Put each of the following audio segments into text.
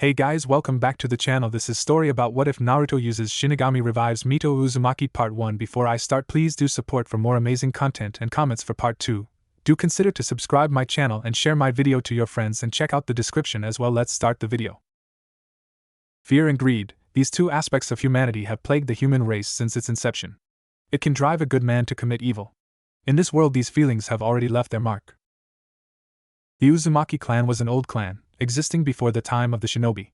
Hey guys, welcome back to the channel. This is story about what if Naruto uses Shinigami revives Mito Uzumaki part 1. Before I start, please do support for more amazing content and comments for part 2. Do consider to subscribe my channel and share my video to your friends and check out the description as well. Let's start the video. Fear and greed, these two aspects of humanity have plagued the human race since its inception. It can drive a good man to commit evil. In this world, these feelings have already left their mark. The Uzumaki clan was an old clan, existing before the time of the shinobi.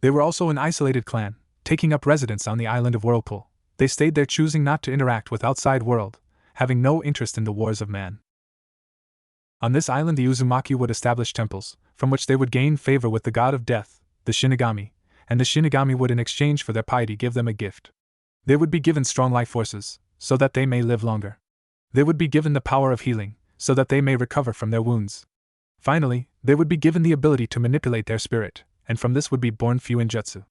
They were also an isolated clan, taking up residence on the island of Whirlpool. They stayed there, choosing not to interact with outside world, having no interest in the wars of man. On this island, the Uzumaki would establish temples, from which they would gain favor with the god of death, the Shinigami, and the Shinigami would in exchange for their piety give them a gift. They would be given strong life forces, so that they may live longer. They would be given the power of healing, so that they may recover from their wounds. Finally, they would be given the ability to manipulate their spirit, and from this would be born Fuinjutsu.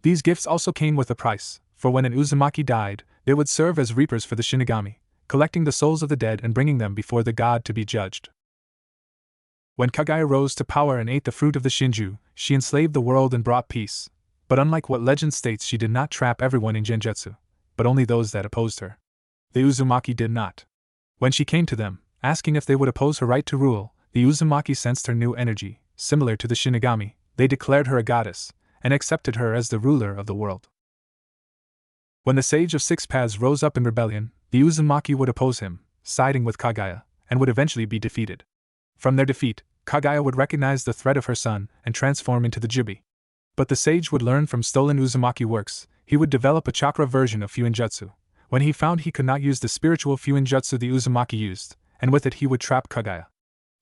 These gifts also came with a price, for when an Uzumaki died, they would serve as reapers for the Shinigami, collecting the souls of the dead and bringing them before the god to be judged. When Kaguya rose to power and ate the fruit of the Shinju, she enslaved the world and brought peace. But unlike what legend states, she did not trap everyone in genjutsu, but only those that opposed her. The Uzumaki did not. When she came to them, asking if they would oppose her right to rule, the Uzumaki sensed her new energy, similar to the Shinigami. They declared her a goddess, and accepted her as the ruler of the world. When the Sage of Six Paths rose up in rebellion, the Uzumaki would oppose him, siding with Kaguya, and would eventually be defeated. From their defeat, Kaguya would recognize the threat of her son and transform into the Jibi. But the sage would learn from stolen Uzumaki works. He would develop a chakra version of Fuinjutsu. When he found he could not use the spiritual Fuinjutsu the Uzumaki used, and with it he would trap Kaguya.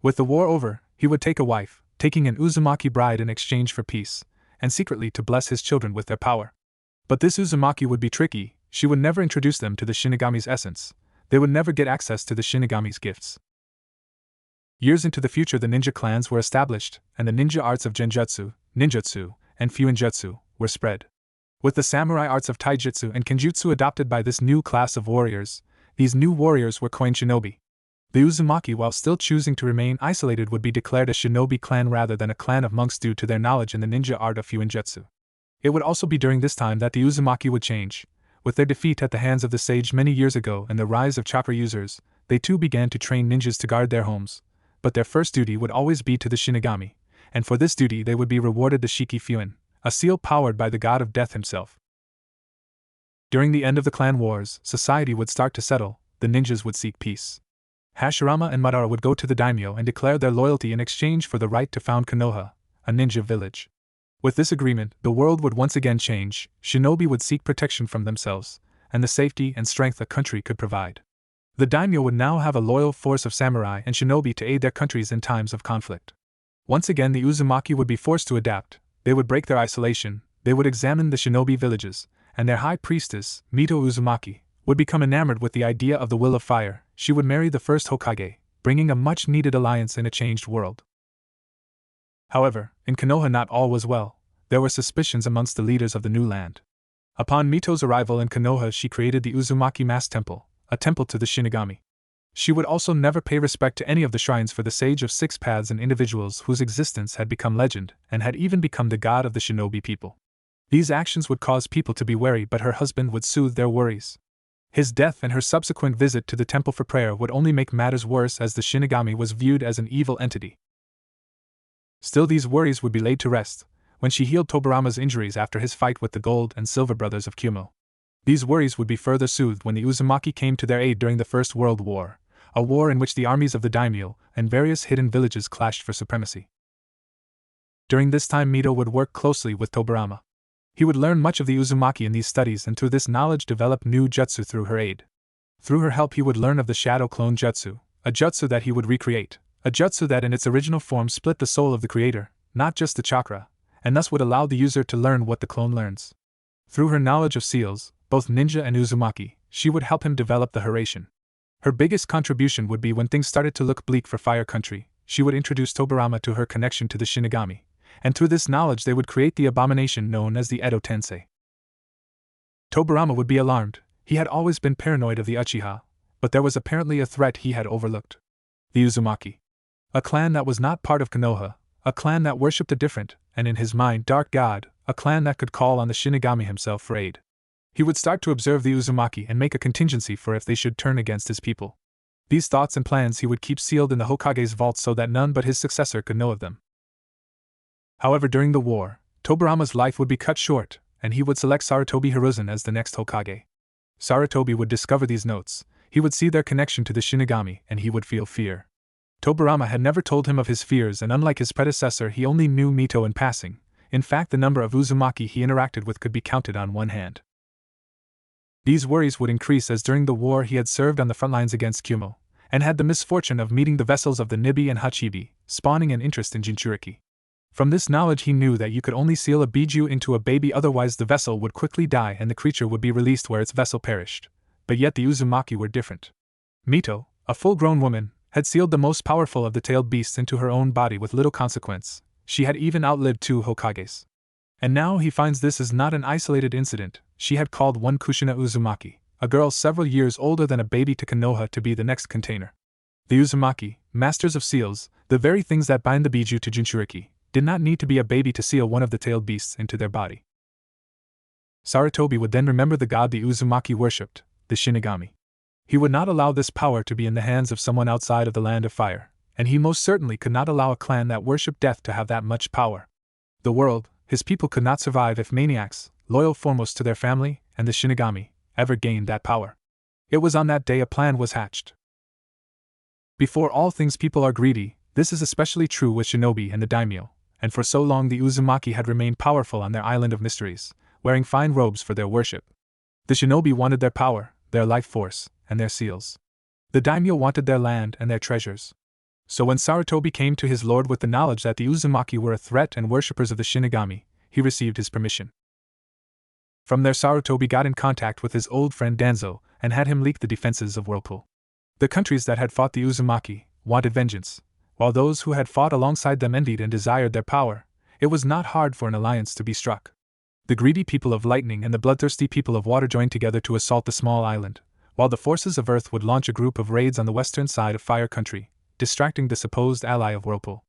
With the war over, he would take a wife, taking an Uzumaki bride in exchange for peace, and secretly to bless his children with their power. But this Uzumaki would be tricky. She would never introduce them to the Shinigami's essence. They would never get access to the Shinigami's gifts. Years into the future, the ninja clans were established, and the ninja arts of Genjutsu, Ninjutsu, and Fuinjutsu were spread. With the samurai arts of Taijutsu and Kenjutsu adopted by this new class of warriors, these new warriors were coined shinobi. The Uzumaki, while still choosing to remain isolated, would be declared a shinobi clan rather than a clan of monks due to their knowledge in the ninja art of Fuinjutsu. It would also be during this time that the Uzumaki would change. With their defeat at the hands of the sage many years ago and the rise of chakra users, they too began to train ninjas to guard their homes. But their first duty would always be to the Shinigami, and for this duty they would be rewarded the Shiki Fuin, a seal powered by the god of death himself. During the end of the clan wars, society would start to settle. The ninjas would seek peace. Hashirama and Madara would go to the daimyo and declare their loyalty in exchange for the right to found Konoha, a ninja village. With this agreement, the world would once again change. Shinobi would seek protection from themselves, and the safety and strength a country could provide. The daimyo would now have a loyal force of samurai and shinobi to aid their countries in times of conflict. Once again, the Uzumaki would be forced to adapt. They would break their isolation, they would examine the shinobi villages, and their high priestess, Mito Uzumaki, would become enamored with the idea of the will of fire. She would marry the first Hokage, bringing a much-needed alliance in a changed world. However, in Konoha not all was well. There were suspicions amongst the leaders of the new land. Upon Mito's arrival in Konoha, she created the Uzumaki Mass Temple, a temple to the Shinigami. She would also never pay respect to any of the shrines for the Sage of Six Paths and individuals whose existence had become legend and had even become the god of the shinobi people. These actions would cause people to be wary, but her husband would soothe their worries. His death and her subsequent visit to the temple for prayer would only make matters worse, as the Shinigami was viewed as an evil entity. Still, these worries would be laid to rest when she healed Tobarama's injuries after his fight with the Gold and Silver Brothers of Kyumo. These worries would be further soothed when the Uzumaki came to their aid during the First World War, a war in which the armies of the daimyo and various hidden villages clashed for supremacy. During this time, Mito would work closely with Tobarama. He would learn much of the Uzumaki in these studies and through this knowledge develop new jutsu through her aid. Through her help he would learn of the Shadow Clone Jutsu, a jutsu that he would recreate, a jutsu that in its original form split the soul of the creator, not just the chakra, and thus would allow the user to learn what the clone learns. Through her knowledge of seals, both ninja and Uzumaki, she would help him develop the Hiraishin. Her biggest contribution would be when things started to look bleak for Fire Country. She would introduce Tobarama to her connection to the Shinigami, and through this knowledge they would create the abomination known as the Edo Tensei. Tobarama would be alarmed. He had always been paranoid of the Uchiha, but there was apparently a threat he had overlooked. The Uzumaki. A clan that was not part of Konoha, a clan that worshipped a different, and in his mind dark god, a clan that could call on the Shinigami himself for aid. He would start to observe the Uzumaki and make a contingency for if they should turn against his people. These thoughts and plans he would keep sealed in the Hokage's vault so that none but his successor could know of them. However, during the war, Tobirama's life would be cut short, and he would select Sarutobi Hiruzen as the next Hokage. Sarutobi would discover these notes, he would see their connection to the Shinigami, and he would feel fear. Tobirama had never told him of his fears, and unlike his predecessor, he only knew Mito in passing. In fact, the number of Uzumaki he interacted with could be counted on one hand. These worries would increase as during the war he had served on the front lines against Kumo, and had the misfortune of meeting the vessels of the Nibi and Hachibi, spawning an interest in Jinchuriki. From this knowledge he knew that you could only seal a biju into a baby, otherwise the vessel would quickly die and the creature would be released where its vessel perished. But yet the Uzumaki were different. Mito, a full-grown woman, had sealed the most powerful of the tailed beasts into her own body with little consequence. She had even outlived 2 Hokages. And now he finds this is not an isolated incident. She had called one Kushina Uzumaki, a girl several years older than a baby, to Konoha to be the next container. The Uzumaki, masters of seals, the very things that bind the biju to Jinchuriki, did not need to be a baby to seal one of the tailed beasts into their body. Sarutobi would then remember the god the Uzumaki worshipped, the Shinigami. He would not allow this power to be in the hands of someone outside of the Land of Fire, and he most certainly could not allow a clan that worshipped death to have that much power. The world, his people, could not survive if maniacs, loyal foremost to their family, and the Shinigami, ever gained that power. It was on that day a plan was hatched. Before all things, people are greedy. This is especially true with shinobi and the daimyo, and for so long the Uzumaki had remained powerful on their island of mysteries, wearing fine robes for their worship. The shinobi wanted their power, their life force, and their seals. The daimyo wanted their land and their treasures. So when Sarutobi came to his lord with the knowledge that the Uzumaki were a threat and worshippers of the Shinigami, he received his permission. From there Sarutobi got in contact with his old friend Danzo, and had him leak the defenses of Whirlpool. The countries that had fought the Uzumaki wanted vengeance, while those who had fought alongside them envied and desired their power. It was not hard for an alliance to be struck. The greedy people of lightning and the bloodthirsty people of water joined together to assault the small island, while the forces of Earth would launch a group of raids on the western side of Fire Country, distracting the supposed ally of Whirlpool.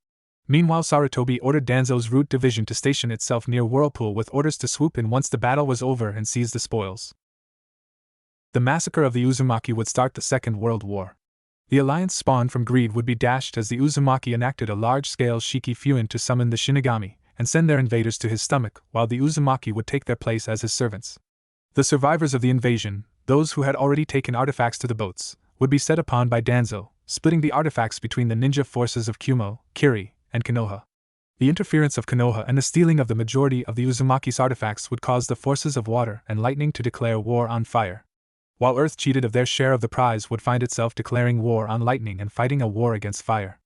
Meanwhile, Sarutobi ordered Danzo's root division to station itself near Whirlpool with orders to swoop in once the battle was over and seize the spoils. The massacre of the Uzumaki would start the Second World War. The alliance spawned from greed would be dashed as the Uzumaki enacted a large-scale Shiki Fuin to summon the Shinigami and send their invaders to his stomach, while the Uzumaki would take their place as his servants. The survivors of the invasion, those who had already taken artifacts to the boats, would be set upon by Danzo, splitting the artifacts between the ninja forces of Kumo, Kiri, and Konoha. The interference of Konoha and the stealing of the majority of the Uzumaki's artifacts would cause the forces of water and lightning to declare war on fire. While Earth, cheated of their share of the prize, would find itself declaring war on lightning and fighting a war against fire.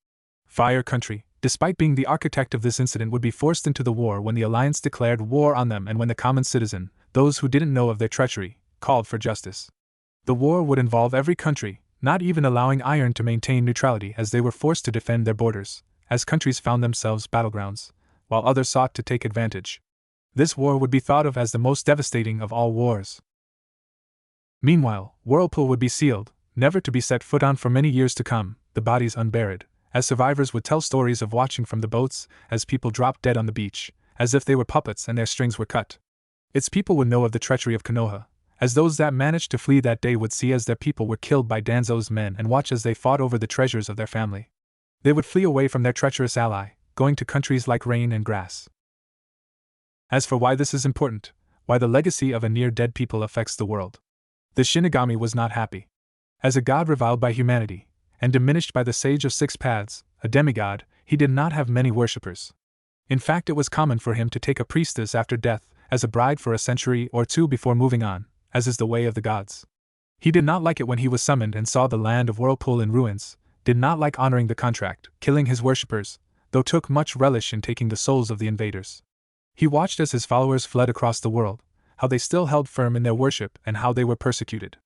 Fire Country, despite being the architect of this incident, would be forced into the war when the alliance declared war on them and when the common citizen, those who didn't know of their treachery, called for justice. The war would involve every country, not even allowing Iron to maintain neutrality, as they were forced to defend their borders, as countries found themselves battlegrounds, while others sought to take advantage. This war would be thought of as the most devastating of all wars. Meanwhile, Whirlpool would be sealed, never to be set foot on for many years to come, the bodies unburied, as survivors would tell stories of watching from the boats as people dropped dead on the beach, as if they were puppets and their strings were cut. Its people would know of the treachery of Konoha, as those that managed to flee that day would see as their people were killed by Danzo's men and watch as they fought over the treasures of their family. They would flee away from their treacherous ally, going to countries like Rain and Grass. As for why this is important, why the legacy of a near-dead people affects the world. The Shinigami was not happy. As a god reviled by humanity, and diminished by the Sage of Six Paths, a demigod, he did not have many worshippers. In fact, it was common for him to take a priestess after death, as a bride for a century or two before moving on, as is the way of the gods. He did not like it when he was summoned and saw the land of Whirlpool in ruins, did not like honoring the contract, killing his worshippers, though took much relish in taking the souls of the invaders. He watched as his followers fled across the world, how they still held firm in their worship and how they were persecuted.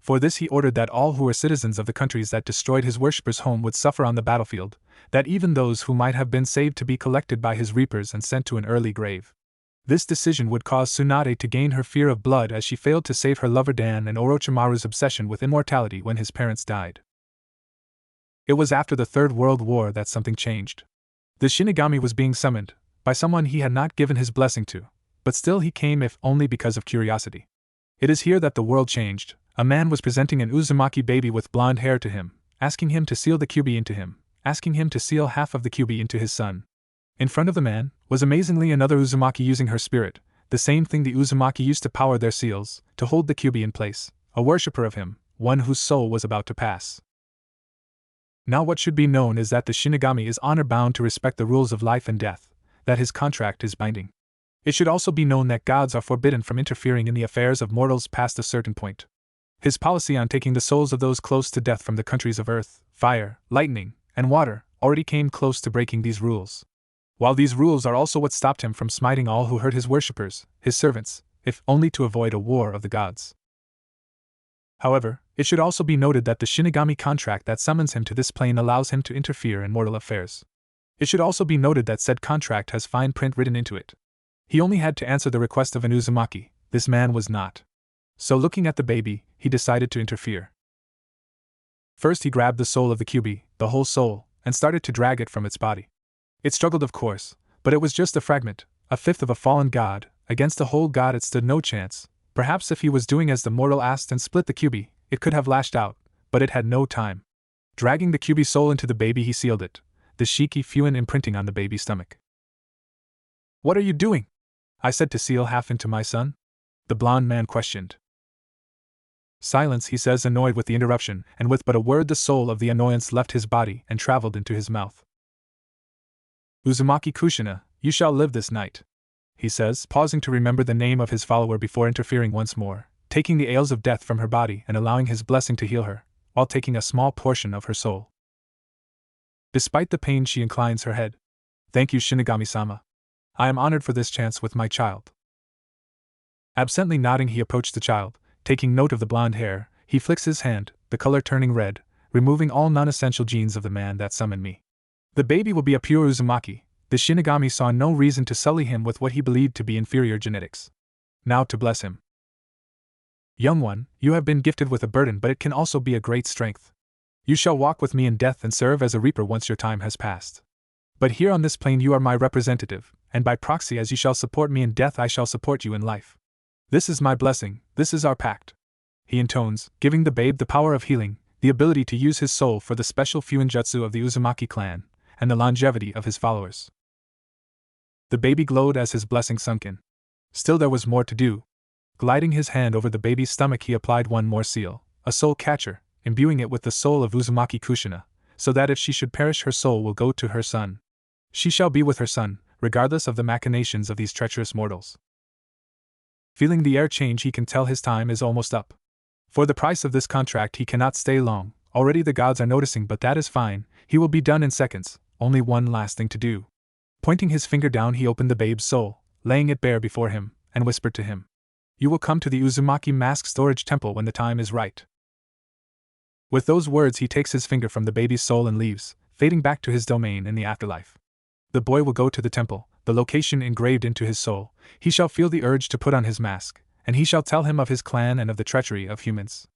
For this he ordered that all who were citizens of the countries that destroyed his worshippers' home would suffer on the battlefield, that even those who might have been saved to be collected by his reapers and sent to an early grave. This decision would cause Tsunade to gain her fear of blood as she failed to save her lover Dan and Orochimaru's obsession with immortality when his parents died. It was after the Third World War that something changed. The Shinigami was being summoned, by someone he had not given his blessing to, but still he came if only because of curiosity. It is here that the world changed. A man was presenting an Uzumaki baby with blonde hair to him, asking him to seal the kyubi into him, asking him to seal half of the kyubi into his son. In front of the man was amazingly another Uzumaki using her spirit, the same thing the Uzumaki used to power their seals, to hold the kyubi in place, a worshipper of him, one whose soul was about to pass. Now what should be known is that the Shinigami is honor-bound to respect the rules of life and death, that his contract is binding. It should also be known that gods are forbidden from interfering in the affairs of mortals past a certain point. His policy on taking the souls of those close to death from the countries of earth, fire, lightning, and water already came close to breaking these rules. While these rules are also what stopped him from smiting all who hurt his worshippers, his servants, if only to avoid a war of the gods. However, it should also be noted that the Shinigami contract that summons him to this plane allows him to interfere in mortal affairs. It should also be noted that said contract has fine print written into it. He only had to answer the request of an Uzumaki, this man was not. So looking at the baby, he decided to interfere. First he grabbed the soul of the kyubi, the whole soul, and started to drag it from its body. It struggled of course, but it was just a fragment, a fifth of a fallen god. Against a whole god it stood no chance. Perhaps if he was doing as the mortal asked and split the kyubi, it could have lashed out, but it had no time. Dragging the kyubi soul into the baby he sealed it, the shiki fuin imprinting on the baby's stomach. "What are you doing?" I said. "To seal half into my son?" the blond man questioned. "Silence," he says, annoyed with the interruption, and with but a word the soul of the annoyance left his body and traveled into his mouth. "Uzumaki Kushina, you shall live this night," he says, pausing to remember the name of his follower before interfering once more, taking the ails of death from her body and allowing his blessing to heal her, while taking a small portion of her soul. Despite the pain she inclines her head. "Thank you, Shinigami-sama. I am honored for this chance with my child." Absently nodding, he approached the child. Taking note of the blonde hair, he flicks his hand, the color turning red, removing all non-essential genes of the man that summoned me. The baby will be a pure Uzumaki. The Shinigami saw no reason to sully him with what he believed to be inferior genetics. Now to bless him. "Young one, you have been gifted with a burden, but it can also be a great strength. You shall walk with me in death and serve as a reaper once your time has passed. But here on this plane you are my representative, and by proxy as you shall support me in death I shall support you in life. This is my blessing, this is our pact," he intones, giving the babe the power of healing, the ability to use his soul for the special fuinjutsu of the Uzumaki clan, and the longevity of his followers. The baby glowed as his blessing sunk in. Still there was more to do. Gliding his hand over the baby's stomach he applied one more seal, a soul catcher, imbuing it with the soul of Uzumaki Kushina, so that if she should perish her soul will go to her son. She shall be with her son, regardless of the machinations of these treacherous mortals. Feeling the air change, he can tell his time is almost up. For the price of this contract he cannot stay long. Already the gods are noticing, but that is fine, he will be done in seconds. Only one last thing to do. Pointing his finger down he opened the babe's soul, laying it bare before him, and whispered to him, "You will come to the Uzumaki mask storage temple when the time is right." With those words he takes his finger from the baby's soul and leaves, fading back to his domain in the afterlife. The boy will go to the temple, the location engraved into his soul. He shall feel the urge to put on his mask, and he shall tell him of his clan and of the treachery of humans.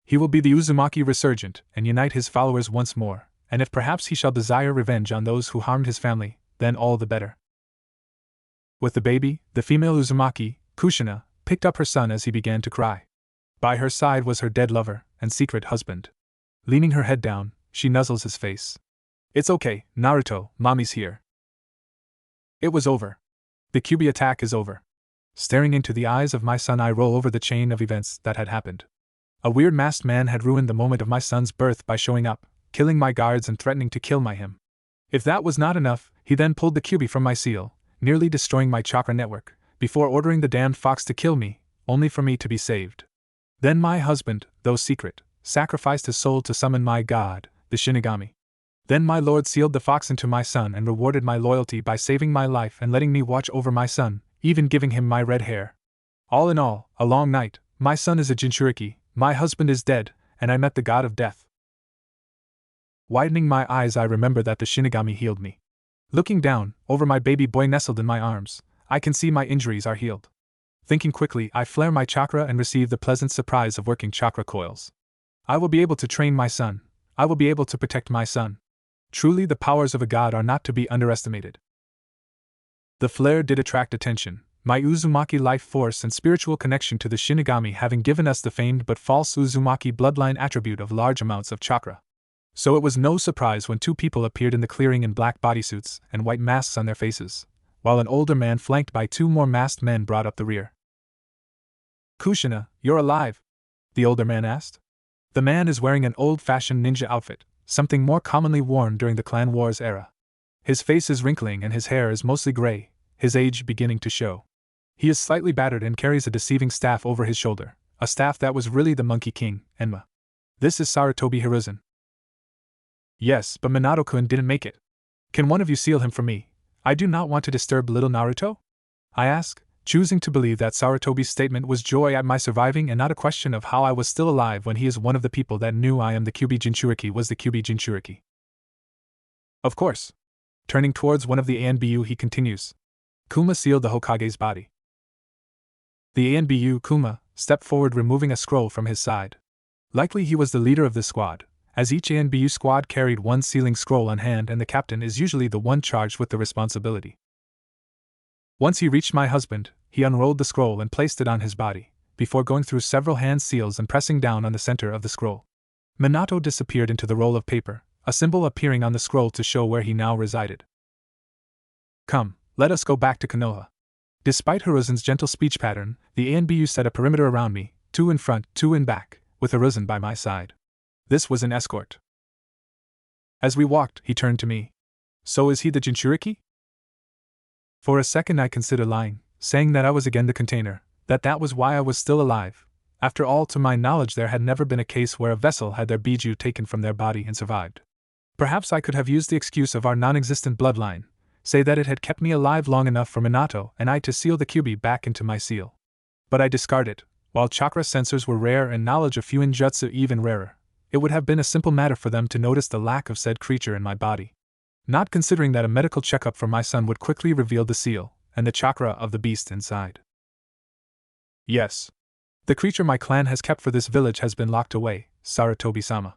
He will be the Uzumaki resurgent and unite his followers once more, and if perhaps he shall desire revenge on those who harmed his family, then all the better. With the baby, the female Uzumaki, Kushina, picked up her son as he began to cry. By her side was her dead lover and secret husband. Leaning her head down, she nuzzles his face. "It's okay, Naruto, mommy's here." It was over. The Kyubi attack is over. Staring into the eyes of my son I roll over the chain of events that had happened. A weird masked man had ruined the moment of my son's birth by showing up, killing my guards and threatening to kill him. If that was not enough, he then pulled the Kyubi from my seal, nearly destroying my chakra network, before ordering the damned fox to kill me, only for me to be saved. Then my husband, though secret, sacrificed his soul to summon my god, the Shinigami. Then my lord sealed the fox into my son and rewarded my loyalty by saving my life and letting me watch over my son, even giving him my red hair. All in all, a long night. My son is a Jinchuriki, my husband is dead, and I met the god of death. Widening my eyes I remember that the Shinigami healed me. Looking down, over my baby boy nestled in my arms, I can see my injuries are healed. Thinking quickly, I flare my chakra and receive the pleasant surprise of working chakra coils. I will be able to train my son. I will be able to protect my son. Truly, the powers of a god are not to be underestimated. The flare did attract attention, my Uzumaki life force and spiritual connection to the Shinigami having given us the famed but false Uzumaki bloodline attribute of large amounts of chakra. So it was no surprise when two people appeared in the clearing in black bodysuits and white masks on their faces, while an older man flanked by two more masked men brought up the rear. "Kushina, you're alive?" the older man asked. The man is wearing an old-fashioned ninja outfit, something more commonly worn during the Clan Wars era. His face is wrinkling and his hair is mostly gray, his age beginning to show. He is slightly battered and carries a deceiving staff over his shoulder, a staff that was really the Monkey King, Enma. This is Sarutobi Hiruzen. Yes, but Minato-kun didn't make it. Can one of you seal him for me? I do not want to disturb little Naruto? I ask, choosing to believe that Sarutobi's statement was joy at my surviving and not a question of how I was still alive when he is one of the people that knew I am the Kyuubi Jinchuriki was the Kyuubi Jinchuriki. Of course. Turning towards one of the ANBU he continues. Kuma sealed the Hokage's body. The ANBU Kuma stepped forward removing a scroll from his side. Likely he was the leader of this squad, as each ANBU squad carried one sealing scroll on hand and the captain is usually the one charged with the responsibility. Once he reached my husband, he unrolled the scroll and placed it on his body, before going through several hand seals and pressing down on the center of the scroll. Minato disappeared into the roll of paper, a symbol appearing on the scroll to show where he now resided. Come, let us go back to Konoha. Despite Hiruzen's gentle speech pattern, the ANBU set a perimeter around me, 2 in front, 2 in back, with Hiruzen by my side. This was an escort. As we walked, he turned to me. So is he the Jinchuriki? For a second I considered lying, saying that I was again the container, that was why I was still alive. After all, to my knowledge there had never been a case where a vessel had their biju taken from their body and survived. Perhaps I could have used the excuse of our non-existent bloodline, say that it had kept me alive long enough for Minato and I to seal the Kyuubi back into my seal. But I discarded. While chakra sensors were rare and knowledge of Fuinjutsu even rarer, it would have been a simple matter for them to notice the lack of said creature in my body. Not considering that a medical checkup for my son would quickly reveal the seal and the chakra of the beast inside. Yes. The creature my clan has kept for this village has been locked away, Sarutobi-sama.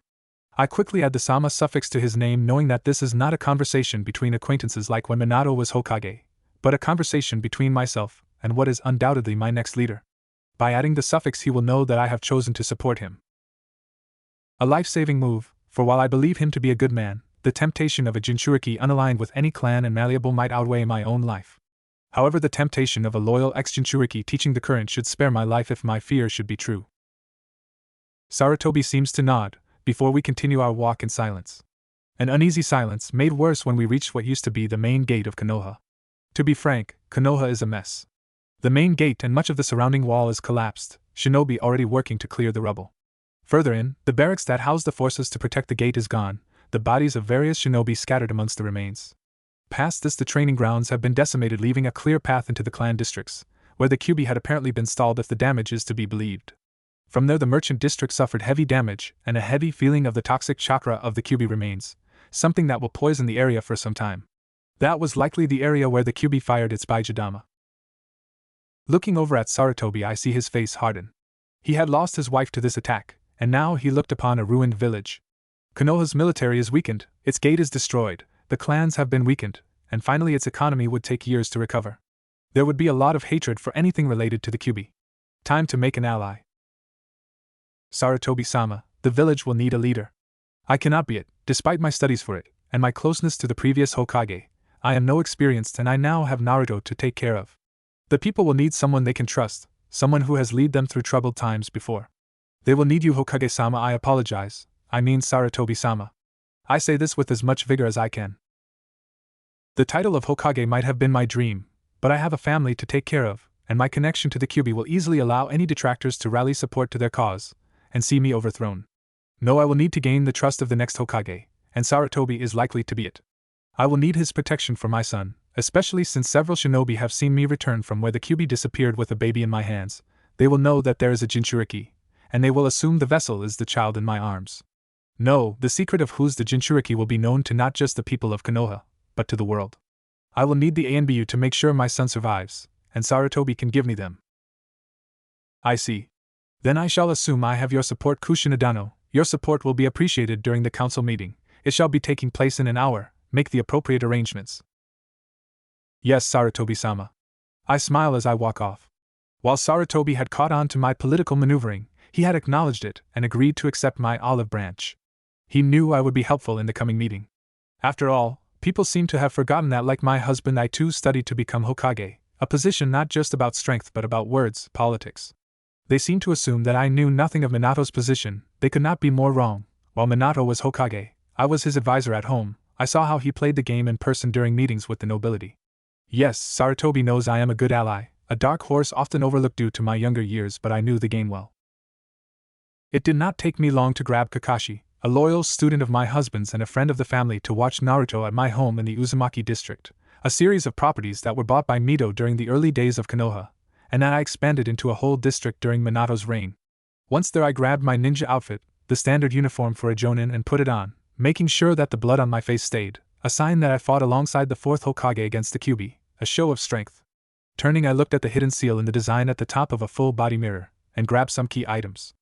I quickly add the sama suffix to his name, knowing that this is not a conversation between acquaintances like when Minato was Hokage, but a conversation between myself and what is undoubtedly my next leader. By adding the suffix he will know that I have chosen to support him. A life-saving move, for while I believe him to be a good man, the temptation of a Jinchuriki unaligned with any clan and malleable might outweigh my own life. However, the temptation of a loyal ex-Jinchuriki teaching the current should spare my life if my fear should be true. Sarutobi seems to nod, before we continue our walk in silence. An uneasy silence made worse when we reached what used to be the main gate of Konoha. To be frank, Konoha is a mess. The main gate and much of the surrounding wall is collapsed, shinobi already working to clear the rubble. Further in, the barracks that housed the forces to protect the gate is gone, the bodies of various shinobi scattered amongst the remains. Past this, the training grounds have been decimated, leaving a clear path into the clan districts, where the Kyuubi had apparently been stalled if the damage is to be believed. From there the merchant district suffered heavy damage, and a heavy feeling of the toxic chakra of the Kyuubi remains, something that will poison the area for some time. That was likely the area where the Kyuubi fired its Baijidama. Looking over at Sarutobi, I see his face harden. He had lost his wife to this attack, and now he looked upon a ruined village. Konoha's military is weakened, its gate is destroyed, the clans have been weakened, and finally its economy would take years to recover. There would be a lot of hatred for anything related to the Kyuubi. Time to make an ally. Sarutobi-sama, the village will need a leader. I cannot be it, despite my studies for it, and my closeness to the previous Hokage. I am no experienced and I now have Naruto to take care of. The people will need someone they can trust, someone who has led them through troubled times before. They will need you, Hokage-sama. I apologize, I mean Sarutobi-sama. I say this with as much vigor as I can. The title of Hokage might have been my dream, but I have a family to take care of, and my connection to the Kyuubi will easily allow any detractors to rally support to their cause and see me overthrown. No, I will need to gain the trust of the next Hokage, and Sarutobi is likely to be it. I will need his protection for my son, especially since several shinobi have seen me return from where the Kyuubi disappeared with a baby in my hands. They will know that there is a Jinchuriki, and they will assume the vessel is the child in my arms. No, the secret of who's the Jinchuriki will be known to not just the people of Konoha, but to the world. I will need the ANBU to make sure my son survives, and Sarutobi can give me them. I see. Then I shall assume I have your support, Kushina Dano. Your support will be appreciated during the council meeting. It shall be taking place in an hour. Make the appropriate arrangements. Yes, Sarutobi-sama. I smile as I walk off. While Sarutobi had caught on to my political maneuvering, he had acknowledged it and agreed to accept my olive branch. He knew I would be helpful in the coming meeting. After all, people seem to have forgotten that, like my husband, I too studied to become Hokage, a position not just about strength but about words, politics. They seem to assume that I knew nothing of Minato's position. They could not be more wrong. While Minato was Hokage, I was his advisor at home. I saw how he played the game in person during meetings with the nobility. Yes, Sarutobi knows I am a good ally, a dark horse often overlooked due to my younger years, but I knew the game well. It did not take me long to grab Kakashi, a loyal student of my husband's and a friend of the family, to watch Naruto at my home in the Uzumaki district, a series of properties that were bought by Mito during the early days of Konoha, and that I expanded into a whole district during Minato's reign. Once there, I grabbed my ninja outfit, the standard uniform for a jonin, and put it on, making sure that the blood on my face stayed, a sign that I fought alongside the fourth Hokage against the Kyuubi, a show of strength. Turning, I looked at the hidden seal in the design at the top of a full-body mirror, and grabbed some key items.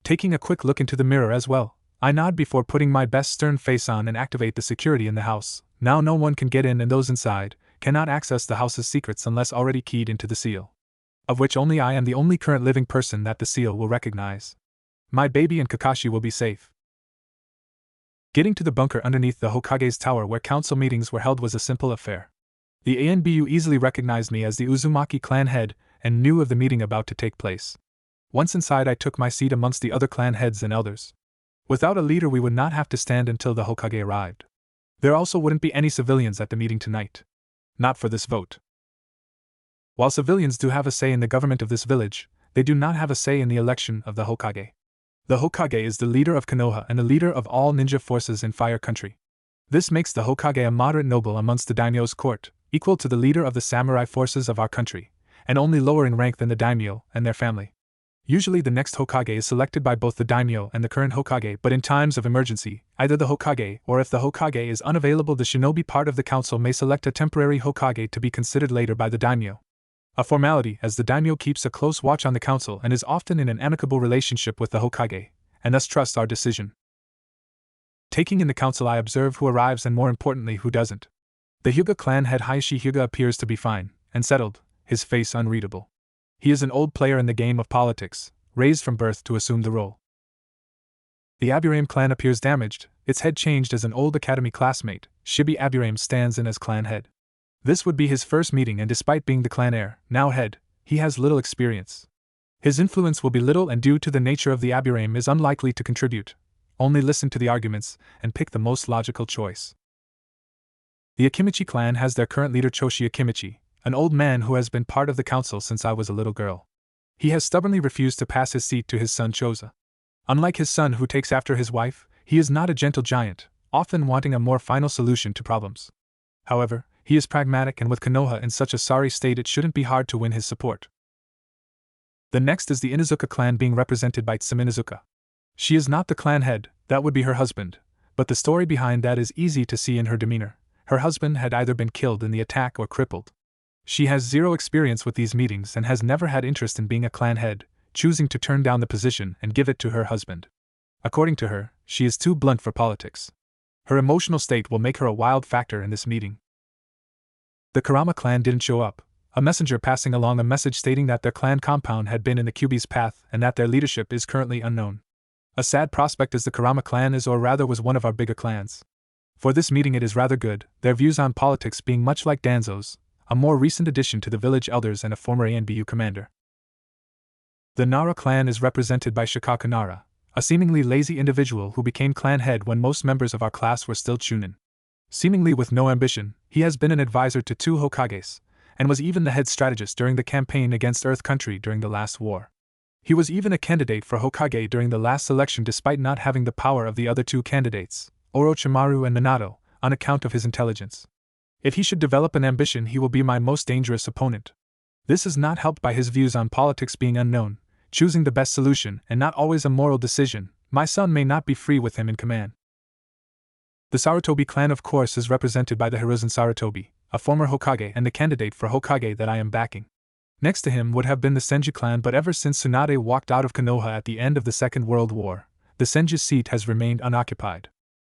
Taking a quick look into the mirror as well, I nod before putting my best stern face on and activate the security in the house. Now no one can get in, and those inside cannot access the house's secrets unless already keyed into the seal, of which only I am the only current living person that the seal will recognize. My baby and Kakashi will be safe. Getting to the bunker underneath the Hokage's tower where council meetings were held was a simple affair. The ANBU easily recognized me as the Uzumaki clan head and knew of the meeting about to take place. Once inside, I took my seat amongst the other clan heads and elders. Without a leader, we would not have to stand until the Hokage arrived. There also wouldn't be any civilians at the meeting tonight. Not for this vote. While civilians do have a say in the government of this village, they do not have a say in the election of the Hokage. The Hokage is the leader of Konoha and the leader of all ninja forces in Fire Country. This makes the Hokage a moderate noble amongst the daimyo's court, equal to the leader of the samurai forces of our country, and only lower in rank than the daimyo and their family. Usually the next Hokage is selected by both the daimyo and the current Hokage, but in times of emergency, either the Hokage or, if the Hokage is unavailable, the shinobi part of the council may select a temporary Hokage to be considered later by the daimyo. A formality, as the daimyo keeps a close watch on the council and is often in an amicable relationship with the Hokage, and thus trusts our decision. Taking in the council, I observe who arrives and, more importantly, who doesn't. The Hyuga clan head Hayashi Hyuga appears to be fine and settled, his face unreadable. He is an old player in the game of politics, raised from birth to assume the role. The Aburame clan appears damaged, its head changed as an old academy classmate. Shibi Aburame stands in as clan head. This would be his first meeting, and despite being the clan heir, now head, he has little experience. His influence will be little, and due to the nature of the Aburame is unlikely to contribute. Only listen to the arguments and pick the most logical choice. The Akimichi clan has their current leader Choshi Akimichi, an old man who has been part of the council since I was a little girl. He has stubbornly refused to pass his seat to his son Choza. Unlike his son, who takes after his wife, he is not a gentle giant, often wanting a more final solution to problems. However, he is pragmatic, and with Konoha in such a sorry state, it shouldn't be hard to win his support. The next is the Inazuka clan, being represented by Tsum Inazuka. She is not the clan head, that would be her husband, but the story behind that is easy to see in her demeanor. Her husband had either been killed in the attack or crippled. She has zero experience with these meetings and has never had interest in being a clan head, choosing to turn down the position and give it to her husband. According to her, she is too blunt for politics. Her emotional state will make her a wild factor in this meeting. The Kurama clan didn't show up, a messenger passing along a message stating that their clan compound had been in the Kyuubi's path and that their leadership is currently unknown. A sad prospect, as the Kurama clan is, or rather was, one of our bigger clans. For this meeting it is rather good, their views on politics being much like Danzo's, a more recent addition to the village elders and a former ANBU commander. The Nara clan is represented by Shikaku Nara, a seemingly lazy individual who became clan head when most members of our class were still chunin. Seemingly with no ambition, he has been an advisor to 2 Hokages, and was even the head strategist during the campaign against Earth Country during the last war. He was even a candidate for Hokage during the last election despite not having the power of the other 2 candidates, Orochimaru and Minato, on account of his intelligence. If he should develop an ambition, he will be my most dangerous opponent. This is not helped by his views on politics being unknown, choosing the best solution and not always a moral decision. My son may not be free with him in command. The Sarutobi clan, of course, is represented by the Hiruzen Sarutobi, a former Hokage and the candidate for Hokage that I am backing. Next to him would have been the Senju clan, but ever since Tsunade walked out of Konoha at the end of the Second World War, the Senju seat has remained unoccupied.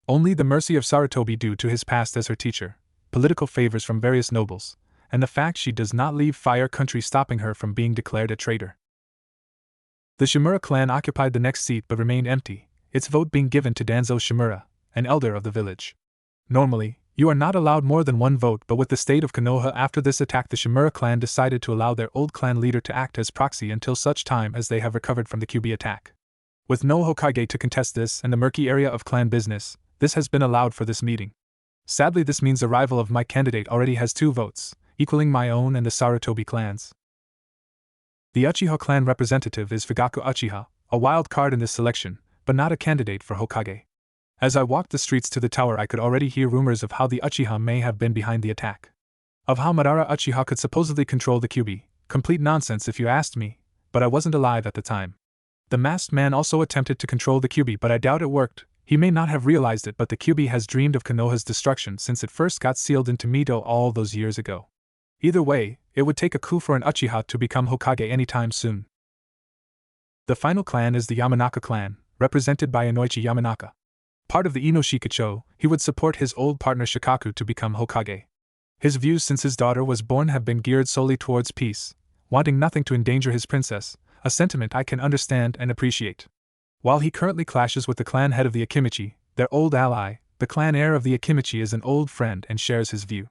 Only the mercy of Sarutobi due to his past as her teacher, political favors from various nobles, and the fact she does not leave Fire Country stopping her from being declared a traitor. The Shimura clan occupied the next seat but remained empty, its vote being given to Danzo Shimura, an elder of the village. Normally, you are not allowed more than one vote, but with the state of Konoha after this attack, the Shimura clan decided to allow their old clan leader to act as proxy until such time as they have recovered from the QB attack. With no Hokage to contest this and the murky area of clan business, this has been allowed for this meeting. Sadly, this means the rival of my candidate already has 2 votes, equaling my own and the Sarutobi clans. The Uchiha clan representative is Fugaku Uchiha, a wild card in this selection, but not a candidate for Hokage. As I walked the streets to the tower, I could already hear rumors of how the Uchiha may have been behind the attack. Of how Madara Uchiha could supposedly control the QB. Complete nonsense if you asked me, but I wasn't alive at the time. The masked man also attempted to control the QB, but I doubt it worked. He may not have realized it, but the QB has dreamed of Konoha's destruction since it first got sealed into Mito all those years ago. Either way, it would take a coup for an Uchiha to become Hokage anytime soon. The final clan is the Yamanaka clan, represented by Inoichi Yamanaka. Part of the Inoshikacho, he would support his old partner Shikaku to become Hokage. His views since his daughter was born have been geared solely towards peace, wanting nothing to endanger his princess, a sentiment I can understand and appreciate. While he currently clashes with the clan head of the Akimichi, their old ally, the clan heir of the Akimichi is an old friend and shares his view.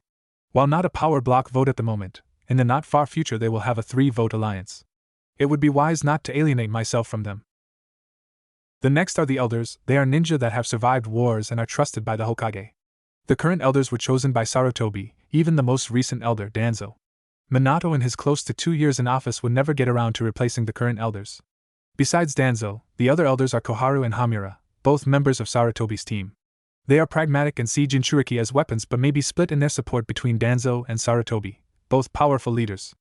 While not a power block vote at the moment, in the not far future they will have a 3-vote alliance. It would be wise not to alienate myself from them. The next are the elders. They are ninja that have survived wars and are trusted by the Hokage. The current elders were chosen by Sarutobi, even the most recent elder, Danzo. Minato in his close to 2 years in office would never get around to replacing the current elders. Besides Danzo, the other elders are Koharu and Hamura, both members of Sarutobi's team. They are pragmatic and see Jinchuriki as weapons but may be split in their support between Danzo and Sarutobi, both powerful leaders.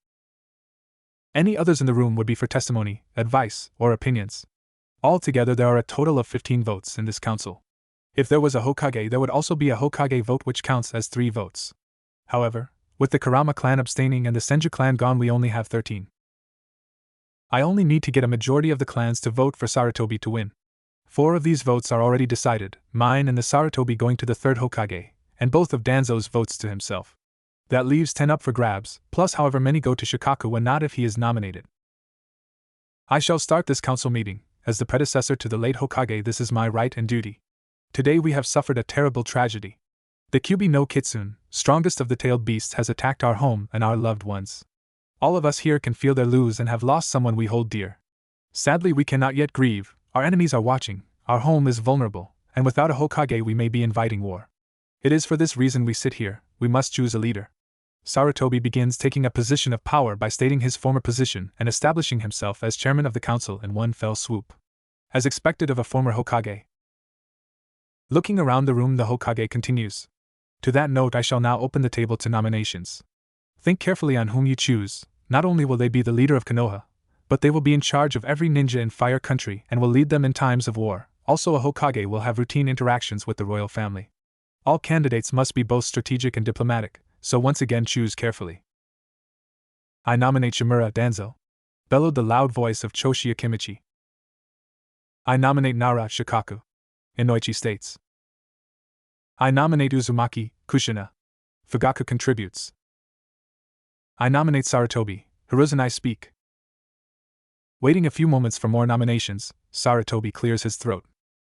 Any others in the room would be for testimony, advice, or opinions. Altogether there are a total of 15 votes in this council. If there was a Hokage, there would also be a Hokage vote which counts as 3 votes. However, with the Kurama clan abstaining and the Senju clan gone, we only have 13. I only need to get a majority of the clans to vote for Sarutobi to win. 4 of these votes are already decided, mine and the Sarutobi going to the 3rd Hokage, and both of Danzo's votes to himself. That leaves 10 up for grabs, plus however many go to Shikaku when not if he is nominated. I shall start this council meeting. As the predecessor to the late Hokage, this is my right and duty. Today we have suffered a terrible tragedy. The Kyubi no Kitsune, strongest of the tailed beasts, has attacked our home and our loved ones. All of us here can feel their lose and have lost someone we hold dear. Sadly, we cannot yet grieve. Our enemies are watching, our home is vulnerable, and without a Hokage we may be inviting war. It is for this reason we sit here. We must choose a leader. Sarutobi begins taking a position of power by stating his former position and establishing himself as chairman of the council in one fell swoop. As expected of a former Hokage. Looking around the room, the Hokage continues. To that note, I shall now open the table to nominations. Think carefully on whom you choose. Not only will they be the leader of Konoha, but they will be in charge of every ninja in Fire Country and will lead them in times of war. Also, a Hokage will have routine interactions with the royal family. All candidates must be both strategic and diplomatic, so once again choose carefully. I nominate Shimura Danzo, bellowed the loud voice of Choshi Akimichi. I nominate Nara Shikaku, Inoichi states. I nominate Uzumaki, Kushina, Fugaku contributes. I nominate Sarutobi, Hiruzen I speak. Waiting a few moments for more nominations, Sarutobi clears his throat.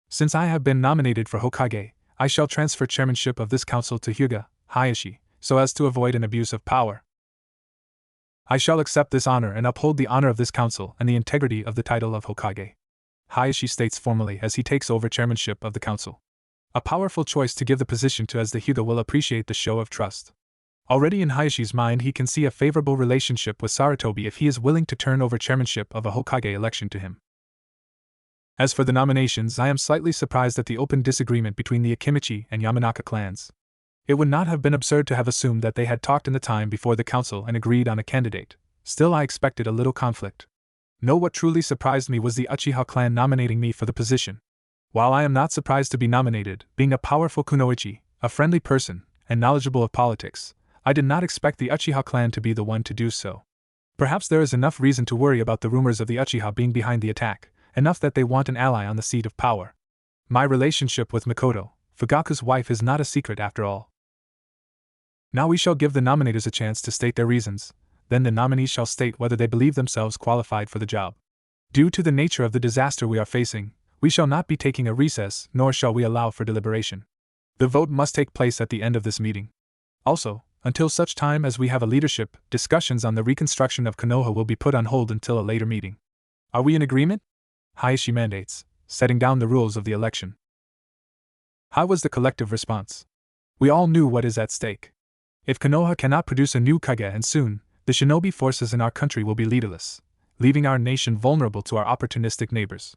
Since I have been nominated for Hokage, I shall transfer chairmanship of this council to Hyuga, Hayashi, so as to avoid an abuse of power. I shall accept this honor and uphold the honor of this council and the integrity of the title of Hokage, Hayashi states formally as he takes over chairmanship of the council. A powerful choice to give the position to, as the Hyuga will appreciate the show of trust. Already in Hayashi's mind he can see a favorable relationship with Sarutobi if he is willing to turn over chairmanship of a Hokage election to him. As for the nominations, I am slightly surprised at the open disagreement between the Akimichi and Yamanaka clans. It would not have been absurd to have assumed that they had talked in the time before the council and agreed on a candidate. Still, I expected a little conflict. No, what truly surprised me was the Uchiha clan nominating me for the position. While I am not surprised to be nominated, being a powerful kunoichi, a friendly person, and knowledgeable of politics, I did not expect the Uchiha clan to be the one to do so. Perhaps there is enough reason to worry about the rumors of the Uchiha being behind the attack, enough that they want an ally on the seat of power. My relationship with Mikoto, Fugaku's wife is not a secret after all. Now we shall give the nominators a chance to state their reasons, then the nominees shall state whether they believe themselves qualified for the job. Due to the nature of the disaster we are facing, we shall not be taking a recess, nor shall we allow for deliberation. The vote must take place at the end of this meeting. Also, until such time as we have a leadership, discussions on the reconstruction of Konoha will be put on hold until a later meeting. Are we in agreement? Hayashi mandates, setting down the rules of the election. How was the collective response? We all knew what is at stake. If Konoha cannot produce a new Kage, and soon, the shinobi forces in our country will be leaderless, leaving our nation vulnerable to our opportunistic neighbors.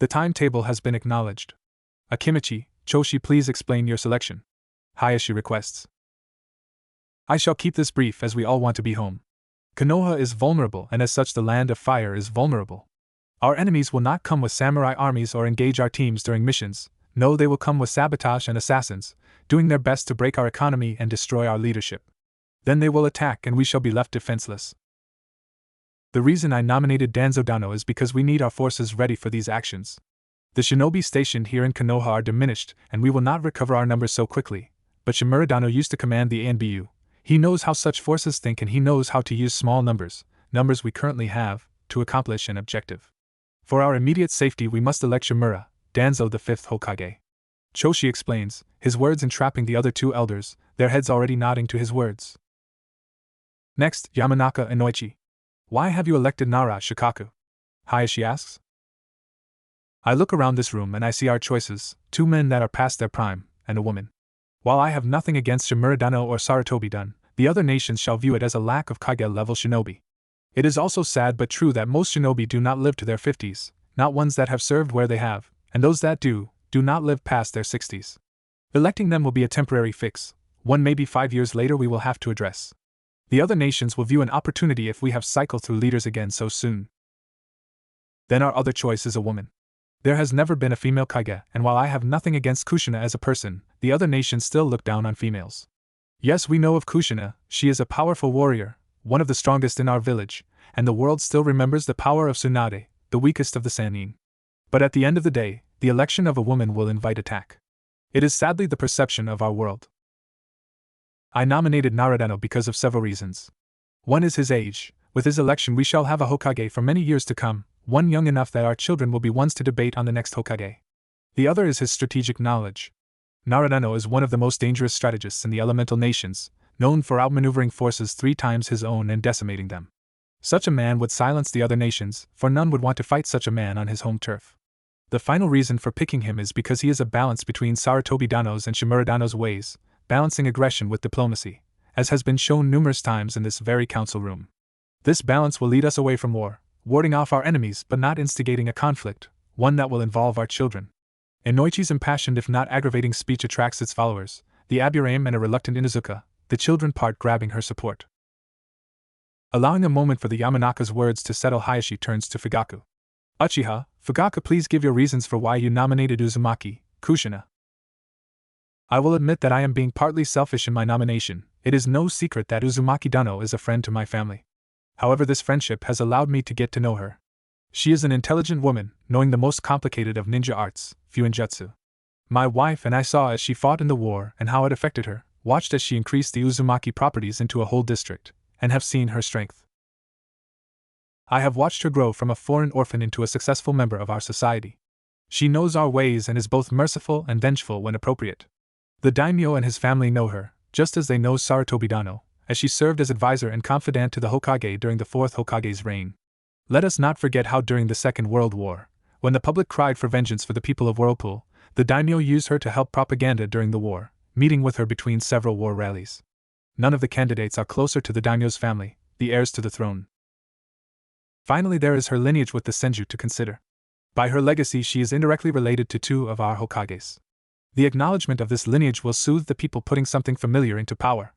The timetable has been acknowledged. Akimichi, Choshi, please explain your selection. Hayashi requests. I shall keep this brief as we all want to be home. Konoha is vulnerable, and as such the land of fire is vulnerable. Our enemies will not come with samurai armies or engage our teams during missions. No, they will come with sabotage and assassins, doing their best to break our economy and destroy our leadership. Then they will attack and we shall be left defenseless. The reason I nominated Danzo Dano is because we need our forces ready for these actions. The shinobi stationed here in Konoha are diminished, and we will not recover our numbers so quickly. But Shimura Dano used to command the ANBU. He knows how such forces think, and he knows how to use small numbers we currently have, to accomplish an objective. For our immediate safety we must elect Shimura, Danzo the 5th Hokage. Choshi explains, his words entrapping the other two elders, their heads already nodding to his words. Next, Yamanaka Inoichi. Why have you elected Nara Shikaku? Hayashi asks. I look around this room and I see our choices, 2 men that are past their prime, and a woman. While I have nothing against Shimura Dano or Sarutobi Dun, the other nations shall view it as a lack of Kage-level shinobi. It is also sad but true that most shinobi do not live to their 50s, not ones that have served where they have, and those that do not live past their 60s. Electing them will be a temporary fix, one maybe 5 years later we will have to address. The other nations will view an opportunity if we have cycled through leaders again so soon. Then our other choice is a woman. There has never been a female Kage, and while I have nothing against Kushina as a person, the other nations still look down on females. Yes, we know of Kushina, she is a powerful warrior, one of the strongest in our village, and the world still remembers the power of Tsunade, the weakest of the Sannin. But at the end of the day, the election of a woman will invite attack. It is sadly the perception of our world. I nominated Naradano because of several reasons. One is his age. With his election we shall have a Hokage for many years to come, one young enough that our children will be ones to debate on the next Hokage. The other is his strategic knowledge. Naradano is one of the most dangerous strategists in the elemental nations, known for outmaneuvering forces 3 times his own and decimating them. Such a man would silence the other nations, for none would want to fight such a man on his home turf. The final reason for picking him is because he is a balance between Sarutobi Dano's and Shimura Dano's ways, balancing aggression with diplomacy, as has been shown numerous times in this very council room. This balance will lead us away from war, warding off our enemies but not instigating a conflict, one that will involve our children. Inoichi's impassioned if not aggravating speech attracts its followers, the Aburame and a reluctant Inuzuka, the children part grabbing her support. Allowing a moment for the Yamanaka's words to settle, Hayashi turns to Fugaku. Uchiha, Fugaku, please give your reasons for why you nominated Uzumaki, Kushina. I will admit that I am being partly selfish in my nomination. It is no secret that Uzumaki Dano is a friend to my family. However, this friendship has allowed me to get to know her. She is an intelligent woman, knowing the most complicated of ninja arts, Fuinjutsu. My wife and I saw as she fought in the war and how it affected her, watched as she increased the Uzumaki properties into a whole district, and have seen her strength. I have watched her grow from a foreign orphan into a successful member of our society. She knows our ways and is both merciful and vengeful when appropriate. The daimyo and his family know her, just as they know Sarutobi Dano, as she served as advisor and confidant to the Hokage during the 4th Hokage's reign. Let us not forget how during the Second World War, when the public cried for vengeance for the people of Whirlpool, the daimyo used her to help propaganda during the war, meeting with her between several war rallies. None of the candidates are closer to the daimyo's family, the heirs to the throne. Finally, there is her lineage with the Senju to consider. By her legacy she is indirectly related to 2 of our Hokages. The acknowledgement of this lineage will soothe the people putting something familiar into power.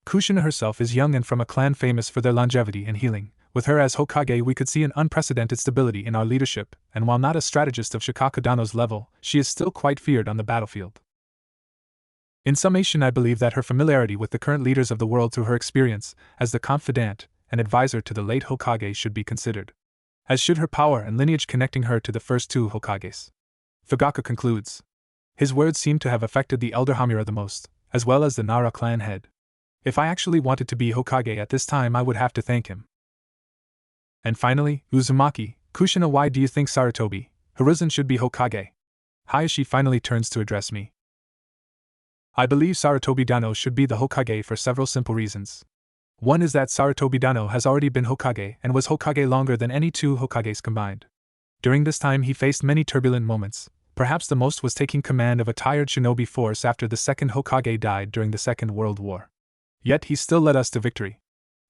Kushina herself is young and from a clan famous for their longevity and healing. With her as Hokage we could see an unprecedented stability in our leadership, and while not a strategist of Shikaku Dano's level, she is still quite feared on the battlefield. In summation, I believe that her familiarity with the current leaders of the world through her experience as the confidant and advisor to the late Hokage should be considered, as should her power and lineage connecting her to the first 2 Hokages. Fugaku concludes. His words seemed to have affected the elder Hamura the most, as well as the Nara clan head. If I actually wanted to be Hokage at this time, I would have to thank him. And finally, Uzumaki, Kushina, why do you think Sarutobi, Hiruzen should be Hokage? Hayashi finally turns to address me. I believe Sarutobi Dano should be the Hokage for several simple reasons. One is that Sarutobi Dano has already been Hokage and was Hokage longer than any two Hokages combined. During this time he faced many turbulent moments. Perhaps the most was taking command of a tired shinobi force after the second Hokage died during the Second World War. Yet he still led us to victory.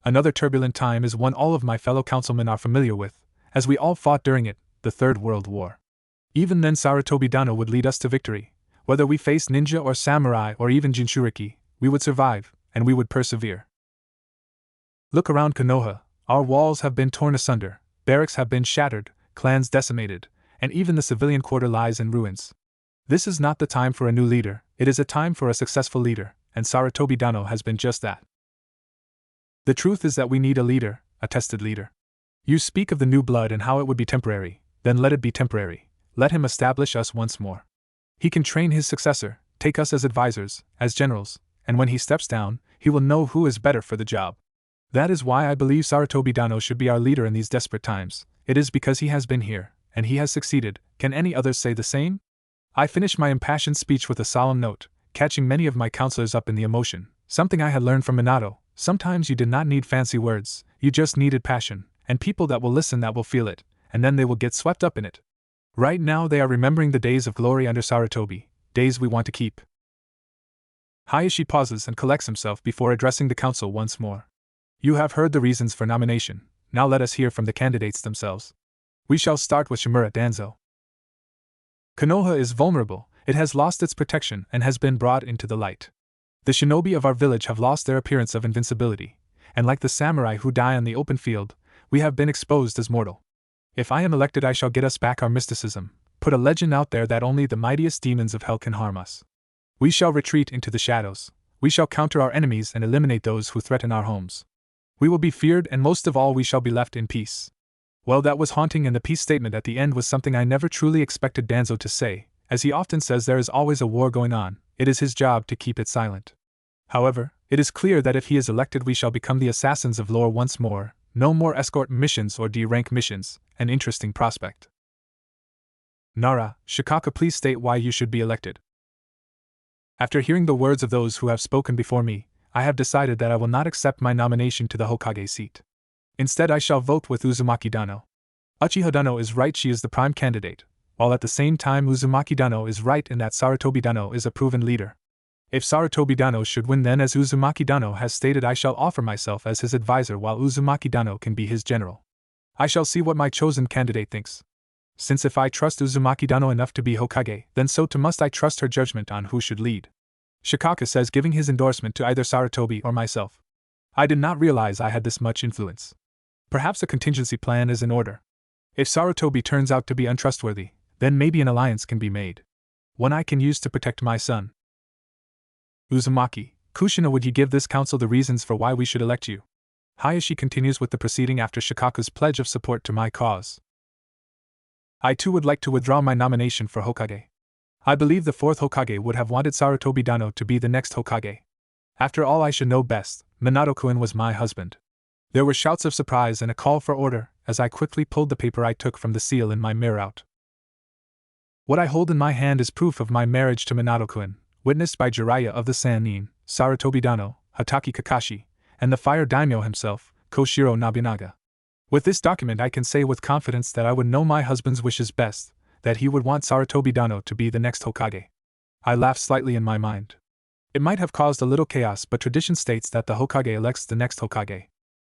Another turbulent time is one all of my fellow councilmen are familiar with, as we all fought during it, the Third World War. Even then Sarutobi Dano would lead us to victory. Whether we faced ninja or samurai or even Jinchuriki, we would survive, and we would persevere. Look around Konoha, our walls have been torn asunder, barracks have been shattered, clans decimated, and even the civilian quarter lies in ruins. This is not the time for a new leader, it is a time for a successful leader, and Sarutobi Dano has been just that. The truth is that we need a leader, a tested leader. You speak of the new blood and how it would be temporary, then let it be temporary, let him establish us once more. He can train his successor, take us as advisors, as generals, and when he steps down, he will know who is better for the job. That is why I believe Sarutobi Dano should be our leader in these desperate times. It is because he has been here, and he has succeeded. Can any others say the same? I finished my impassioned speech with a solemn note, catching many of my counselors up in the emotion, something I had learned from Minato. Sometimes you did not need fancy words, you just needed passion, and people that will listen, that will feel it, and then they will get swept up in it. Right now they are remembering the days of glory under Sarutobi, days we want to keep. Hayashi pauses and collects himself before addressing the council once more. You have heard the reasons for nomination, now let us hear from the candidates themselves. We shall start with Shimura Danzo. Konoha is vulnerable, it has lost its protection and has been brought into the light. The shinobi of our village have lost their appearance of invincibility, and like the samurai who die on the open field, we have been exposed as mortal. If I am elected, I shall get us back our mysticism, put a legend out there that only the mightiest demons of hell can harm us. We shall retreat into the shadows, we shall counter our enemies and eliminate those who threaten our homes. We will be feared, and most of all we shall be left in peace. Well, that was haunting, and the peace statement at the end was something I never truly expected Danzo to say. As he often says, there is always a war going on, it is his job to keep it silent. However, it is clear that if he is elected we shall become the assassins of lore once more, no more escort missions or D-rank missions, an interesting prospect. Nara, Shikaka, please state why you should be elected. After hearing the words of those who have spoken before me, I have decided that I will not accept my nomination to the Hokage seat. Instead I shall vote with Uzumaki Dano. Uchiha Dano is right, she is the prime candidate, while at the same time Uzumaki Dano is right in that Sarutobi Dano is a proven leader. If Sarutobi Dano should win, then as Uzumaki Dano has stated, I shall offer myself as his advisor while Uzumaki Dano can be his general. I shall see what my chosen candidate thinks. Since if I trust Uzumaki Dano enough to be Hokage, then so too must I trust her judgment on who should lead. Shikaka says, giving his endorsement to either Sarutobi or myself. I did not realize I had this much influence. Perhaps a contingency plan is in order. If Sarutobi turns out to be untrustworthy, then maybe an alliance can be made. One I can use to protect my son. Uzumaki, Kushina, would you give this council the reasons for why we should elect you? Hayashi continues with the proceeding after Shikaka's pledge of support to my cause. I too would like to withdraw my nomination for Hokage. I believe the fourth Hokage would have wanted Sarutobi Dano to be the next Hokage. After all, I should know best. Minato-kun was my husband. There were shouts of surprise and a call for order, as I quickly pulled the paper I took from the seal in my mirror out. What I hold in my hand is proof of my marriage to Minato-kun, witnessed by Jiraiya of the Sannin, Sarutobi Dano, Hatake Kakashi, and the fire daimyo himself, Koshiro Nobunaga. With this document I can say with confidence that I would know my husband's wishes best, that he would want Sarutobi Dano to be the next Hokage. I laughed slightly in my mind. It might have caused a little chaos, but tradition states that the Hokage elects the next Hokage.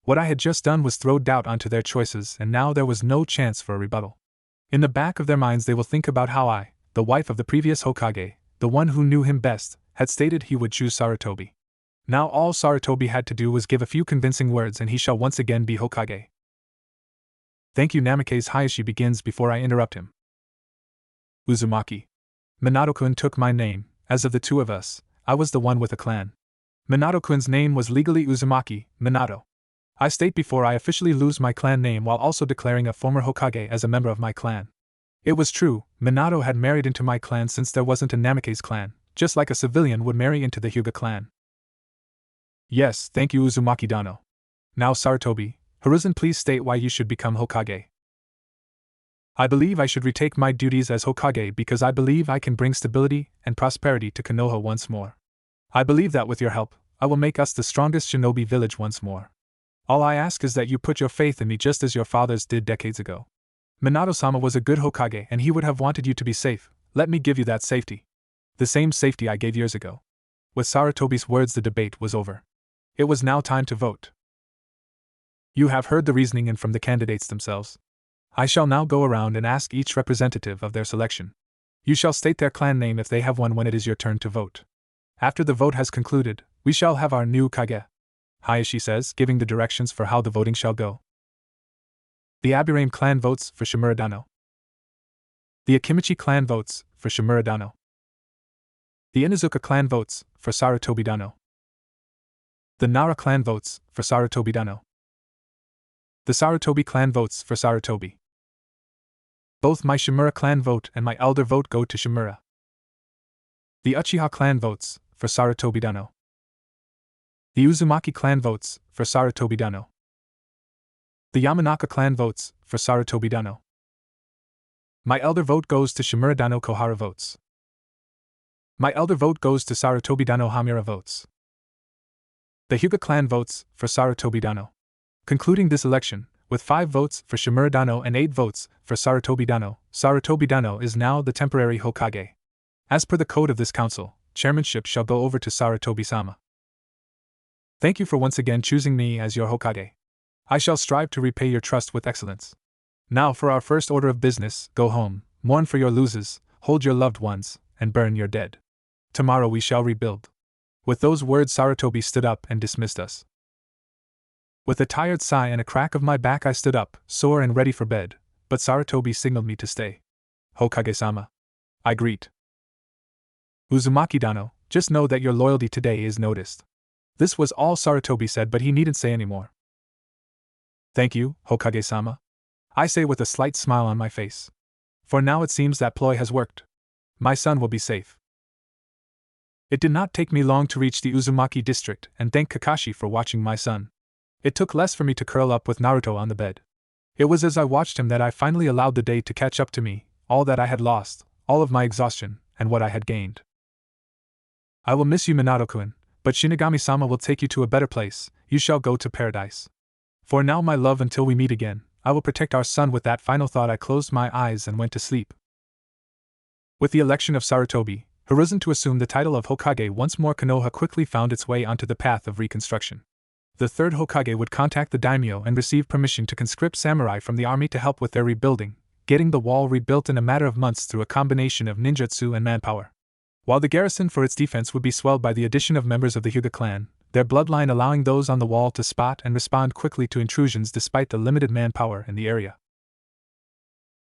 What I had just done was throw doubt onto their choices, and now there was no chance for a rebuttal. In the back of their minds they will think about how I, the wife of the previous Hokage, the one who knew him best, had stated he would choose Sarutobi. Now all Sarutobi had to do was give a few convincing words and he shall once again be Hokage. Thank you, Namikaze. Hayashi begins before I interrupt him. Uzumaki. Minato-kun took my name. As of the two of us, I was the one with a clan. Minato-kun's name was legally Uzumaki, Minato. I state before I officially lose my clan name while also declaring a former Hokage as a member of my clan. It was true, Minato had married into my clan since there wasn't a Namikaze clan, just like a civilian would marry into the Hyuga clan. Yes, thank you Uzumaki-dano. Now Sarutobi, Hiruzen, please state why you should become Hokage. I believe I should retake my duties as Hokage because I believe I can bring stability and prosperity to Konoha once more. I believe that with your help, I will make us the strongest shinobi village once more. All I ask is that you put your faith in me just as your fathers did decades ago. Minato-sama was a good Hokage and he would have wanted you to be safe. Let me give you that safety. The same safety I gave years ago. With Sarutobi's words, the debate was over. It was now time to vote. You have heard the reasoning and from the candidates themselves. I shall now go around and ask each representative of their selection. You shall state their clan name if they have one when it is your turn to vote. After the vote has concluded, we shall have our new Kage. Hayashi says, giving the directions for how the voting shall go. The Aburame clan votes for Shimura-dano. The Akimichi clan votes for Shimura-dano. The Inuzuka clan votes for Sarutobi-dano. The Nara clan votes for Sarutobi-dano. The Sarutobi clan votes for Sarutobi. Both my Shimura clan vote and my elder vote go to Shimura. The Uchiha clan votes for Sarutobi-dano. The Uzumaki clan votes for Sarutobi-dano. The Yamanaka clan votes for Sarutobi-dano. My elder vote goes to Shimura-dano. Kohara votes. My elder vote goes to Sarutobi-dano. Hamura votes. The Hyuga clan votes for Sarutobi-dano. Concluding this election, with 5 votes for Shimura-dano and 8 votes for Sarutobi-dano, Sarutobi-dano is now the temporary Hokage. As per the code of this council, chairmanship shall go over to Sarutobi-sama. Thank you for once again choosing me as your Hokage. I shall strive to repay your trust with excellence. Now for our first order of business, go home, mourn for your losses, hold your loved ones, and burn your dead. Tomorrow we shall rebuild. With those words Sarutobi stood up and dismissed us. With a tired sigh and a crack of my back I stood up, sore and ready for bed, but Sarutobi signaled me to stay. Hokage-sama. I greet. Uzumaki-dano, just know that your loyalty today is noticed. This was all Sarutobi said, but he needn't say any more. Thank you, Hokage-sama. I say with a slight smile on my face. For now it seems that ploy has worked. My son will be safe. It did not take me long to reach the Uzumaki district and thank Kakashi for watching my son. It took less for me to curl up with Naruto on the bed. It was as I watched him that I finally allowed the day to catch up to me, all that I had lost, all of my exhaustion, and what I had gained. I will miss you, Minato-kun, but Shinigami-sama will take you to a better place. You shall go to paradise. For now, my love, until we meet again, I will protect our son. With that final thought I closed my eyes and went to sleep. With the election of Sarutobi, Hiruzen to assume the title of Hokage once more, Konoha quickly found its way onto the path of reconstruction. The third Hokage would contact the daimyo and receive permission to conscript samurai from the army to help with their rebuilding, getting the wall rebuilt in a matter of months through a combination of ninjutsu and manpower. While the garrison for its defense would be swelled by the addition of members of the Hyuga clan, their bloodline allowing those on the wall to spot and respond quickly to intrusions despite the limited manpower in the area.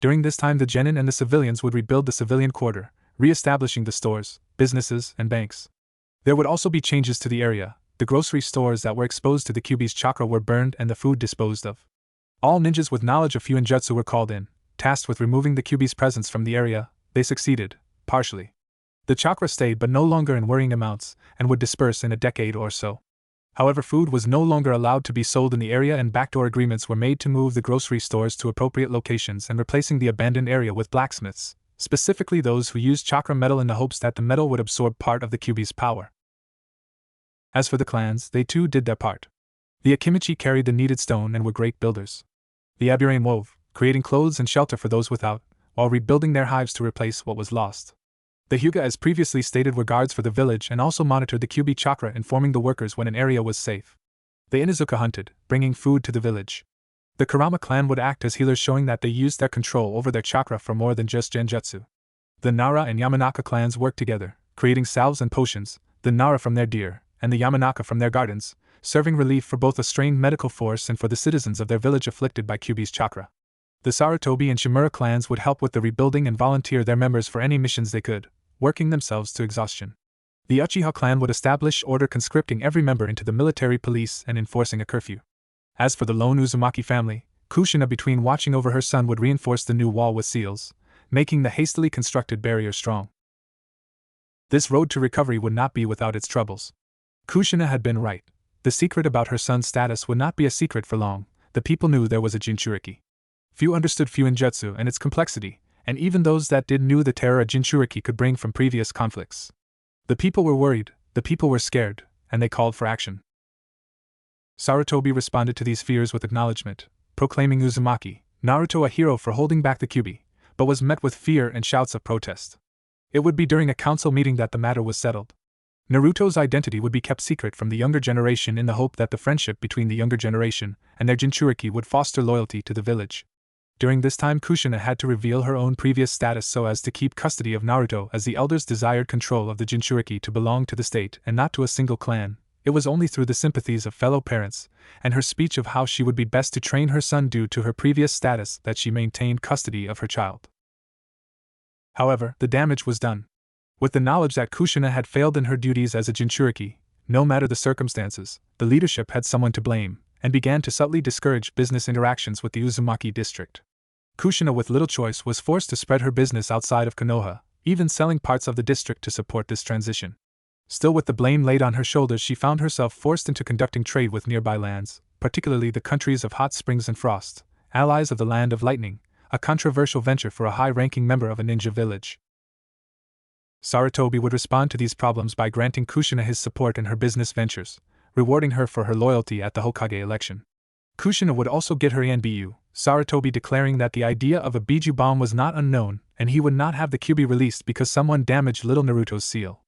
During this time the genin and the civilians would rebuild the civilian quarter, re-establishing the stores, businesses, and banks. There would also be changes to the area. The grocery stores that were exposed to the Kyuubi's chakra were burned and the food disposed of. All ninjas with knowledge of Fuinjutsu were called in, tasked with removing the Kyuubi's presence from the area. They succeeded, partially. The chakra stayed but no longer in worrying amounts, and would disperse in a decade or so. However, food was no longer allowed to be sold in the area and backdoor agreements were made to move the grocery stores to appropriate locations and replacing the abandoned area with blacksmiths, specifically those who used chakra metal in the hopes that the metal would absorb part of the Kyuubi's power. As for the clans, they too did their part. The Akimichi carried the needed stone and were great builders. The Aburame wove, creating clothes and shelter for those without, while rebuilding their hives to replace what was lost. The Hyuga, as previously stated, were guards for the village and also monitored the Kyuubi chakra, informing the workers when an area was safe. The Inuzuka hunted, bringing food to the village. The Kurama clan would act as healers, showing that they used their control over their chakra for more than just genjutsu. The Nara and Yamanaka clans worked together, creating salves and potions, the Nara from their deer, and the Yamanaka from their gardens, serving relief for both a strained medical force and for the citizens of their village afflicted by Kyuubi's chakra. The Sarutobi and Shimura clans would help with the rebuilding and volunteer their members for any missions they could, working themselves to exhaustion. The Uchiha clan would establish order, conscripting every member into the military police and enforcing a curfew. As for the lone Uzumaki family, Kushina, between watching over her son, would reinforce the new wall with seals, making the hastily constructed barrier strong. This road to recovery would not be without its troubles. Kushina had been right. The secret about her son's status would not be a secret for long. The people knew there was a Jinchuriki. Few understood Fuinjutsu and its complexity, and even those that did knew the terror a Jinchuriki could bring from previous conflicts. The people were worried, the people were scared, and they called for action. Sarutobi responded to these fears with acknowledgement, proclaiming Uzumaki, Naruto a hero for holding back the Kyuubi, but was met with fear and shouts of protest. It would be during a council meeting that the matter was settled. Naruto's identity would be kept secret from the younger generation in the hope that the friendship between the younger generation and their Jinchuriki would foster loyalty to the village. During this time, Kushina had to reveal her own previous status so as to keep custody of Naruto, as the elders desired control of the Jinchuriki to belong to the state and not to a single clan. It was only through the sympathies of fellow parents and her speech of how she would be best to train her son due to her previous status that she maintained custody of her child. However, the damage was done. With the knowledge that Kushina had failed in her duties as a Jinchuriki, no matter the circumstances, the leadership had someone to blame, and began to subtly discourage business interactions with the Uzumaki district. Kushina, with little choice, was forced to spread her business outside of Konoha, even selling parts of the district to support this transition. Still, with the blame laid on her shoulders, she found herself forced into conducting trade with nearby lands, particularly the countries of Hot Springs and Frost, allies of the Land of Lightning, a controversial venture for a high-ranking member of a ninja village. Sarutobi would respond to these problems by granting Kushina his support in her business ventures, rewarding her for her loyalty at the Hokage election. Kushina would also get her Anbu, Sarutobi declaring that the idea of a Biju bomb was not unknown, and he would not have the Kyuubi released because someone damaged little Naruto's seal.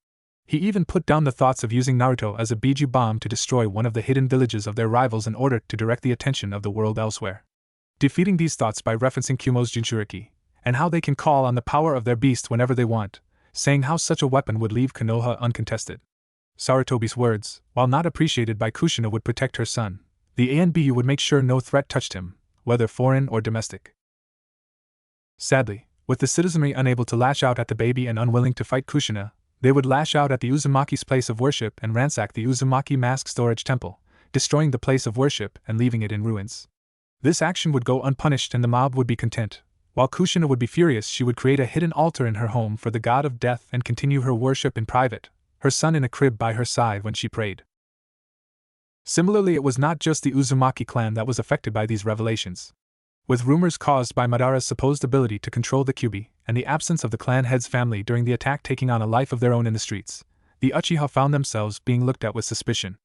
He even put down the thoughts of using Naruto as a Biju bomb to destroy one of the hidden villages of their rivals in order to direct the attention of the world elsewhere. Defeating these thoughts by referencing Kumo's Jinchuriki, and how they can call on the power of their beast whenever they want, saying how such a weapon would leave Konoha uncontested. Sarutobi's words, while not appreciated by Kushina, would protect her son. The Anbu would make sure no threat touched him, whether foreign or domestic. Sadly, with the citizenry unable to lash out at the baby and unwilling to fight Kushina, they would lash out at the Uzumaki's place of worship and ransack the Uzumaki mask storage temple, destroying the place of worship and leaving it in ruins. This action would go unpunished and the mob would be content. While Kushina would be furious, she would create a hidden altar in her home for the god of death and continue her worship in private, her son in a crib by her side when she prayed. Similarly, it was not just the Uzumaki clan that was affected by these revelations. With rumors caused by Madara's supposed ability to control the Kyuubi, and the absence of the clan head's family during the attack taking on a life of their own in the streets, the Uchiha found themselves being looked at with suspicion.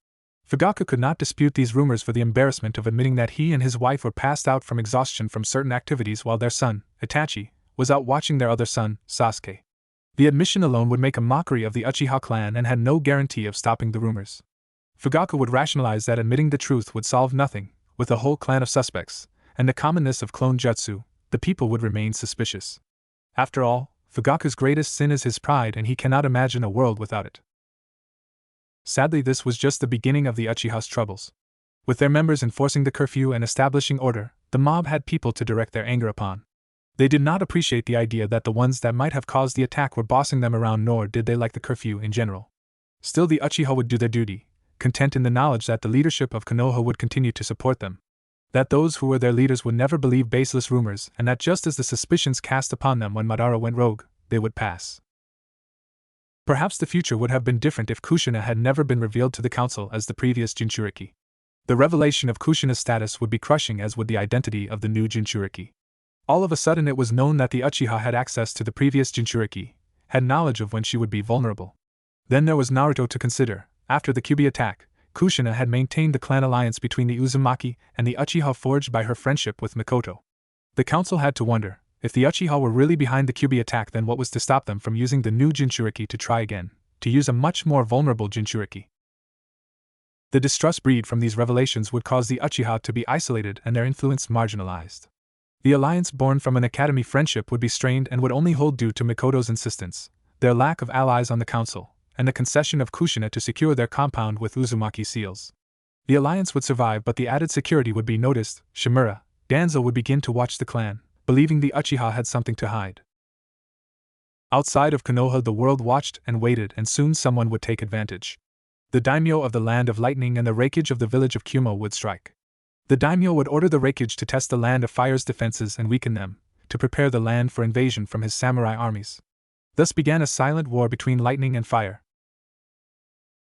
Fugaku could not dispute these rumors for the embarrassment of admitting that he and his wife were passed out from exhaustion from certain activities while their son, Itachi, was out watching their other son, Sasuke. The admission alone would make a mockery of the Uchiha clan and had no guarantee of stopping the rumors. Fugaku would rationalize that admitting the truth would solve nothing. With a whole clan of suspects, and the commonness of clone jutsu, the people would remain suspicious. After all, Fugaku's greatest sin is his pride, and he cannot imagine a world without it. Sadly, this was just the beginning of the Uchiha's troubles. With their members enforcing the curfew and establishing order, the mob had people to direct their anger upon. They did not appreciate the idea that the ones that might have caused the attack were bossing them around, nor did they like the curfew in general. Still, the Uchiha would do their duty, content in the knowledge that the leadership of Konoha would continue to support them. That those who were their leaders would never believe baseless rumors, and that just as the suspicions cast upon them when Madara went rogue, they would pass. Perhaps the future would have been different if Kushina had never been revealed to the council as the previous Jinchuriki. The revelation of Kushina's status would be crushing, as would the identity of the new Jinchuriki. All of a sudden it was known that the Uchiha had access to the previous Jinchuriki, had knowledge of when she would be vulnerable. Then there was Naruto to consider. After the Kyuubi attack, Kushina had maintained the clan alliance between the Uzumaki and the Uchiha forged by her friendship with Mikoto. The council had to wonder, if the Uchiha were really behind the Kyuubi attack, then what was to stop them from using the new Jinchuriki to try again, to use a much more vulnerable Jinchuriki? The distrust bred from these revelations would cause the Uchiha to be isolated and their influence marginalized. The alliance born from an academy friendship would be strained and would only hold due to Mikoto's insistence, their lack of allies on the council, and the concession of Kushina to secure their compound with Uzumaki seals. The alliance would survive, but the added security would be noticed. Shimura, Danzo would begin to watch the clan, believing the Uchiha had something to hide. Outside of Konoha, the world watched and waited, and soon someone would take advantage. The daimyo of the Land of Lightning and the Reikage of the village of Kumo would strike. The daimyo would order the Reikage to test the Land of Fire's defenses and weaken them, to prepare the land for invasion from his samurai armies. Thus began a silent war between lightning and fire.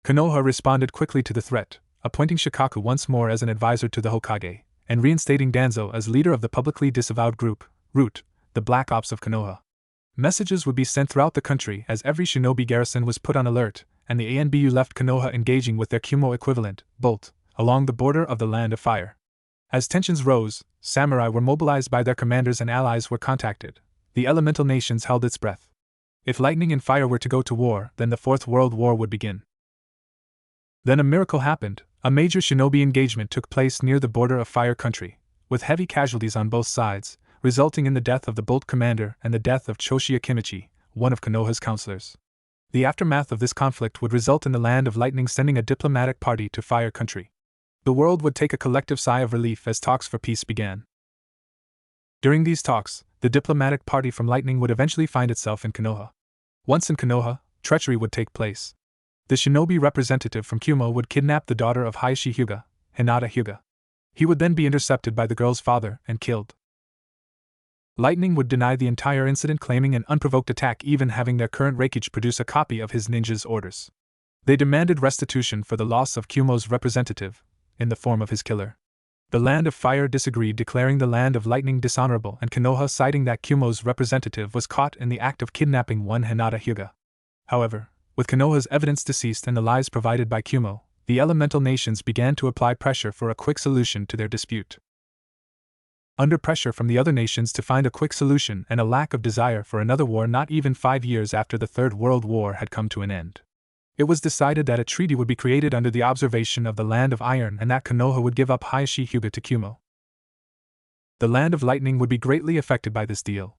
Konoha responded quickly to the threat, appointing Shikaku once more as an advisor to the Hokage, and reinstating Danzo as leader of the publicly disavowed group, Root, the Black Ops of Konoha. Messages would be sent throughout the country as every shinobi garrison was put on alert, and the ANBU left Konoha engaging with their Kumo equivalent, Bolt, along the border of the Land of Fire. As tensions rose, samurai were mobilized by their commanders and allies were contacted. The elemental nations held its breath. If lightning and fire were to go to war, then the Fourth World War would begin. Then a miracle happened. A major shinobi engagement took place near the border of Fire Country, with heavy casualties on both sides, resulting in the death of the Bolt commander and the death of Choshi Akimichi, one of Konoha's counselors. The aftermath of this conflict would result in the Land of Lightning sending a diplomatic party to Fire Country. The world would take a collective sigh of relief as talks for peace began. During these talks, the diplomatic party from Lightning would eventually find itself in Konoha. Once in Konoha, treachery would take place. The shinobi representative from Kumo would kidnap the daughter of Hayashi Hyuga, Hinata Hyuga. He would then be intercepted by the girl's father and killed. Lightning would deny the entire incident, claiming an unprovoked attack, even having their current Reikage produce a copy of his ninja's orders. They demanded restitution for the loss of Kumo's representative, in the form of his killer. The Land of Fire disagreed, declaring the Land of Lightning dishonorable, and Konoha citing that Kumo's representative was caught in the act of kidnapping one Hinata Hyuga. However, with Konoha's evidence deceased and the lies provided by Kumo, the elemental nations began to apply pressure for a quick solution to their dispute. Under pressure from the other nations to find a quick solution and a lack of desire for another war not even 5 years after the Third World War had come to an end, it was decided that a treaty would be created under the observation of the Land of Iron and that Konoha would give up Hayashi Hyuga to Kumo. The Land of Lightning would be greatly affected by this deal.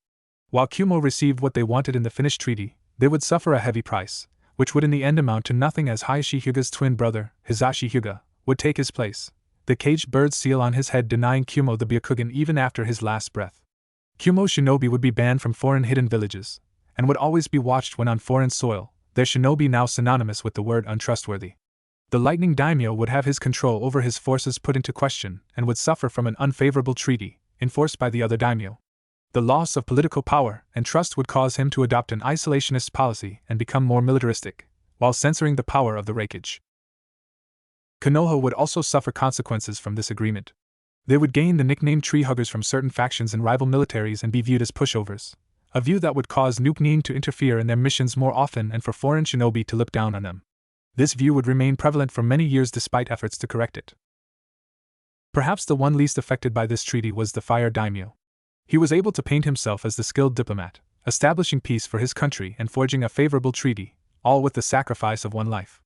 While Kumo received what they wanted in the finished treaty, they would suffer a heavy price, which would in the end amount to nothing, as Hayashi Hyuga's twin brother, Hizashi Hyuga, would take his place, the caged bird seal on his head denying Kumo the Byakugan even after his last breath. Kumo shinobi would be banned from foreign hidden villages, and would always be watched when on foreign soil, their shinobi now synonymous with the word untrustworthy. The Lightning Daimyo would have his control over his forces put into question and would suffer from an unfavorable treaty, enforced by the other daimyo. The loss of political power and trust would cause him to adopt an isolationist policy and become more militaristic, while censoring the power of the Reikage. Konoha would also suffer consequences from this agreement. They would gain the nickname tree huggers from certain factions and rival militaries and be viewed as pushovers, a view that would cause Nuke-Nin to interfere in their missions more often and for foreign shinobi to look down on them. This view would remain prevalent for many years despite efforts to correct it. Perhaps the one least affected by this treaty was the Fire Daimyo. He was able to paint himself as the skilled diplomat, establishing peace for his country and forging a favorable treaty, all with the sacrifice of one life.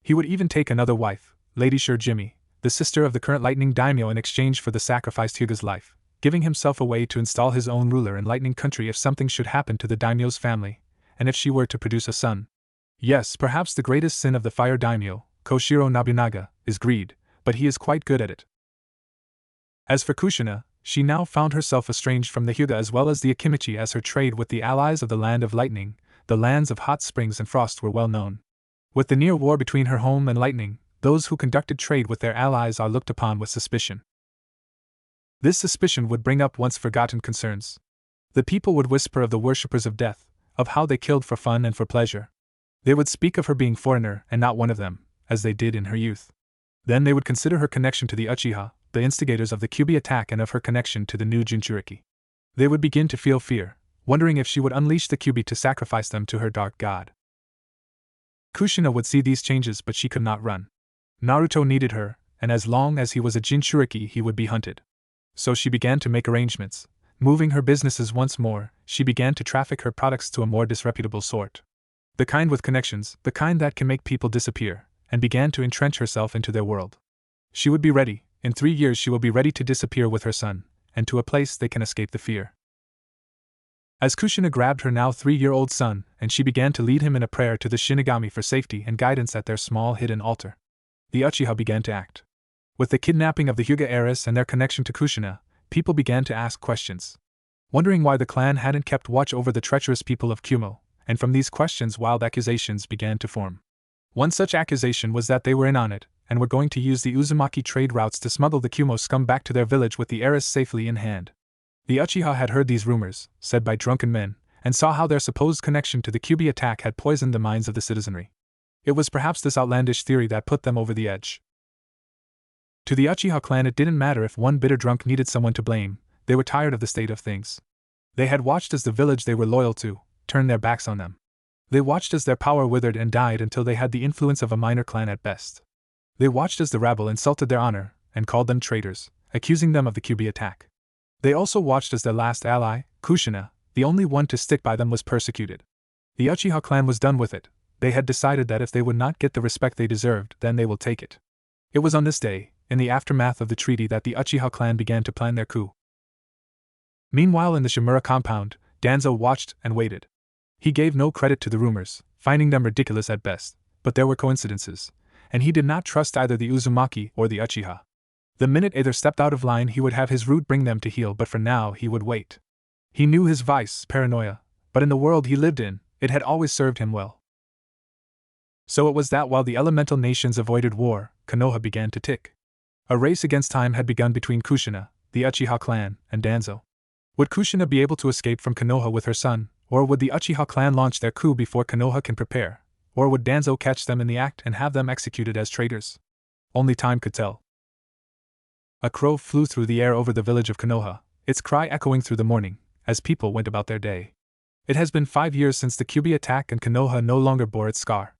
He would even take another wife, Lady Jimmy, the sister of the current Lightning Daimyo, in exchange for the sacrificed Hyuga's life, giving himself away to install his own ruler in Lightning Country if something should happen to the daimyo's family, and if she were to produce a son. Yes, perhaps the greatest sin of the Fire Daimyo, Koshiro Nobunaga, is greed, but he is quite good at it. As for Kushina, she now found herself estranged from the Hyuga as well as the Akimichi, as her trade with the allies of the Land of Lightning, the lands of hot springs and frost, were well known. With the near war between her home and Lightning, those who conducted trade with their allies are looked upon with suspicion. This suspicion would bring up once forgotten concerns. The people would whisper of the worshippers of death, of how they killed for fun and for pleasure. They would speak of her being foreigner and not one of them, as they did in her youth. Then they would consider her connection to the Uchiha, the instigators of the Kyuubi attack, and of her connection to the new Jinchuriki. They would begin to feel fear, wondering if she would unleash the Kyuubi to sacrifice them to her dark god. Kushina would see these changes, but she could not run. Naruto needed her, and as long as he was a Jinchuriki he would be hunted. So she began to make arrangements. Moving her businesses once more, she began to traffic her products to a more disreputable sort. The kind with connections, the kind that can make people disappear, and began to entrench herself into their world. She would be ready. In 3 years she will be ready to disappear with her son, and to a place they can escape the fear. As Kushina grabbed her now 3-year-old son, and she began to lead him in a prayer to the Shinigami for safety and guidance at their small hidden altar, the Uchiha began to act. With the kidnapping of the Hyuga heiress and their connection to Kushina, people began to ask questions, wondering why the clan hadn't kept watch over the treacherous people of Kumo, and from these questions wild accusations began to form. One such accusation was that they were in on it, and were going to use the Uzumaki trade routes to smuggle the Kumo scum back to their village with the heiress safely in hand. The Uchiha had heard these rumors, said by drunken men, and saw how their supposed connection to the Kyuubi attack had poisoned the minds of the citizenry. It was perhaps this outlandish theory that put them over the edge. To the Uchiha clan, it didn't matter if one bitter drunk needed someone to blame. They were tired of the state of things. They had watched as the village they were loyal to turned their backs on them. They watched as their power withered and died until they had the influence of a minor clan at best. They watched as the rabble insulted their honor and called them traitors, accusing them of the Kyuubi attack. They also watched as their last ally, Kushina, the only one to stick by them, was persecuted. The Uchiha clan was done with it. They had decided that if they would not get the respect they deserved, then they will take it. It was on this day, in the aftermath of the treaty, that the Uchiha clan began to plan their coup. Meanwhile, in the Shimura compound, Danzo watched and waited. He gave no credit to the rumors, finding them ridiculous at best, but there were coincidences, and he did not trust either the Uzumaki or the Uchiha. The minute either stepped out of line, he would have his root bring them to heel, but for now he would wait. He knew his vice, paranoia, but in the world he lived in, it had always served him well. So it was that while the elemental nations avoided war, Konoha began to tick. A race against time had begun between Kushina, the Uchiha clan, and Danzo. Would Kushina be able to escape from Konoha with her son, or would the Uchiha clan launch their coup before Konoha can prepare, or would Danzo catch them in the act and have them executed as traitors? Only time could tell. A crow flew through the air over the village of Konoha, its cry echoing through the morning, as people went about their day. It has been 5 years since the Kyuubi attack, and Konoha no longer bore its scar.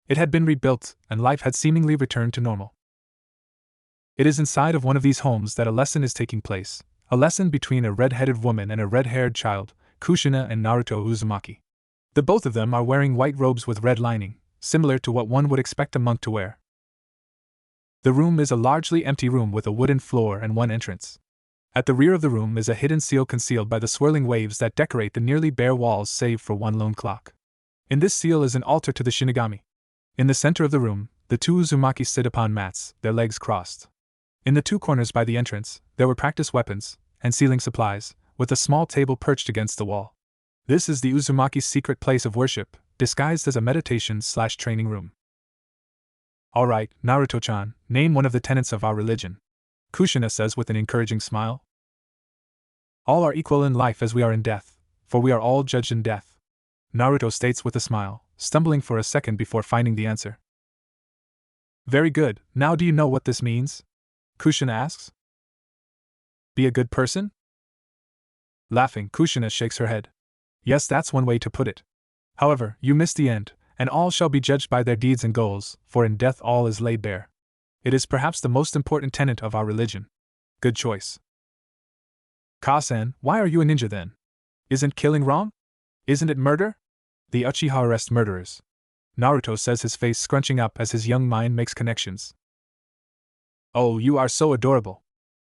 It had been rebuilt, and life had seemingly returned to normal. It is inside of one of these homes that a lesson is taking place, a lesson between a red-headed woman and a red-haired child, Kushina and Naruto Uzumaki. The both of them are wearing white robes with red lining, similar to what one would expect a monk to wear. The room is a largely empty room with a wooden floor and one entrance. At the rear of the room is a hidden seal concealed by the swirling waves that decorate the nearly bare walls save for one lone clock. In this seal is an altar to the Shinigami. In the center of the room, the two Uzumaki sit upon mats, their legs crossed. In the two corners by the entrance, there were practice weapons and sealing supplies, with a small table perched against the wall. This is the Uzumaki's secret place of worship, disguised as a meditation/training room. Alright, Naruto-chan, name one of the tenets of our religion. Kushina says with an encouraging smile. All are equal in life as we are in death, for we are all judged in death. Naruto states with a smile, stumbling for a second before finding the answer. Very good, now do you know what this means? Kushina asks. Be a good person? Laughing, Kushina shakes her head. Yes, that's one way to put it. However, you missed the end, and all shall be judged by their deeds and goals, for in death all is laid bare. It is perhaps the most important tenet of our religion. Good choice. Ka-san, why are you a ninja then? Isn't killing wrong? Isn't it murder? The Uchiha arrest murderers. Naruto says, his face scrunching up as his young mind makes connections. Oh, you are so adorable.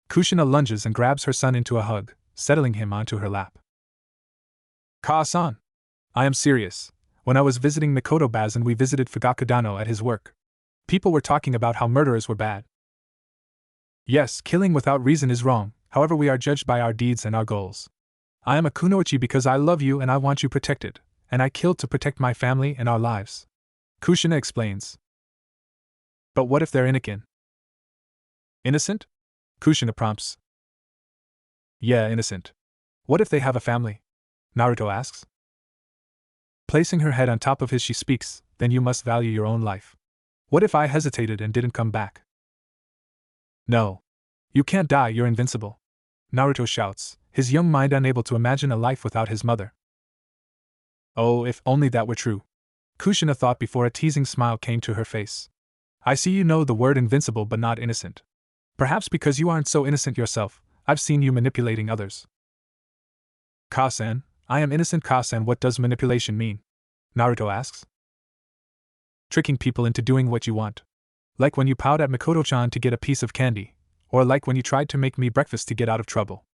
Kushina lunges and grabs her son into a hug, settling him onto her lap. Ka-san. I am serious. When I was visiting Mikoto Bazan, we visited Fugakudano at his work. People were talking about how murderers were bad. Yes, killing without reason is wrong, however we are judged by our deeds and our goals. I am a kunoichi because I love you and I want you protected, and I killed to protect my family and our lives. Kushina explains. But what if they're innocent? Innocent? Kushina prompts. Yeah, innocent. What if they have a family? Naruto asks. Placing her head on top of his, she speaks, then you must value your own life. What if I hesitated and didn't come back? No. You can't die, you're invincible. Naruto shouts, his young mind unable to imagine a life without his mother. Oh, if only that were true. Kushina thought before a teasing smile came to her face. I see you know the word invincible but not innocent. Perhaps because you aren't so innocent yourself, I've seen you manipulating others. Ka-san, I am innocent. Ka-san, what does manipulation mean? Naruto asks. Tricking people into doing what you want. Like when you pout at Mikoto-chan to get a piece of candy, or like when you tried to make me breakfast to get out of trouble.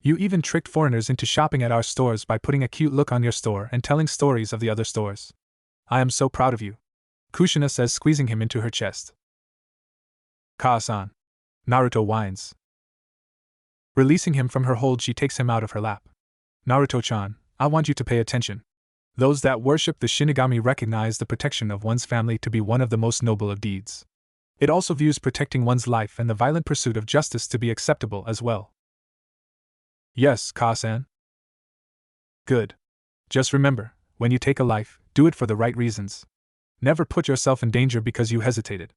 You even tricked foreigners into shopping at our stores by putting a cute look on your store and telling stories of the other stores. I am so proud of you. Kushina says, squeezing him into her chest. Ka-san. Naruto whines. Releasing him from her hold, she takes him out of her lap. Naruto-chan, I want you to pay attention. Those that worship the Shinigami recognize the protection of one's family to be one of the most noble of deeds. It also views protecting one's life and the violent pursuit of justice to be acceptable as well. Yes, Ka-san. Good. Just remember, when you take a life, do it for the right reasons. Never put yourself in danger because you hesitated.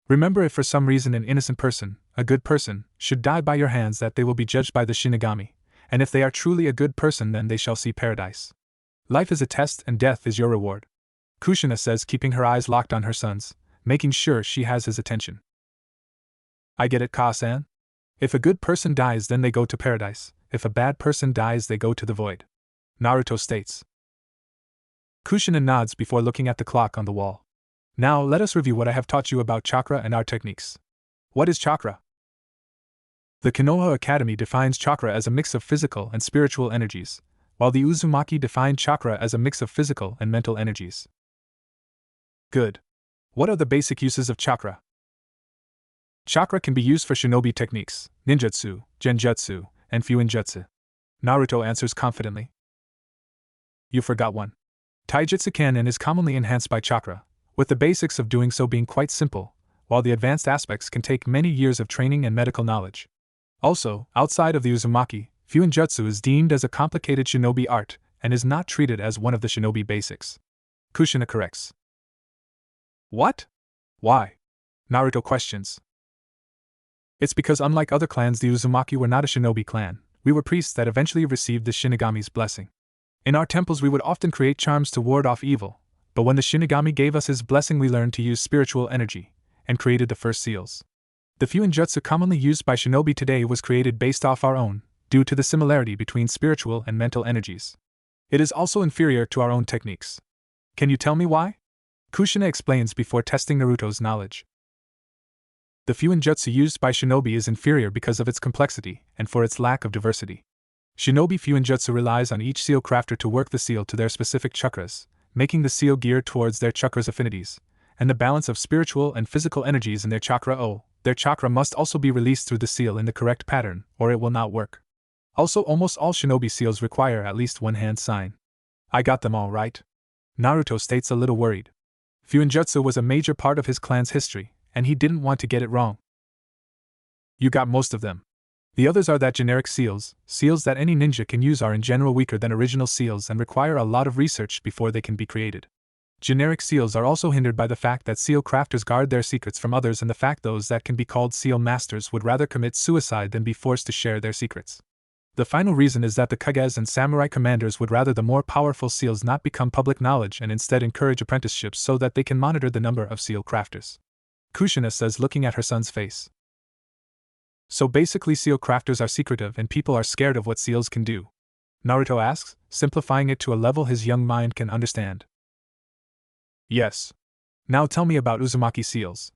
Remember, if for some reason an innocent person, a good person, should die by your hands, that they will be judged by the Shinigami, and if they are truly a good person, then they shall see paradise. Life is a test and death is your reward. Kushina says, keeping her eyes locked on her son's, making sure she has his attention. I get it, Ka-san. If a good person dies, then they go to paradise. If a bad person dies, they go to the void. Naruto states. Kushina nods before looking at the clock on the wall. Now let us review what I have taught you about chakra and our techniques. What is chakra? The Konoha Academy defines chakra as a mix of physical and spiritual energies, while the Uzumaki defined chakra as a mix of physical and mental energies. Good. What are the basic uses of chakra? Chakra can be used for shinobi techniques, ninjutsu, genjutsu, and fuinjutsu. Naruto answers confidently. You forgot one. Taijutsu can and is commonly enhanced by chakra, with the basics of doing so being quite simple, while the advanced aspects can take many years of training and medical knowledge. Also, outside of the Uzumaki, fuinjutsu is deemed as a complicated shinobi art and is not treated as one of the shinobi basics. Kushina corrects. What? Why? Naruto questions. It's because unlike other clans, the Uzumaki were not a shinobi clan. We were priests that eventually received the Shinigami's blessing. In our temples we would often create charms to ward off evil, but when the Shinigami gave us his blessing we learned to use spiritual energy, and created the first seals. The fuinjutsu commonly used by shinobi today was created based off our own, due to the similarity between spiritual and mental energies. It is also inferior to our own techniques. Can you tell me why? Kushina explains before testing Naruto's knowledge. The fuinjutsu used by shinobi is inferior because of its complexity and for its lack of diversity. Shinobi fuinjutsu relies on each seal crafter to work the seal to their specific chakras, making the seal geared towards their chakra's affinities, and the balance of spiritual and physical energies in their chakra. Their chakra must also be released through the seal in the correct pattern, or it will not work. Also, almost all shinobi seals require at least one hand sign. I got them all right? Naruto states, a little worried. Fuinjutsu was a major part of his clan's history, and he didn't want to get it wrong. You got most of them. The others are that generic seals that any ninja can use, are in general weaker than original seals and require a lot of research before they can be created. Generic seals are also hindered by the fact that seal crafters guard their secrets from others and the fact those that can be called seal masters would rather commit suicide than be forced to share their secrets. The final reason is that the kages and samurai commanders would rather the more powerful seals not become public knowledge and instead encourage apprenticeships so that they can monitor the number of seal crafters. Kushina says, looking at her son's face. So basically seal crafters are secretive and people are scared of what seals can do? Naruto asks, simplifying it to a level his young mind can understand. Yes. Now tell me about Uzumaki seals.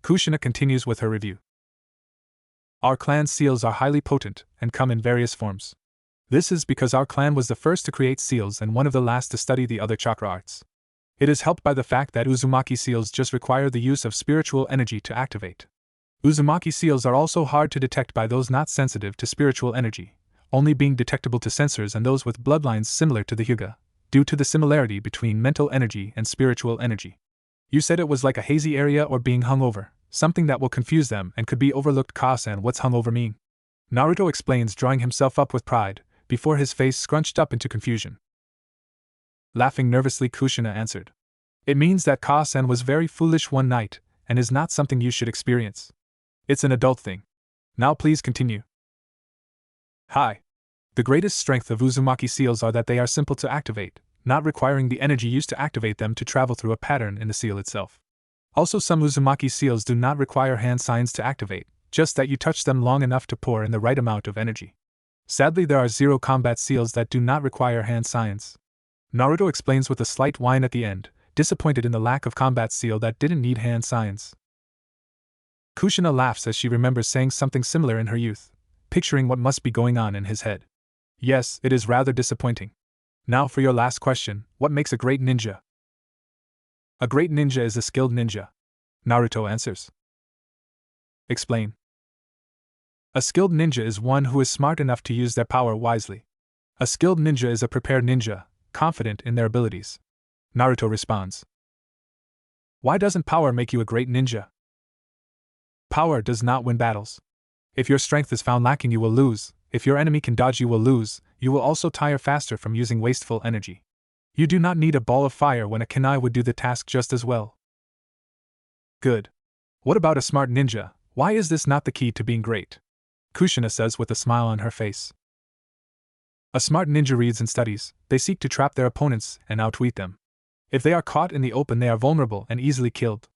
Kushina continues with her review. Our clan's seals are highly potent and come in various forms. This is because our clan was the first to create seals and one of the last to study the other chakra arts. It is helped by the fact that Uzumaki seals just require the use of spiritual energy to activate. Uzumaki seals are also hard to detect by those not sensitive to spiritual energy, only being detectable to sensors and those with bloodlines similar to the Hyuga, due to the similarity between mental energy and spiritual energy. You said it was like a hazy area or being hung over, something that will confuse them and could be overlooked. Ka-san, what's hung over mean? Naruto explains, drawing himself up with pride, before his face scrunched up into confusion. Laughing nervously, Kushina answered. It means that Ka-san was very foolish one night, and is not something you should experience. It's an adult thing. Now please continue. Hi. The greatest strength of Uzumaki seals are that they are simple to activate, not requiring the energy used to activate them to travel through a pattern in the seal itself. Also, some Uzumaki seals do not require hand signs to activate, just that you touch them long enough to pour in the right amount of energy. Sadly, there are zero combat seals that do not require hand signs. Naruto explains with a slight whine at the end, disappointed in the lack of combat seal that didn't need hand signs. Kushina laughs as she remembers saying something similar in her youth, picturing what must be going on in his head. Yes, it is rather disappointing. Now for your last question, what makes a great ninja? A great ninja is a skilled ninja. Naruto answers. Explain. A skilled ninja is one who is smart enough to use their power wisely. A skilled ninja is a prepared ninja, confident in their abilities. Naruto responds. Why doesn't power make you a great ninja? Power does not win battles. If your strength is found lacking, you will lose, If your enemy can dodge, you will lose. You will also tire faster from using wasteful energy. You do not need a ball of fire when a kunai would do the task just as well. Good. What about a smart ninja? Why is this not the key to being great? Kushina says with a smile on her face. A smart ninja reads and studies. They seek to trap their opponents and outwit them. If they are caught in the open, they are vulnerable and easily killed.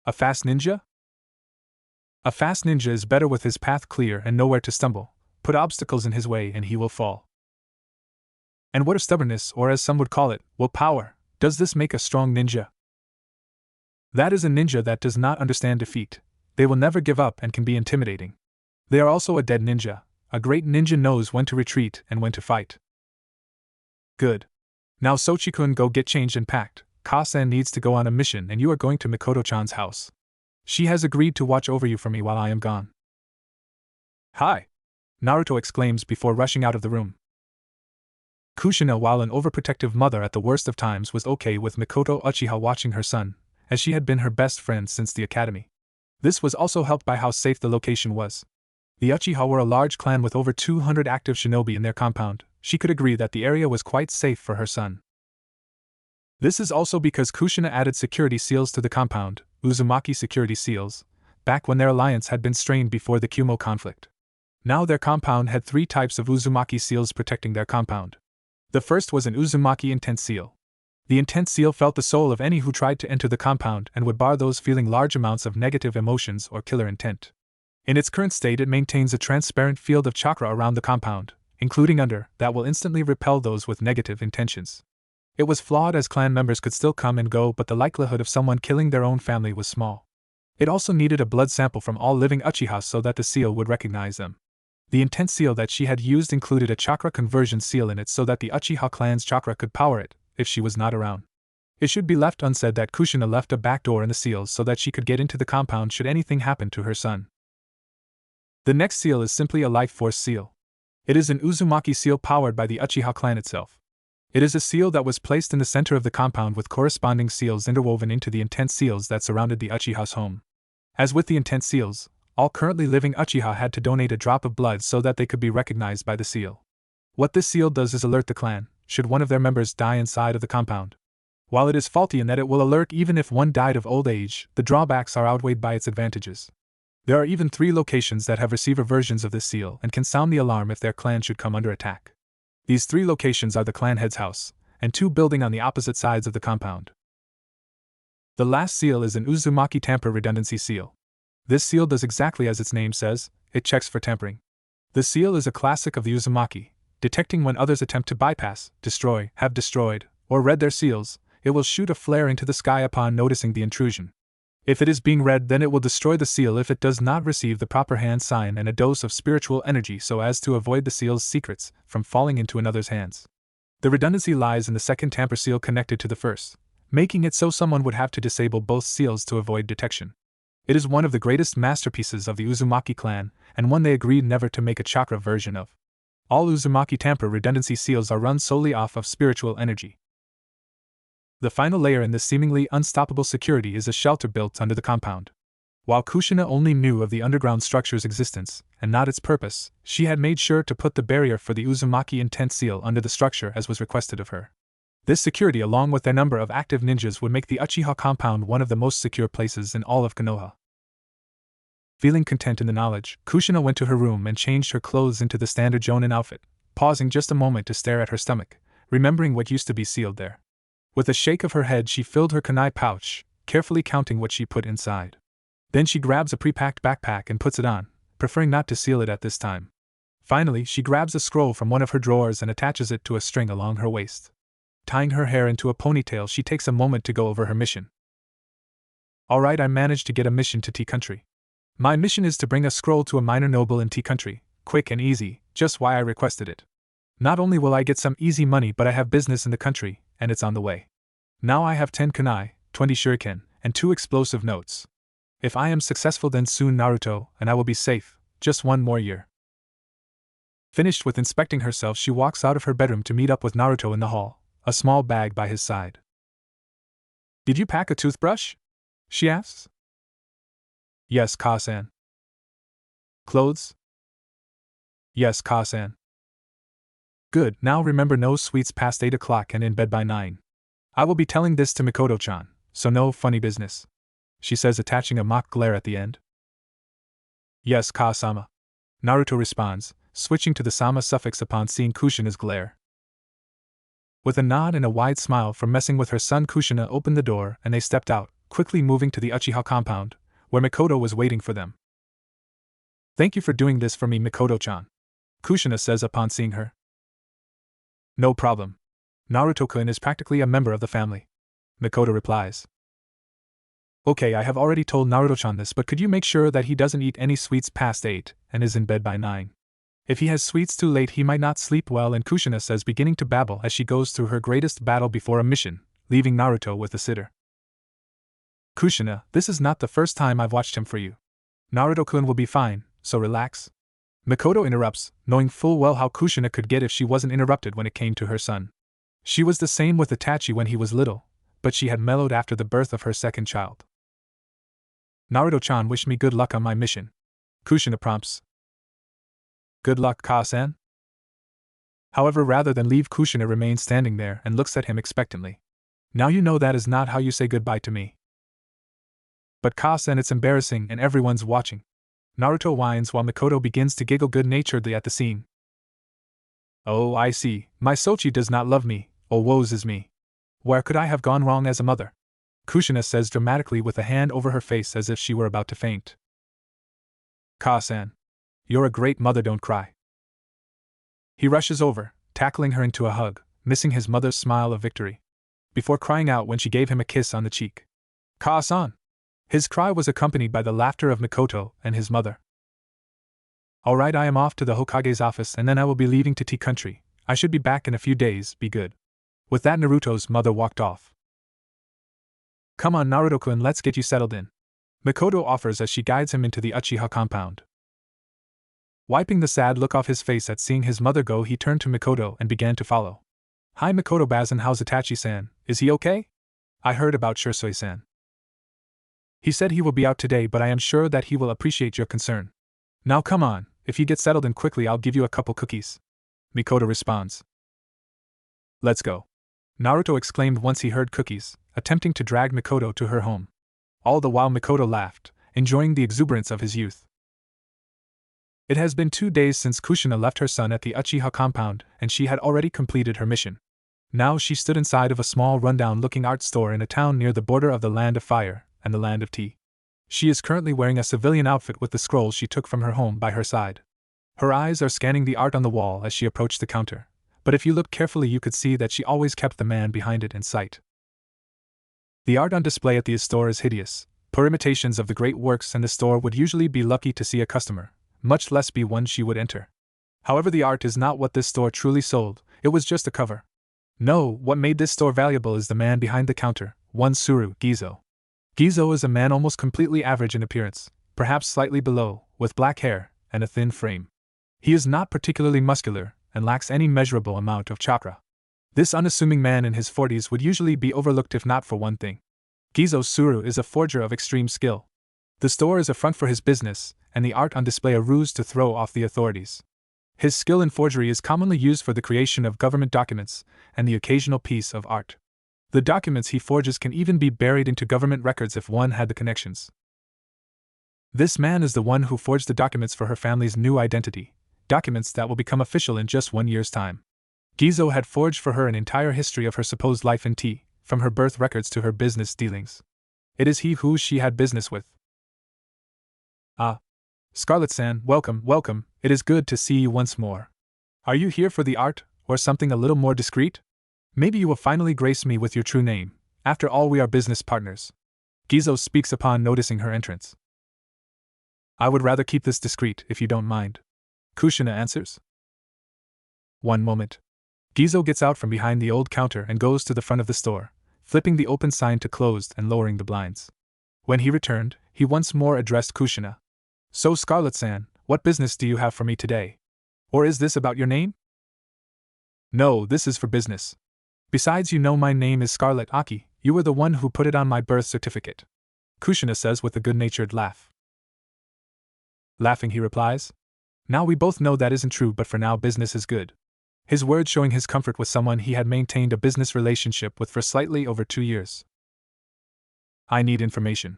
A fast ninja? A fast ninja is better with his path clear and nowhere to stumble. Put obstacles in his way and he will fall. And what of stubbornness, or as some would call it, willpower? Does this make a strong ninja? That is a ninja that does not understand defeat. They will never give up and can be intimidating. They are also a dead ninja. A great ninja knows when to retreat and when to fight. Good. Now Sochi-kun, go get changed and packed. Ka-san needs to go on a mission and you are going to Mikoto-chan's house. She has agreed to watch over you for me while I am gone. Hi! Naruto exclaims before rushing out of the room. Kushina, while an overprotective mother at the worst of times, was okay with Mikoto Uchiha watching her son, as she had been her best friend since the academy. This was also helped by how safe the location was. The Uchiha were a large clan with over 200 active shinobi in their compound. She could agree that the area was quite safe for her son. This is also because Kushina added security seals to the compound, Uzumaki security seals, back when their alliance had been strained before the Kumo conflict. Now their compound had 3 types of Uzumaki seals protecting their compound. The first was an Uzumaki intent seal. The intent seal felt the soul of any who tried to enter the compound and would bar those feeling large amounts of negative emotions or killer intent. In its current state, it maintains a transparent field of chakra around the compound, including under, that will instantly repel those with negative intentions. It was flawed as clan members could still come and go, but the likelihood of someone killing their own family was small. It also needed a blood sample from all living Uchihas so that the seal would recognize them. The intent seal that she had used included a chakra conversion seal in it so that the Uchiha clan's chakra could power it, if she was not around. It should be left unsaid that Kushina left a back door in the seals so that she could get into the compound should anything happen to her son. The next seal is simply a life force seal. It is an Uzumaki seal powered by the Uchiha clan itself. It is a seal that was placed in the center of the compound with corresponding seals interwoven into the intent seals that surrounded the Uchiha's home. As with the intent seals, all currently living Uchiha had to donate a drop of blood so that they could be recognized by the seal. What this seal does is alert the clan, should one of their members die inside of the compound. While it is faulty in that it will alert even if one died of old age, the drawbacks are outweighed by its advantages. There are even 3 locations that have receiver versions of this seal and can sound the alarm if their clan should come under attack. These 3 locations are the clan head's house, and 2 buildings on the opposite sides of the compound. The last seal is an Uzumaki tamper redundancy seal. This seal does exactly as its name says, it checks for tampering. The seal is a classic of the Uzumaki, detecting when others attempt to bypass, destroy, have destroyed, or read their seals. It will shoot a flare into the sky upon noticing the intrusion. If it is being read, then it will destroy the seal if it does not receive the proper hand sign and a dose of spiritual energy so as to avoid the seal's secrets from falling into another's hands. The redundancy lies in the second tamper seal connected to the first, making it so someone would have to disable both seals to avoid detection. It is one of the greatest masterpieces of the Uzumaki clan, and one they agreed never to make a chakra version of. All Uzumaki tamper redundancy seals are run solely off of spiritual energy. The final layer in this seemingly unstoppable security is a shelter built under the compound. While Kushina only knew of the underground structure's existence, and not its purpose, she had made sure to put the barrier for the Uzumaki intent seal under the structure as was requested of her. This security, along with their number of active ninjas, would make the Uchiha compound one of the most secure places in all of Konoha. Feeling content in the knowledge, Kushina went to her room and changed her clothes into the standard Jonin outfit, pausing just a moment to stare at her stomach, remembering what used to be sealed there. With a shake of her head, she filled her kunai pouch, carefully counting what she put inside. Then she grabs a pre-packed backpack and puts it on, preferring not to seal it at this time. Finally, she grabs a scroll from one of her drawers and attaches it to a string along her waist. Tying her hair into a ponytail, she takes a moment to go over her mission. Alright, I managed to get a mission to Tea Country. My mission is to bring a scroll to a minor noble in Tea Country, quick and easy, just why I requested it. Not only will I get some easy money, but I have business in the country, and it's on the way. Now I have 10 kunai, 20 shuriken, and 2 explosive notes. If I am successful, then soon Naruto and I will be safe, just 1 more year. Finished with inspecting herself, she walks out of her bedroom to meet up with Naruto in the hall, a small bag by his side. Did you pack a toothbrush? She asks. Yes, Ka-san. Clothes? Yes, Ka-san. Good, now remember no sweets past 8 o'clock and in bed by 9. I will be telling this to Mikoto-chan, so no funny business, she says, attaching a mock glare at the end. Yes, Ka-sama. Naruto responds, switching to the sama suffix upon seeing Kushina's glare. With a nod and a wide smile for messing with her son, Kushina opened the door and they stepped out, quickly moving to the Uchiha compound, where Mikoto was waiting for them. Thank you for doing this for me, Mikoto-chan, Kushina says upon seeing her. No problem. Naruto-kun is practically a member of the family, Mikoto replies. Okay, I have already told Naruto-chan this, but could you make sure that he doesn't eat any sweets past 8 and is in bed by 9? If he has sweets too late, he might not sleep well, and Kushina says, beginning to babble as she goes through her greatest battle before a mission, leaving Naruto with the sitter. Kushina, this is not the first time I've watched him for you. Naruto-kun will be fine, so relax. Mikoto interrupts, knowing full well how Kushina could get if she wasn't interrupted when it came to her son. She was the same with Itachi when he was little, but she had mellowed after the birth of her second child. Naruto-chan, wish me good luck on my mission, Kushina prompts. Good luck, Ka-san? However, rather than leave, Kushina remains standing there and looks at him expectantly. Now you know that is not how you say goodbye to me. But Ka-san, it's embarrassing and everyone's watching. Naruto whines while Mikoto begins to giggle good-naturedly at the scene. Oh, I see, my Sochi does not love me, oh woes is me. Where could I have gone wrong as a mother? Kushina says dramatically with a hand over her face as if she were about to faint. Ka-san. You're a great mother, don't cry. He rushes over, tackling her into a hug, missing his mother's smile of victory, before crying out when she gave him a kiss on the cheek. Ka-san! His cry was accompanied by the laughter of Mikoto and his mother. Alright, I am off to the Hokage's office and then I will be leaving to tea country. I should be back in a few days, be good. With that, Naruto's mother walked off. Come on, Naruto-kun, let's get you settled in, Mikoto offers as she guides him into the Uchiha compound. Wiping the sad look off his face at seeing his mother go, he turned to Mikoto and began to follow. Hi Mikoto-bazan, how's Itachi-san? Is he okay? I heard about Shursui-san. He said he will be out today, but I am sure that he will appreciate your concern. Now come on, if you get settled in quickly I'll give you a couple cookies, Mikoto responds. Let's go, Naruto exclaimed once he heard cookies, attempting to drag Mikoto to her home. All the while Mikoto laughed, enjoying the exuberance of his youth. It has been 2 days since Kushina left her son at the Uchiha compound, and she had already completed her mission. Now she stood inside of a small rundown-looking art store in a town near the border of the Land of Fire and the Land of Tea. She is currently wearing a civilian outfit with the scroll she took from her home by her side. Her eyes are scanning the art on the wall as she approached the counter, but if you look carefully you could see that she always kept the man behind it in sight. The art on display at the store is hideous, poor imitations of the great works, and the store would usually be lucky to see a customer, much less be one she would enter. However, the art is not what this store truly sold, it was just a cover. No, what made this store valuable is the man behind the counter, one Tsuru Gizo. Gizo is a man almost completely average in appearance, perhaps slightly below, with black hair and a thin frame. He is not particularly muscular and lacks any measurable amount of chakra. This unassuming man in his 40s would usually be overlooked if not for one thing. Gizo Tsuru is a forger of extreme skill. The store is a front for his business, and the art on display a ruse to throw off the authorities. His skill in forgery is commonly used for the creation of government documents and the occasional piece of art. The documents he forges can even be buried into government records if one had the connections. This man is the one who forged the documents for her family's new identity, documents that will become official in just 1 year's time. Gizo had forged for her an entire history of her supposed life in tea, from her birth records to her business dealings. It is he who she had business with. Ah, Scarlet-san, welcome, welcome, it is good to see you once more. Are you here for the art, or something a little more discreet? Maybe you will finally grace me with your true name, after all we are business partners. Gizo speaks upon noticing her entrance. I would rather keep this discreet if you don't mind, Kushina answers. One moment. Gizo gets out from behind the old counter and goes to the front of the store, flipping the open sign to closed and lowering the blinds. When he returned, he once more addressed Kushina. So Scarlet-san, what business do you have for me today? Or is this about your name? No, this is for business. Besides, you know my name is Scarlet Aki, you were the one who put it on my birth certificate, Kushina says with a good-natured laugh. Laughing, he replies. Now we both know that isn't true, but for now business is good. His words showing his comfort with someone he had maintained a business relationship with for slightly over 2 years. I need information,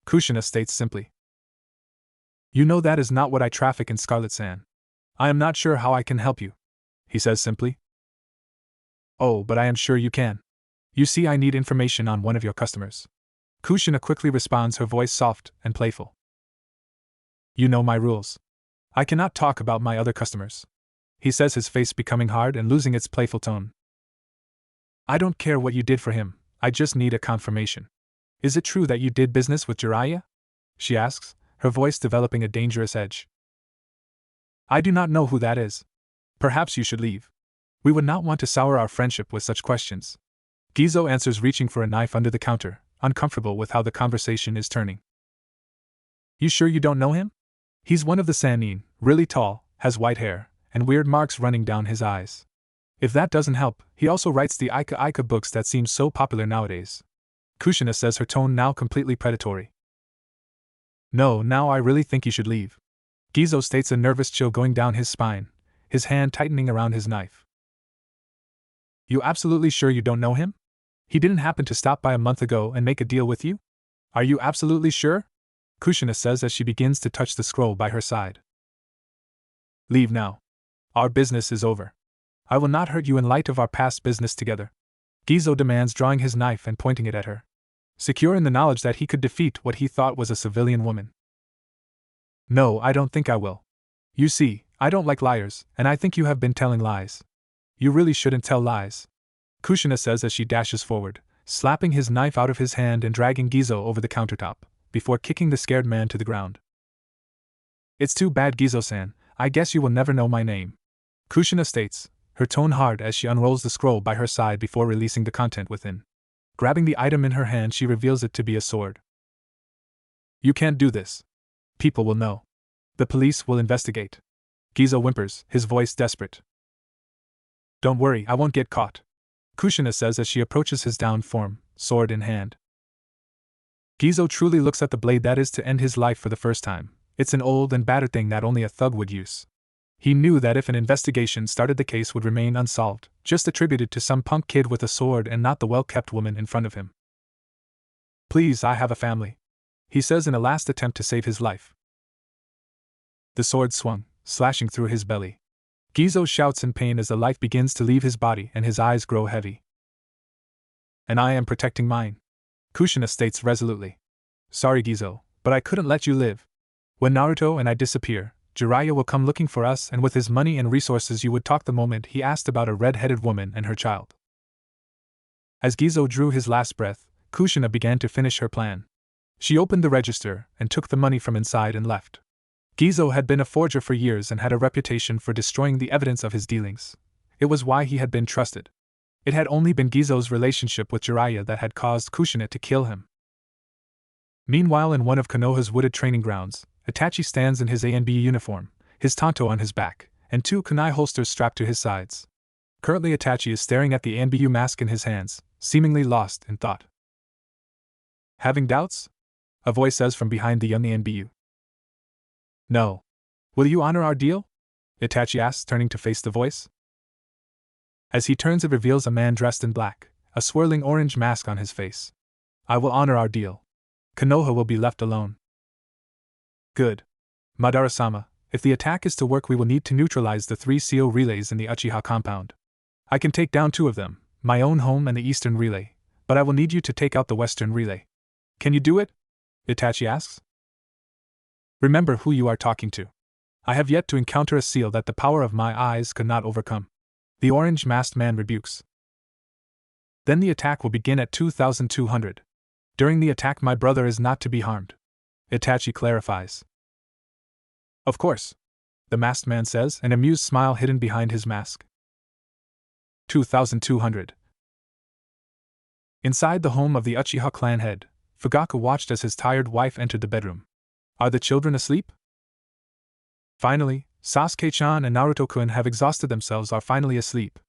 Kushina states simply. You know that is not what I traffic in, Scarlet-san. I am not sure how I can help you, he says simply. Oh, but I am sure you can. You see, I need information on one of your customers. Kushina quickly responds, her voice soft and playful. You know my rules. I cannot talk about my other customers, he says, his face becoming hard and losing its playful tone. I don't care what you did for him, I just need a confirmation. Is it true that you did business with Jiraiya? She asks, her voice developing a dangerous edge. I do not know who that is. Perhaps you should leave. We would not want to sour our friendship with such questions. Gizo answers, reaching for a knife under the counter, uncomfortable with how the conversation is turning. You sure you don't know him? He's one of the Sannin, really tall, has white hair, and weird marks running down his eyes. If that doesn't help, he also writes the Ika Ika books that seem so popular nowadays. Kushina says, her tone now completely predatory. No, now I really think you should leave. Gizo states, a nervous chill going down his spine, his hand tightening around his knife. You absolutely sure you don't know him? He didn't happen to stop by a month ago and make a deal with you? Are you absolutely sure? Kushina says as she begins to touch the scroll by her side. Leave now. Our business is over. I will not hurt you in light of our past business together, Gizo demands, drawing his knife and pointing it at her, secure in the knowledge that he could defeat what he thought was a civilian woman. No, I don't think I will. You see, I don't like liars, and I think you have been telling lies. You really shouldn't tell lies, Kushina says as she dashes forward, slapping his knife out of his hand and dragging Gizo over the countertop, before kicking the scared man to the ground. It's too bad, Gizo-san, I guess you will never know my name, Kushina states, her tone hard as she unrolls the scroll by her side before releasing the content within. Grabbing the item in her hand, she reveals it to be a sword. You can't do this. People will know. The police will investigate. Gizo whimpers, his voice desperate. Don't worry, I won't get caught, Kushina says as she approaches his downed form, sword in hand. Gizo truly looks at the blade that is to end his life for the first time. It's an old and battered thing that only a thug would use. He knew that if an investigation started, the case would remain unsolved, just attributed to some punk kid with a sword and not the well-kept woman in front of him. Please, I have a family, he says in a last attempt to save his life. The sword swung, slashing through his belly. Gizo shouts in pain as the life begins to leave his body and his eyes grow heavy. And I am protecting mine, Kushina states resolutely. Sorry, Gizo, but I couldn't let you live. When Naruto and I disappear, Jiraiya will come looking for us, and with his money and resources you would talk the moment he asked about a red-headed woman and her child. As Gizo drew his last breath, Kushina began to finish her plan. She opened the register and took the money from inside and left. Gizo had been a forger for years and had a reputation for destroying the evidence of his dealings. It was why he had been trusted. It had only been Gizo's relationship with Jiraiya that had caused Kushina to kill him. Meanwhile, in one of Konoha's wooded training grounds, Itachi stands in his ANB uniform, his tanto on his back, and 2 kunai holsters strapped to his sides. Currently, Itachi is staring at the ANBU mask in his hands, seemingly lost in thought. Having doubts? A voice says from behind the young ANBU. No. Will you honor our deal? Itachi asks, turning to face the voice. As he turns, it reveals a man dressed in black, a swirling orange mask on his face. I will honor our deal. Konoha will be left alone. Good. Madara-sama, if the attack is to work, we will need to neutralize the 3 CO relays in the Uchiha compound. I can take down 2 of them, my own home and the eastern relay, but I will need you to take out the western relay. Can you do it? Itachi asks. Remember who you are talking to. I have yet to encounter a seal that the power of my eyes could not overcome. The orange-masked man rebukes. Then the attack will begin at 2200. During the attack, my brother is not to be harmed, Itachi clarifies. Of course, the masked man says, an amused smile hidden behind his mask. 2200. Inside the home of the Uchiha clan head, Fugaku watched as his tired wife entered the bedroom. Are the children asleep? Finally, Sasuke-chan and Naruto-kun have exhausted themselves, are finally asleep,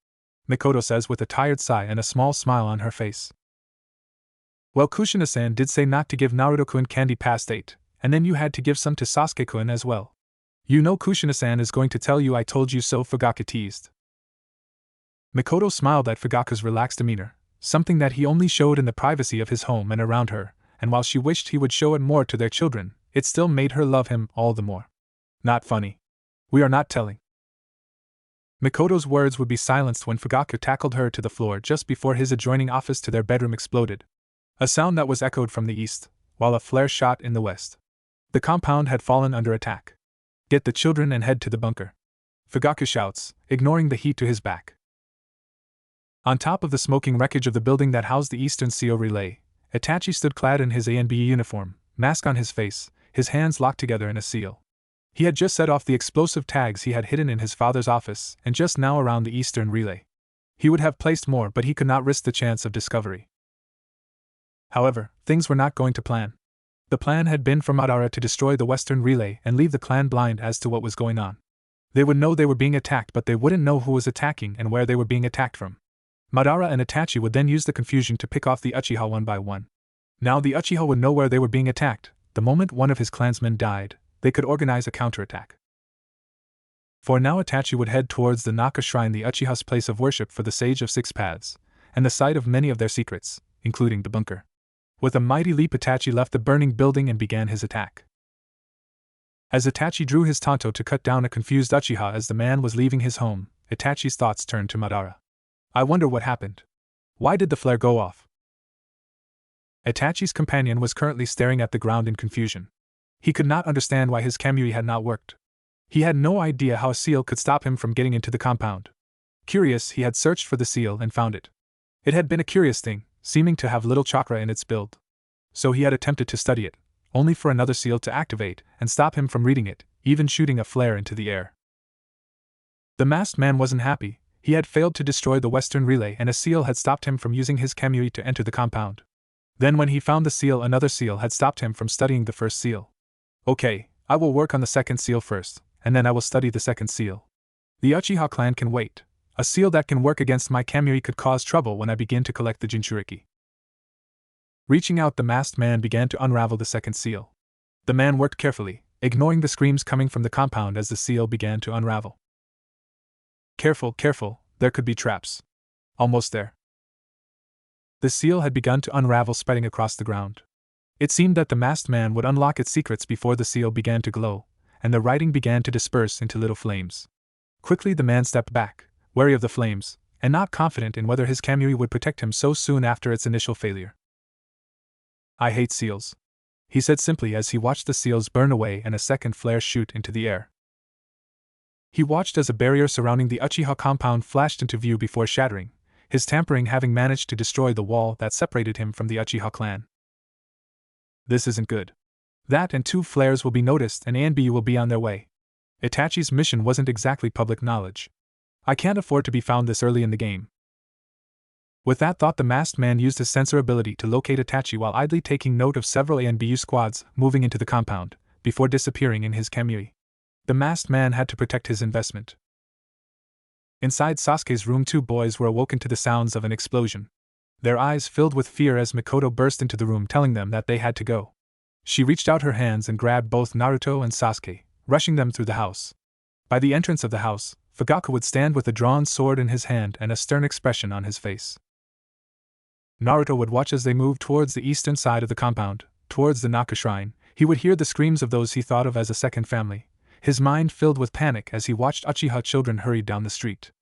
Mikoto says with a tired sigh and a small smile on her face. Well, Kushina-san did say not to give Naruto-kun candy past 8, and then you had to give some to Sasuke-kun as well. You know Kushina-san is going to tell you I told you so, Fugaku teased. Mikoto smiled at Fugaku's relaxed demeanor, something that he only showed in the privacy of his home and around her, and while she wished he would show it more to their children, it still made her love him all the more. Not funny. We are not telling. Mikoto's words would be silenced when Fugaku tackled her to the floor just before his adjoining office to their bedroom exploded. A sound that was echoed from the east, while a flare shot in the west. The compound had fallen under attack. Get the children and head to the bunker. Fugaku shouts, ignoring the heat to his back. On top of the smoking wreckage of the building that housed the Eastern CO Relay, Itachi stood clad in his ANBU uniform, mask on his face, his hands locked together in a seal. He had just set off the explosive tags he had hidden in his father's office and just now around the Eastern Relay. He would have placed more, but he could not risk the chance of discovery. However, things were not going to plan. The plan had been for Madara to destroy the Western Relay and leave the clan blind as to what was going on. They would know they were being attacked, but they wouldn't know who was attacking and where they were being attacked from. Madara and Itachi would then use the confusion to pick off the Uchiha one by one. Now the Uchiha would know where they were being attacked. The moment one of his clansmen died, they could organize a counterattack. For now Itachi would head towards the Naka Shrine, the Uchiha's place of worship for the Sage of Six Paths, and the site of many of their secrets, including the bunker. With a mighty leap Itachi left the burning building and began his attack. As Itachi drew his tanto to cut down a confused Uchiha as the man was leaving his home, Itachi's thoughts turned to Madara. I wonder what happened. Why did the flare go off? Itachi's companion was currently staring at the ground in confusion. He could not understand why his Kamui had not worked. He had no idea how a seal could stop him from getting into the compound. Curious, he had searched for the seal and found it. It had been a curious thing, seeming to have little chakra in its build. So he had attempted to study it, only for another seal to activate and stop him from reading it, even shooting a flare into the air. The masked man wasn't happy. He had failed to destroy the Western Relay and a seal had stopped him from using his Kamui to enter the compound. Then when he found the seal, another seal had stopped him from studying the first seal. Okay, I will work on the second seal first, and then I will study the second seal. The Uchiha clan can wait. A seal that can work against my Kamui could cause trouble when I begin to collect the Jinchuriki. Reaching out, the masked man began to unravel the second seal. The man worked carefully, ignoring the screams coming from the compound as the seal began to unravel. Careful, careful, there could be traps. Almost there. The seal had begun to unravel, spreading across the ground. It seemed that the masked man would unlock its secrets before the seal began to glow, and the writing began to disperse into little flames. Quickly the man stepped back, wary of the flames, and not confident in whether his Kamui would protect him so soon after its initial failure. I hate seals, he said simply as he watched the seals burn away and a second flare shoot into the air. He watched as a barrier surrounding the Uchiha compound flashed into view before shattering, his tampering having managed to destroy the wall that separated him from the Uchiha clan. This isn't good. That and 2 flares will be noticed and ANBU will be on their way. Itachi's mission wasn't exactly public knowledge. I can't afford to be found this early in the game. With that thought, the masked man used his sensor ability to locate Itachi while idly taking note of several ANBU squads moving into the compound, before disappearing in his Kamui. The masked man had to protect his investment. Inside Sasuke's room, 2 boys were awoken to the sounds of an explosion. Their eyes filled with fear as Mikoto burst into the room telling them that they had to go. She reached out her hands and grabbed both Naruto and Sasuke, rushing them through the house. By the entrance of the house, Fugaku would stand with a drawn sword in his hand and a stern expression on his face. Naruto would watch as they moved towards the eastern side of the compound, towards the Naka Shrine. He would hear the screams of those he thought of as a second family, his mind filled with panic as he watched Uchiha children hurry down the street.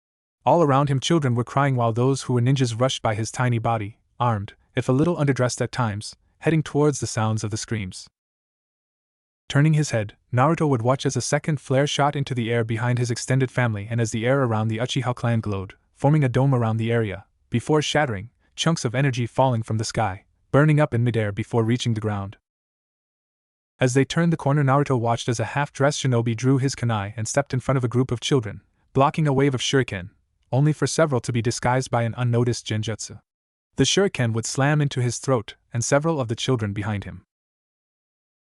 All around him children were crying while those who were ninjas rushed by his tiny body, armed, if a little underdressed at times, heading towards the sounds of the screams. Turning his head, Naruto would watch as a second flare shot into the air behind his extended family and as the air around the Uchiha clan glowed, forming a dome around the area, before shattering, chunks of energy falling from the sky, burning up in midair before reaching the ground. As they turned the corner, Naruto watched as a half-dressed shinobi drew his kunai and stepped in front of a group of children, blocking a wave of shuriken, only for several to be disguised by an unnoticed genjutsu. The shuriken would slam into his throat, and several of the children behind him.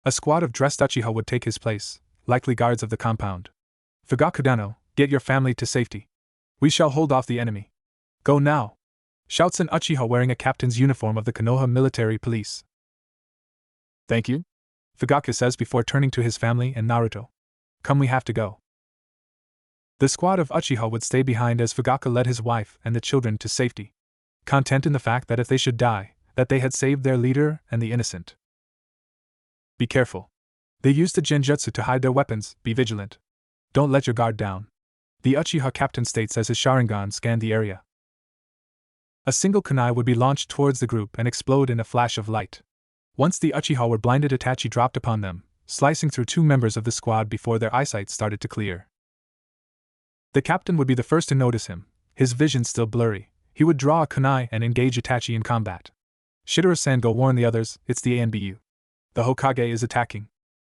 A squad of dressed Uchiha would take his place, likely guards of the compound. Fugakudano, get your family to safety. We shall hold off the enemy. Go now! Shouts an Uchiha wearing a captain's uniform of the Konoha military police. Thank you, Fugaku says before turning to his family and Naruto. Come, we have to go. The squad of Uchiha would stay behind as Fugaka led his wife and the children to safety, content in the fact that if they should die, that they had saved their leader and the innocent. Be careful. They used the genjutsu to hide their weapons, be vigilant. Don't let your guard down, the Uchiha captain states as his Sharingan scanned the area. A single kunai would be launched towards the group and explode in a flash of light. Once the Uchiha were blinded, Itachi dropped upon them, slicing through 2 members of the squad before their eyesight started to clear. The captain would be the first to notice him, his vision still blurry. He would draw a kunai and engage Itachi in combat. Shidori-san, go warn the others, it's the ANBU. The Hokage is attacking.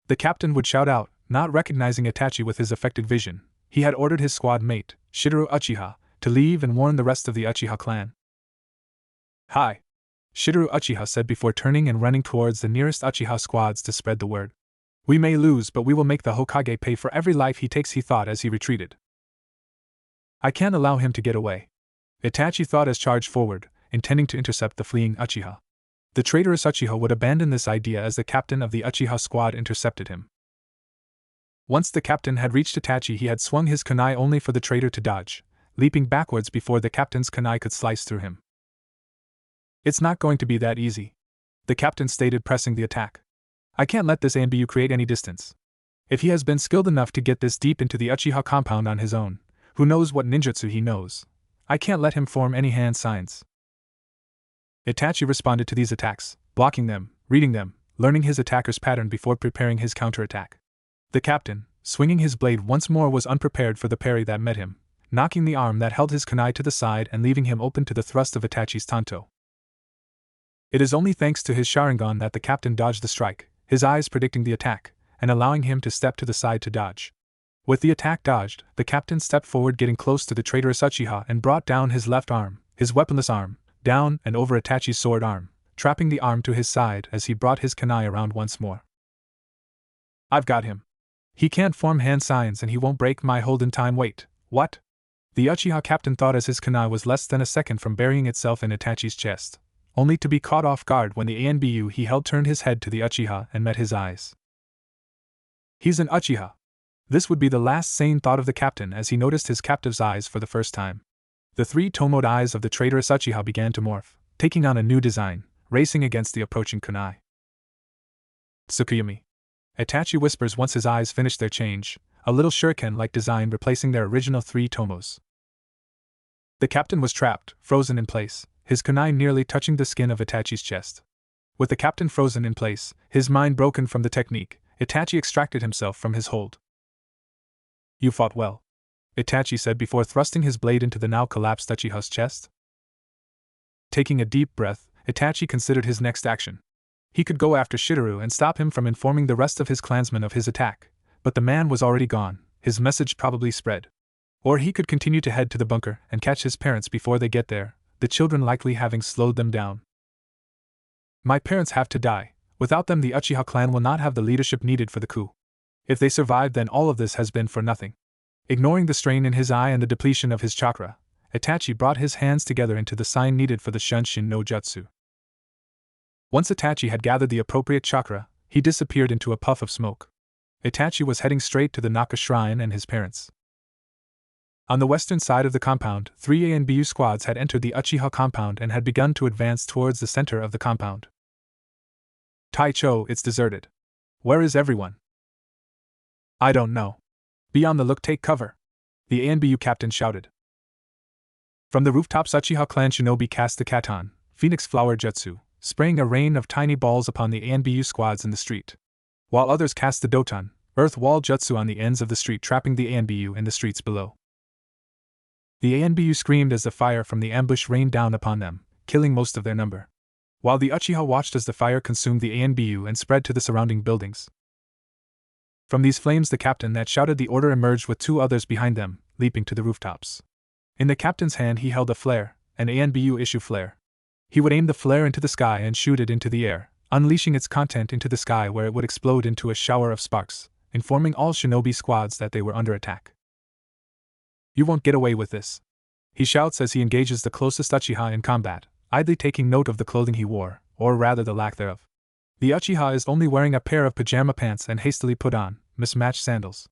The captain would shout out, not recognizing Itachi with his affected vision. He had ordered his squad mate, Shidori Uchiha, to leave and warn the rest of the Uchiha clan. Hi, Shidori Uchiha said before turning and running towards the nearest Uchiha squads to spread the word. We may lose, but we will make the Hokage pay for every life he takes, he thought as he retreated. I can't allow him to get away, Itachi thought as charged forward, intending to intercept the fleeing Uchiha. The traitorous Uchiha would abandon this idea as the captain of the Uchiha squad intercepted him. Once the captain had reached Itachi, he had swung his kunai only for the traitor to dodge, leaping backwards before the captain's kunai could slice through him. It's not going to be that easy, the captain stated, pressing the attack. I can't let this ANBU create any distance. If he has been skilled enough to get this deep into the Uchiha compound on his own, who knows what ninjutsu he knows? I can't let him form any hand signs. Itachi responded to these attacks, blocking them, reading them, learning his attacker's pattern before preparing his counterattack. The captain, swinging his blade once more, was unprepared for the parry that met him, knocking the arm that held his kunai to the side and leaving him open to the thrust of Itachi's tanto. It is only thanks to his Sharingan that the captain dodged the strike, his eyes predicting the attack, and allowing him to step to the side to dodge. With the attack dodged, the captain stepped forward, getting close to the traitorous Uchiha, and brought down his left arm, his weaponless arm, down and over Itachi's sword arm, trapping the arm to his side as he brought his kunai around once more. I've got him. He can't form hand signs and he won't break my hold in time. Wait, what? The Uchiha captain thought as his kunai was less than a second from burying itself in Itachi's chest, only to be caught off guard when the ANBU he held turned his head to the Uchiha and met his eyes. He's an Uchiha. This would be the last sane thought of the captain as he noticed his captive's eyes for the first time. The 3 tomoed eyes of the traitorous Uchiha began to morph, taking on a new design, racing against the approaching kunai. Tsukuyomi, Itachi whispers once his eyes finish their change, a little shuriken-like design replacing their original 3 tomos. The captain was trapped, frozen in place, his kunai nearly touching the skin of Itachi's chest. With the captain frozen in place, his mind broken from the technique, Itachi extracted himself from his hold. You fought well, Itachi said before thrusting his blade into the now collapsed Uchiha's chest. Taking a deep breath, Itachi considered his next action. He could go after Shidori and stop him from informing the rest of his clansmen of his attack, but the man was already gone, his message probably spread. Or he could continue to head to the bunker and catch his parents before they get there, the children likely having slowed them down. My parents have to die. Without them, the Uchiha clan will not have the leadership needed for the coup. If they survive, then all of this has been for nothing. Ignoring the strain in his eye and the depletion of his chakra, Itachi brought his hands together into the sign needed for the Shunshin no Jutsu. Once Itachi had gathered the appropriate chakra, he disappeared into a puff of smoke. Itachi was heading straight to the Naka Shrine and his parents. On the western side of the compound, 3 ANBU squads had entered the Uchiha compound and had begun to advance towards the center of the compound. Taicho, it's deserted. Where is everyone? I don't know. Be on the look, take cover, the ANBU captain shouted. From the rooftops, Uchiha clan shinobi cast the Katan, Phoenix Flower Jutsu, spraying a rain of tiny balls upon the ANBU squads in the street, while others cast the Doton, Earth Wall Jutsu on the ends of the street, trapping the ANBU in the streets below. The ANBU screamed as the fire from the ambush rained down upon them, killing most of their number, while the Uchiha watched as the fire consumed the ANBU and spread to the surrounding buildings. From these flames, the captain that shouted the order emerged with 2 others behind them, leaping to the rooftops. In the captain's hand he held a flare, an ANBU issue flare. He would aim the flare into the sky and shoot it into the air, unleashing its content into the sky where it would explode into a shower of sparks, informing all shinobi squads that they were under attack. You won't get away with this, he shouts as he engages the closest Uchiha in combat, idly taking note of the clothing he wore, or rather the lack thereof. The Uchiha is only wearing a pair of pajama pants and hastily put on, mismatched sandals.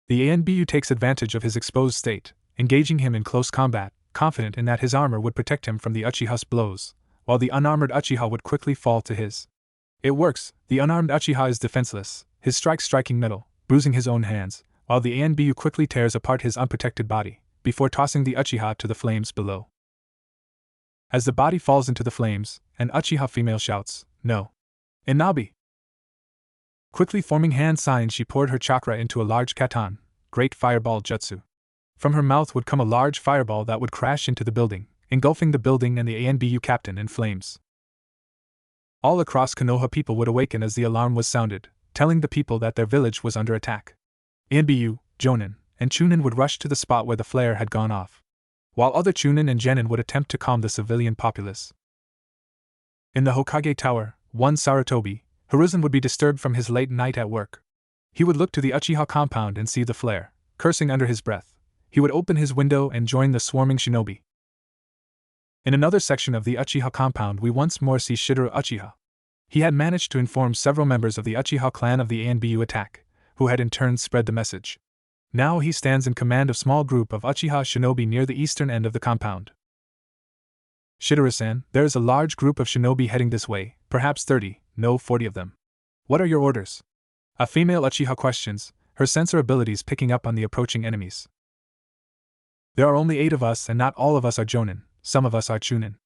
The ANBU takes advantage of his exposed state, engaging him in close combat, confident in that his armor would protect him from the Uchiha's blows, while the unarmored Uchiha would quickly fall to his. It works. The unarmed Uchiha is defenseless, his strikes striking metal, bruising his own hands, while the ANBU quickly tears apart his unprotected body, before tossing the Uchiha to the flames below. As the body falls into the flames, an Uchiha female shouts, "No! Inabi!" Quickly forming hand signs, she poured her chakra into a large katan, great fireball jutsu. From her mouth would come a large fireball that would crash into the building, engulfing the building and the ANBU captain in flames. All across Konoha, people would awaken as the alarm was sounded, telling the people that their village was under attack. ANBU, Jonin, and Chunin would rush to the spot where the flare had gone off, while other Chunin and Genin would attempt to calm the civilian populace. In the Hokage Tower, one Sarutobi, Hiruzen would be disturbed from his late night at work. He would look to the Uchiha compound and see the flare, cursing under his breath. He would open his window and join the swarming shinobi. In another section of the Uchiha compound, we once more see Shidori Uchiha. He had managed to inform several members of the Uchiha clan of the ANBU attack, who had in turn spread the message. Now he stands in command of a small group of Uchiha shinobi near the eastern end of the compound. "Shidori-san, there is a large group of shinobi heading this way, perhaps 30, no 40 of them. What are your orders?" A female Uchiha questions, her sensor abilities picking up on the approaching enemies. "There are only 8 of us, and not all of us are Jonin, some of us are Chunin.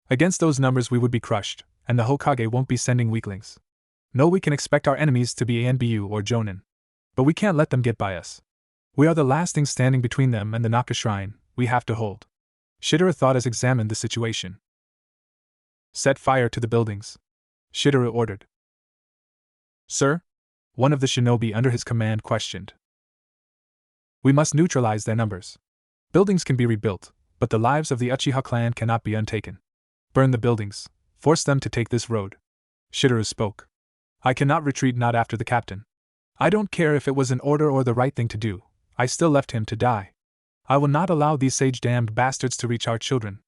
Against those numbers we would be crushed, and the Hokage won't be sending weaklings. No, we can expect our enemies to be ANBU or Jonin. But we can't let them get by us. We are the last thing standing between them and the Naka Shrine, we have to hold." Shidori thought as examined the situation. "Set fire to the buildings," Shidori ordered. "Sir?" one of the shinobi under his command questioned. "We must neutralize their numbers. Buildings can be rebuilt, but the lives of the Uchiha clan cannot be untaken. Burn the buildings, force them to take this road." Shidori spoke. "I cannot retreat, not after the captain. I don't care if it was an order or the right thing to do, I still left him to die. I will not allow these sage-damned bastards to reach our children.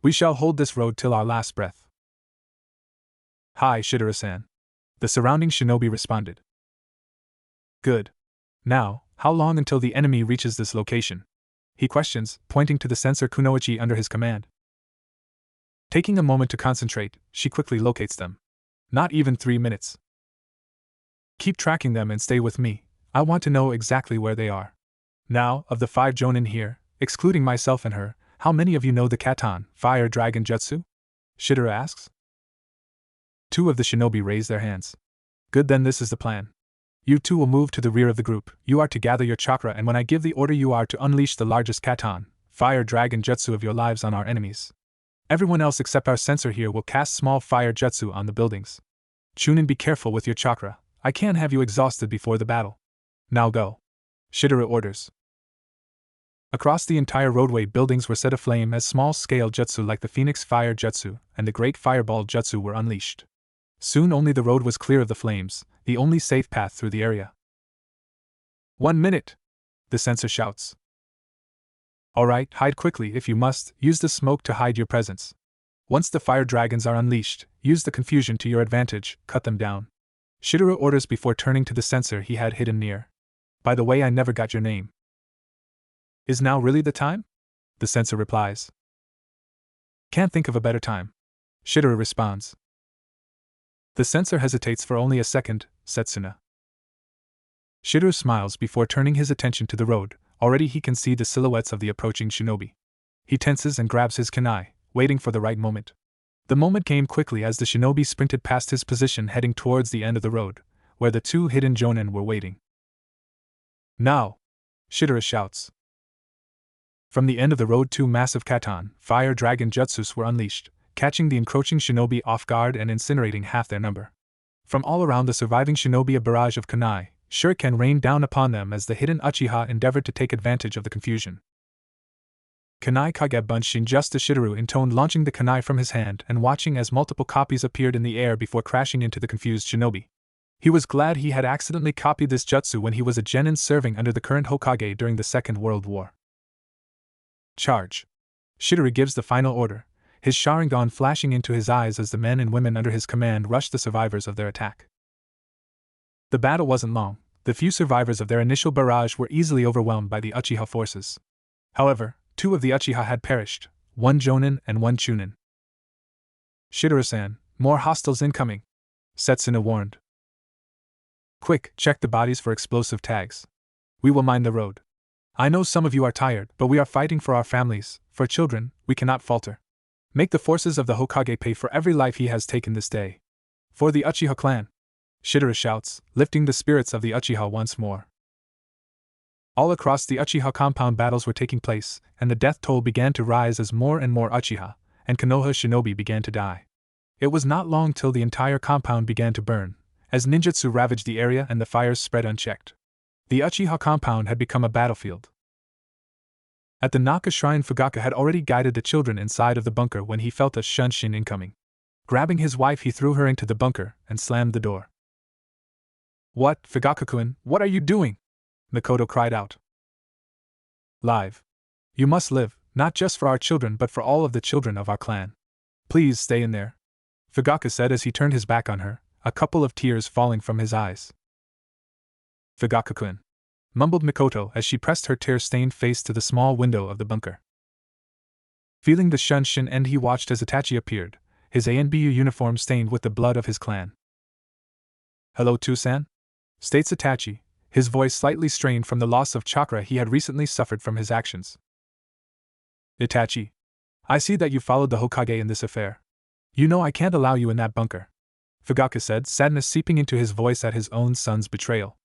We shall hold this road till our last breath." "Hi, Shidori-san," the surrounding shinobi responded. "Good. Now, how long until the enemy reaches this location?" he questions, pointing to the sensor kunoichi under his command. Taking a moment to concentrate, she quickly locates them. "Not even 3 minutes. Keep tracking them and stay with me, I want to know exactly where they are. Now, of the 5 Jonin here, excluding myself and her, how many of you know the Katan, Fire Dragon Jutsu?" Shidori asks. 2 of the shinobi raise their hands. "Good, then this is the plan. You 2 will move to the rear of the group, you are to gather your chakra, and when I give the order you are to unleash the largest Katan, Fire Dragon Jutsu of your lives on our enemies. Everyone else except our sensor here will cast small fire jutsu on the buildings. Chunin, be careful with your chakra, I can't have you exhausted before the battle. Now go," Shidori orders. Across the entire roadway, buildings were set aflame as small-scale jutsu like the Phoenix Fire Jutsu and the Great Fireball Jutsu were unleashed. Soon only the road was clear of the flames, the only safe path through the area. "1 minute!" the sensor shouts. "All right, hide quickly if you must, use the smoke to hide your presence. Once the fire dragons are unleashed, use the confusion to your advantage, cut them down." Shidori orders before turning to the sensor he had hidden near. "By the way, I never got your name." "Is now really the time?" the sensor replies. "Can't think of a better time," Shidori responds. The sensor hesitates for only a second, Setsuna. Shidori smiles before turning his attention to the road. Already he can see the silhouettes of the approaching shinobi. He tenses and grabs his kunai, waiting for the right moment. The moment came quickly as the shinobi sprinted past his position, heading towards the end of the road, where the 2 hidden Jonin were waiting. "Now!" Shidori shouts. From the end of the road, 2 massive Katan, Fire Dragon Jutsus were unleashed, catching the encroaching shinobi off guard and incinerating half their number. From all around the surviving shinobi, a barrage of kunai, shuriken rained down upon them as the hidden Uchiha endeavored to take advantage of the confusion. "Kunai Kage Bunshin," just as Shidori intoned, launching the kunai from his hand and watching as multiple copies appeared in the air before crashing into the confused shinobi. He was glad he had accidentally copied this jutsu when he was a genin serving under the current Hokage during the Second World War. "Charge!" Shidori gives the final order, his Sharingan flashing into his eyes as the men and women under his command rushed the survivors of their attack. The battle wasn't long. The few survivors of their initial barrage were easily overwhelmed by the Uchiha forces. However, 2 of the Uchiha had perished, 1 Jonin and 1 Chunin. "Shidori-san, more hostiles incoming," Setsuna warned. "Quick, check the bodies for explosive tags. We will mine the road. I know some of you are tired, but we are fighting for our families, for children, we cannot falter. Make the forces of the Hokage pay for every life he has taken this day. For the Uchiha clan," Shidori shouts, lifting the spirits of the Uchiha once more. All across the Uchiha compound battles were taking place, and the death toll began to rise as more and more Uchiha and Konoha shinobi began to die. It was not long till the entire compound began to burn, as ninjutsu ravaged the area and the fires spread unchecked. The Uchiha compound had become a battlefield. At the Naka shrine, Fugaka had already guided the children inside of the bunker when he felt a shunshin incoming. Grabbing his wife, he threw her into the bunker and slammed the door. "What, Fugaka-kun, what are you doing?" Mikoto cried out. "Live. You must live, not just for our children but for all of the children of our clan. Please stay in there," Fugaka said as he turned his back on her, a couple of tears falling from his eyes. "Fugaka-kun," mumbled Mikoto as she pressed her tear-stained face to the small window of the bunker. Feeling the shunshin end, he watched as Itachi appeared, his ANBU uniform stained with the blood of his clan. "Hello, Tusan?" states Itachi, his voice slightly strained from the loss of chakra he had recently suffered from his actions. "Itachi, I see that you followed the Hokage in this affair. You know I can't allow you in that bunker," Fugaka said, sadness seeping into his voice at his own son's betrayal.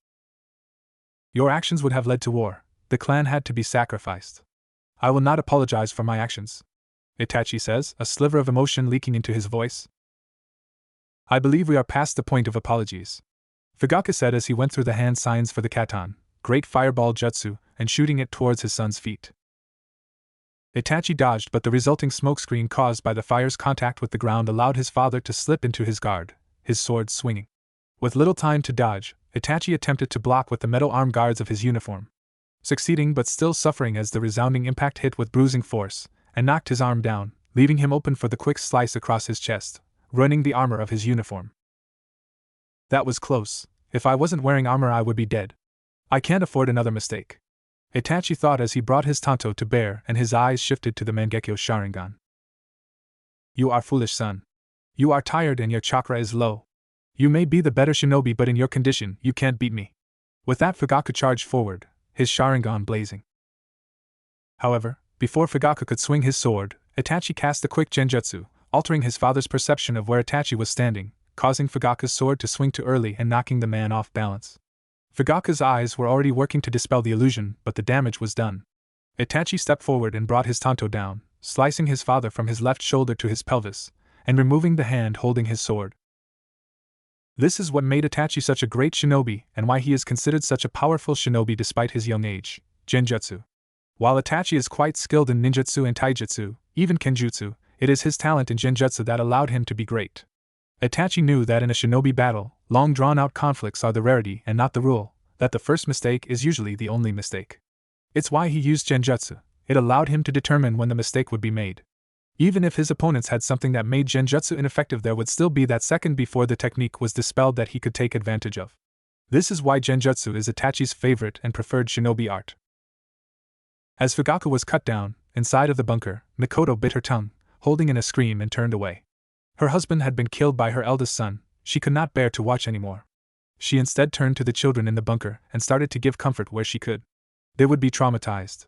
"Your actions would have led to war. The clan had to be sacrificed. I will not apologize for my actions," Itachi says, a sliver of emotion leaking into his voice. "I believe we are past the point of apologies," Fugaka said as he went through the hand signs for the katan, great fireball jutsu, and shooting it towards his son's feet. Itachi dodged, but the resulting smokescreen caused by the fire's contact with the ground allowed his father to slip into his guard, his sword swinging. With little time to dodge, Itachi attempted to block with the metal arm guards of his uniform, succeeding but still suffering as the resounding impact hit with bruising force and knocked his arm down, leaving him open for the quick slice across his chest, ruining the armor of his uniform. "That was close. If I wasn't wearing armor I would be dead. I can't afford another mistake," Itachi thought as he brought his tanto to bear and his eyes shifted to the Mangekyo Sharingan. "You are foolish, son. You are tired and your chakra is low. You may be the better shinobi, but in your condition you can't beat me." With that, Fugaka charged forward, his Sharingan blazing. However, before Fugaka could swing his sword, Itachi cast a quick genjutsu, altering his father's perception of where Itachi was standing, causing Fugaka's sword to swing too early and knocking the man off balance. Fugaka's eyes were already working to dispel the illusion, but the damage was done. Itachi stepped forward and brought his tanto down, slicing his father from his left shoulder to his pelvis, and removing the hand holding his sword. This is what made Itachi such a great shinobi and why he is considered such a powerful shinobi despite his young age: genjutsu. While Itachi is quite skilled in ninjutsu and taijutsu, even kenjutsu, it is his talent in genjutsu that allowed him to be great. Itachi knew that in a shinobi battle, long drawn-out conflicts are the rarity and not the rule, that the first mistake is usually the only mistake. It's why he used genjutsu. It allowed him to determine when the mistake would be made. Even if his opponents had something that made genjutsu ineffective, there would still be that second before the technique was dispelled that he could take advantage of. This is why genjutsu is Itachi's favorite and preferred shinobi art. As Fugaka was cut down, inside of the bunker, Mikoto bit her tongue, holding in a scream, and turned away. Her husband had been killed by her eldest son. She could not bear to watch anymore. She instead turned to the children in the bunker and started to give comfort where she could. They would be traumatized.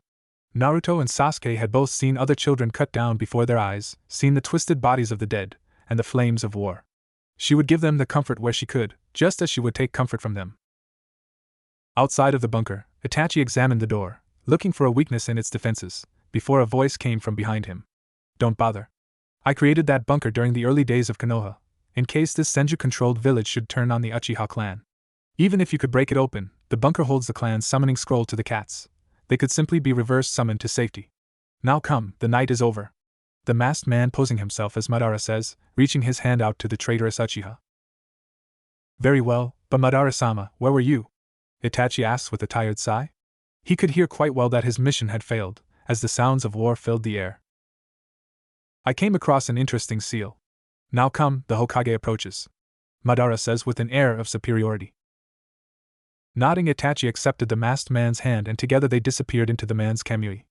Naruto and Sasuke had both seen other children cut down before their eyes, seen the twisted bodies of the dead, and the flames of war. She would give them the comfort where she could, just as she would take comfort from them. Outside of the bunker, Itachi examined the door, looking for a weakness in its defenses, before a voice came from behind him. "Don't bother. I created that bunker during the early days of Konoha, in case this Senju-controlled village should turn on the Uchiha clan. Even if you could break it open, the bunker holds the clan's summoning scroll to the cats. They could simply be reverse summoned to safety. Now come, the night is over," the masked man posing himself as Madara says, reaching his hand out to the traitorous Uchiha. "Very well, but Madara-sama, where were you?" Itachi asks with a tired sigh. He could hear quite well that his mission had failed, as the sounds of war filled the air. "I came across an interesting seal. Now come, the Hokage approaches," Madara says with an air of superiority. Nodding, Itachi accepted the masked man's hand and together they disappeared into the man's kamui.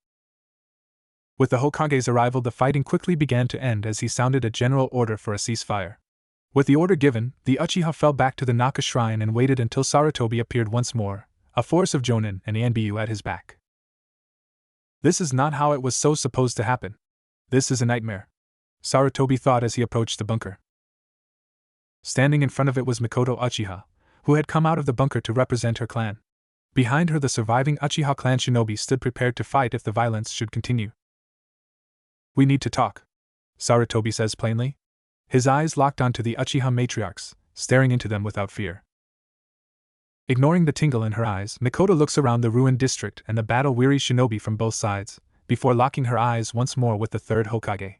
With the Hokage's arrival, the fighting quickly began to end as he sounded a general order for a ceasefire. With the order given, the Uchiha fell back to the Naka shrine and waited until Sarutobi appeared once more, a force of Jonin and Anbu at his back. This is not how it was supposed to happen. This is a nightmare, Sarutobi thought as he approached the bunker. Standing in front of it was Mikoto Uchiha, who had come out of the bunker to represent her clan. Behind her, the surviving Uchiha clan shinobi stood prepared to fight if the violence should continue. We need to talk, Sarutobi says plainly. His eyes locked onto the Uchiha matriarchs, staring into them without fear. Ignoring the tingle in her eyes, Mikoto looks around the ruined district and the battle-weary shinobi from both sides, before locking her eyes once more with the third Hokage.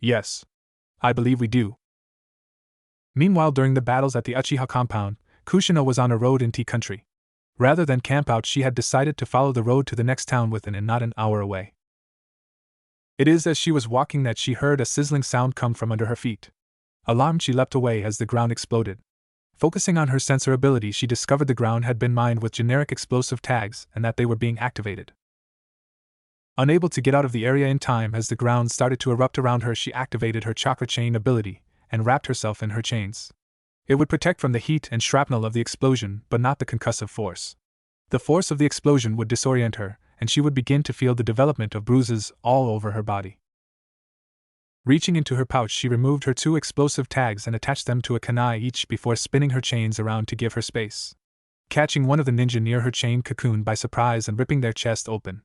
Yes. I believe we do. Meanwhile, during the battles at the Uchiha compound, Kushina was on a road in Tea Country. Rather than camp out, she had decided to follow the road to the next town within and not an hour away. It is as she was walking that she heard a sizzling sound come from under her feet. Alarmed, she leapt away as the ground exploded. Focusing on her sensor ability, she discovered the ground had been mined with generic explosive tags and that they were being activated. Unable to get out of the area in time as the ground started to erupt around her, she activated her chakra chain ability and wrapped herself in her chains. It would protect from the heat and shrapnel of the explosion, but not the concussive force. The force of the explosion would disorient her, and she would begin to feel the development of bruises all over her body. Reaching into her pouch, she removed her 2 explosive tags and attached them to a kunai each before spinning her chains around to give her space. Catching one of the ninja near her chain cocoon by surprise and ripping their chest open.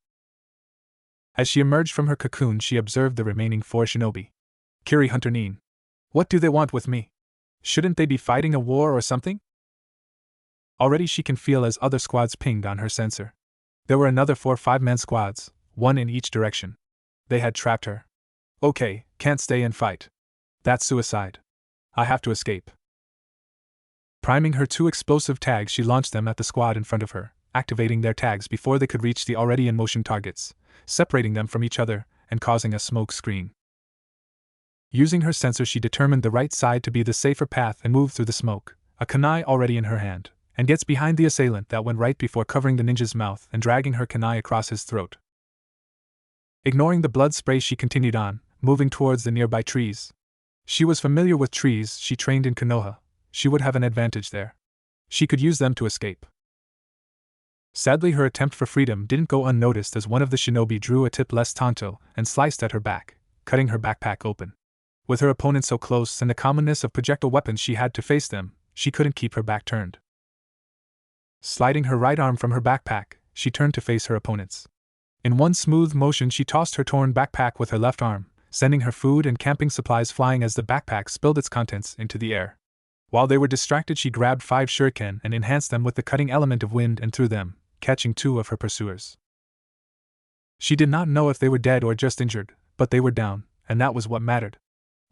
As she emerged from her cocoon, she observed the remaining 4 shinobi. Kiri Hunter Nin. What do they want with me? Shouldn't they be fighting a war or something? Already she can feel as other squads pinged on her sensor. There were another 4 5-man squads, 1 in each direction. They had trapped her. Okay, can't stay and fight. That's suicide. I have to escape. Priming her 2 explosive tags, she launched them at the squad in front of her, activating their tags before they could reach the already in motion targets, separating them from each other and causing a smoke screen. Using her sensor, she determined the right side to be the safer path and moved through the smoke, a kunai already in her hand, and gets behind the assailant that went right before covering the ninja's mouth and dragging her kunai across his throat. Ignoring the blood spray, she continued on, moving towards the nearby trees. She was familiar with trees, she trained in Konoha. She would have an advantage there. She could use them to escape. Sadly, her attempt for freedom didn't go unnoticed as one of the shinobi drew a tip-less tanto and sliced at her back, cutting her backpack open. With her opponent so close and the commonness of projectile weapons she had to face them, she couldn't keep her back turned. Sliding her right arm from her backpack, she turned to face her opponents. In one smooth motion, she tossed her torn backpack with her left arm, sending her food and camping supplies flying as the backpack spilled its contents into the air. While they were distracted, she grabbed 5 shuriken and enhanced them with the cutting element of wind and threw them, catching 2 of her pursuers. She did not know if they were dead or just injured, but they were down, and that was what mattered.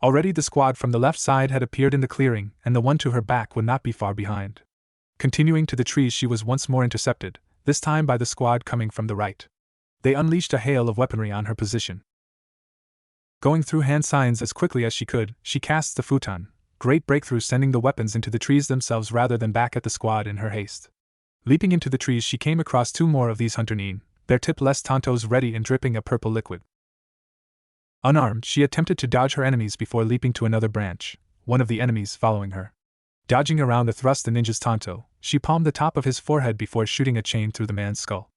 Already the squad from the left side had appeared in the clearing, and the one to her back would not be far behind. Continuing to the trees, she was once more intercepted, this time by the squad coming from the right. They unleashed a hail of weaponry on her position. Going through hand signs as quickly as she could, she cast the futon, great breakthrough, sending the weapons into the trees themselves rather than back at the squad in her haste. Leaping into the trees, she came across 2 more of these hunter nin, their tip-less tantos ready and dripping a purple liquid. Unarmed, she attempted to dodge her enemies before leaping to another branch, one of the enemies following her. Dodging around the thrust the ninja's tanto, she palmed the top of his forehead before shooting a chain through the man's skull.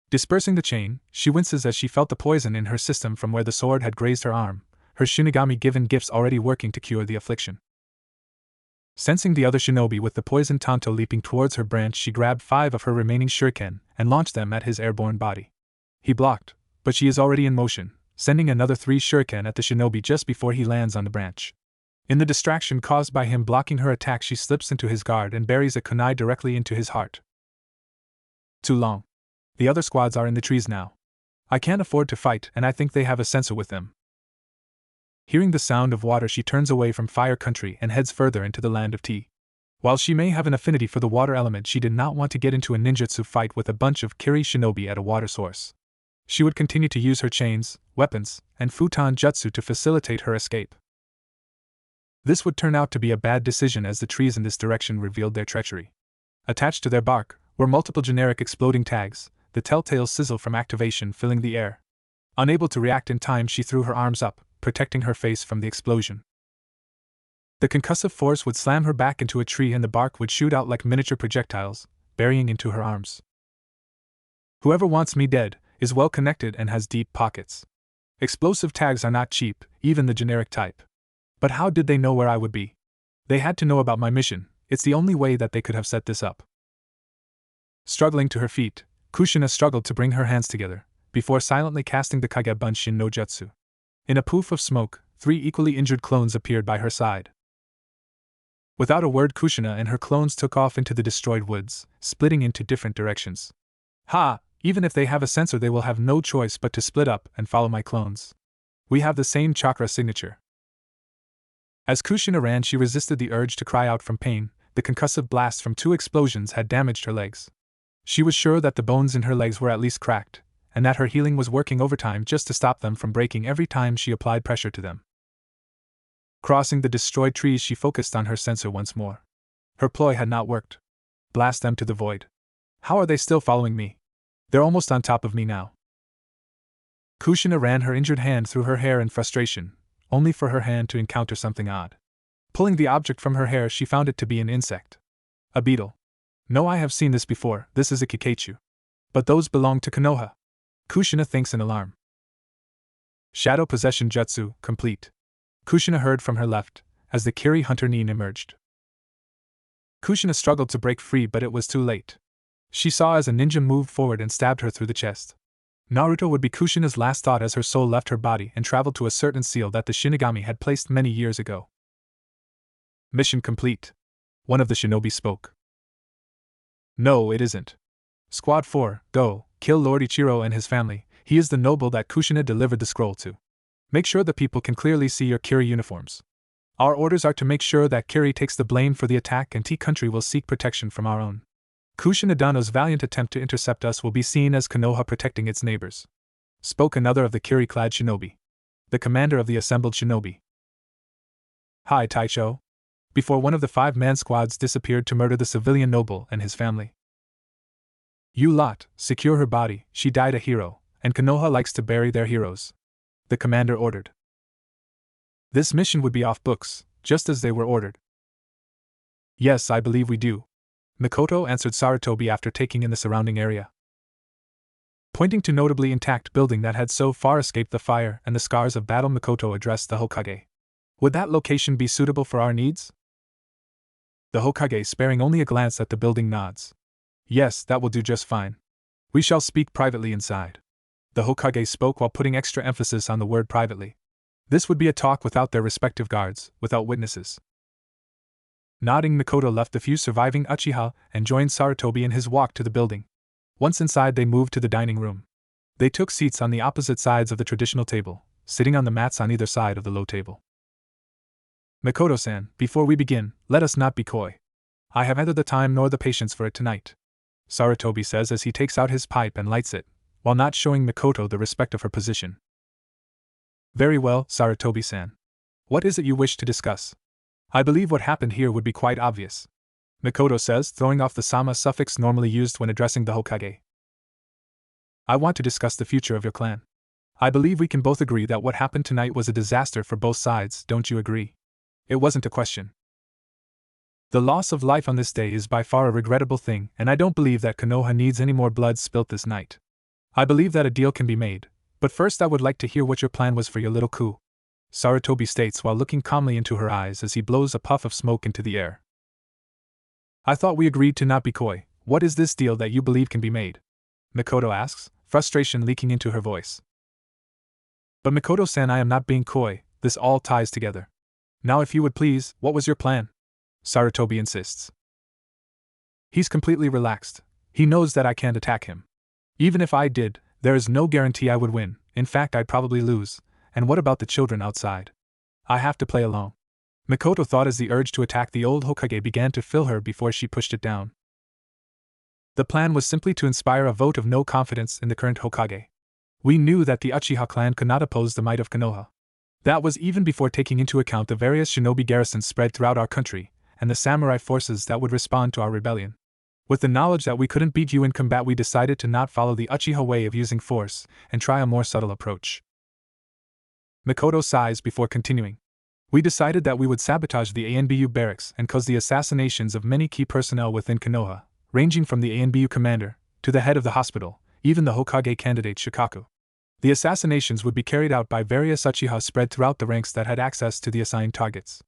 Dispersing the chain, she winces as she felt the poison in her system from where the sword had grazed her arm, her Shinigami-given gifts already working to cure the affliction. Sensing the other shinobi with the poisoned tanto leaping towards her branch, she grabbed 5 of her remaining shuriken and launched them at his airborne body. He blocked, but she is already in motion, sending another 3 shuriken at the shinobi just before he lands on the branch. In the distraction caused by him blocking her attack, she slips into his guard and buries a kunai directly into his heart. Too long. The other squads are in the trees now. I can't afford to fight, and I think they have a sensor with them. Hearing the sound of water, she turns away from Fire Country and heads further into the land of tea. While she may have an affinity for the water element, she did not want to get into a ninjutsu fight with a bunch of Kiri shinobi at a water source. She would continue to use her chains, weapons, and futon jutsu to facilitate her escape. This would turn out to be a bad decision as the trees in this direction revealed their treachery. Attached to their bark were multiple generic exploding tags, the telltale sizzle from activation filling the air. Unable to react in time, she threw her arms up, protecting her face from the explosion. The concussive force would slam her back into a tree and the bark would shoot out like miniature projectiles, burying into her arms. Whoever wants me dead is well connected and has deep pockets. Explosive tags are not cheap, even the generic type. But how did they know where I would be? They had to know about my mission. It's the only way that they could have set this up. Struggling to her feet, Kushina struggled to bring her hands together, before silently casting the Kage Bunshin no Jutsu. In a poof of smoke, 3 equally injured clones appeared by her side. Without a word, Kushina and her clones took off into the destroyed woods, splitting into different directions. Ha! Even if they have a sensor, they will have no choice but to split up and follow my clones. We have the same chakra signature. As Kushina ran, she resisted the urge to cry out from pain. The concussive blast from 2 explosions had damaged her legs. She was sure that the bones in her legs were at least cracked, and that her healing was working overtime just to stop them from breaking every time she applied pressure to them. Crossing the destroyed trees, she focused on her sensor once more. Her ploy had not worked. Blast them to the void. How are they still following me? They're almost on top of me now. Kushina ran her injured hand through her hair in frustration, only for her hand to encounter something odd. Pulling the object from her hair, she found it to be an insect. A beetle. No, I have seen this before. This is a Kikaichu. But those belong to Konoha. Kushina thinks in alarm. Shadow Possession Jutsu, complete. Kushina heard from her left, as the Kiri Hunter Nin emerged. Kushina struggled to break free, but it was too late. She saw as a ninja moved forward and stabbed her through the chest. Naruto would be Kushina's last thought as her soul left her body and traveled to a certain seal that the Shinigami had placed many years ago. Mission complete. One of the shinobi spoke. No, it isn't. Squad 4, go, kill Lord Ichiro and his family. He is the noble that Kushina delivered the scroll to. Make sure the people can clearly see your Kiri uniforms. Our orders are to make sure that Kiri takes the blame for the attack and T-Country will seek protection from our own. Kushina Dano's valiant attempt to intercept us will be seen as Konoha protecting its neighbors. Spoke another of the Kiri-clad shinobi. The commander of the assembled shinobi. Hi, Taicho. Before one of the 5-man squads disappeared to murder the civilian noble and his family. You lot, secure her body, she died a hero, and Konoha likes to bury their heroes. The commander ordered. This mission would be off books, just as they were ordered. Yes, I believe we do. Mikoto answered Sarutobi after taking in the surrounding area. Pointing to notably intact building that had so far escaped the fire and the scars of battle, Mikoto addressed the Hokage. Would that location be suitable for our needs? The Hokage, sparing only a glance at the building, nods. Yes, that will do just fine. We shall speak privately inside. The Hokage spoke while putting extra emphasis on the word privately. This would be a talk without their respective guards, without witnesses. Nodding, Mikoto left the few surviving Uchiha and joined Sarutobi in his walk to the building. Once inside, they moved to the dining room. They took seats on the opposite sides of the traditional table, sitting on the mats on either side of the low table. Mikoto-san, before we begin, let us not be coy. I have neither the time nor the patience for it tonight, Sarutobi says as he takes out his pipe and lights it, while not showing Mikoto the respect of her position. Very well, Sarutobi-san. What is it you wish to discuss? I believe what happened here would be quite obvious, Mikoto says, throwing off the sama suffix normally used when addressing the Hokage. I want to discuss the future of your clan. I believe we can both agree that what happened tonight was a disaster for both sides, don't you agree? It wasn't a question. The loss of life on this day is by far a regrettable thing, and I don't believe that Konoha needs any more blood spilt this night. I believe that a deal can be made, but first I would like to hear what your plan was for your little coup, Sarutobi states while looking calmly into her eyes as he blows a puff of smoke into the air. I thought we agreed to not be coy. What is this deal that you believe can be made? Mikoto asks, frustration leaking into her voice. But Mikoto-san, I am not being coy, this all ties together. Now if you would please, what was your plan? Sarutobi insists. He's completely relaxed. He knows that I can't attack him. Even if I did, there is no guarantee I would win. In fact, I'd probably lose. And what about the children outside? I have to play along. Mikoto thought as the urge to attack the old Hokage began to fill her before she pushed it down. The plan was simply to inspire a vote of no confidence in the current Hokage. We knew that the Uchiha clan could not oppose the might of Konoha. That was even before taking into account the various shinobi garrisons spread throughout our country, and the samurai forces that would respond to our rebellion. With the knowledge that we couldn't beat you in combat, we decided to not follow the Uchiha way of using force and try a more subtle approach. Mikoto sighs before continuing. We decided that we would sabotage the ANBU barracks and cause the assassinations of many key personnel within Konoha, ranging from the ANBU commander to the head of the hospital, even the Hokage candidate Shikaku. The assassinations would be carried out by various Uchiha spread throughout the ranks that had access to the assigned targets.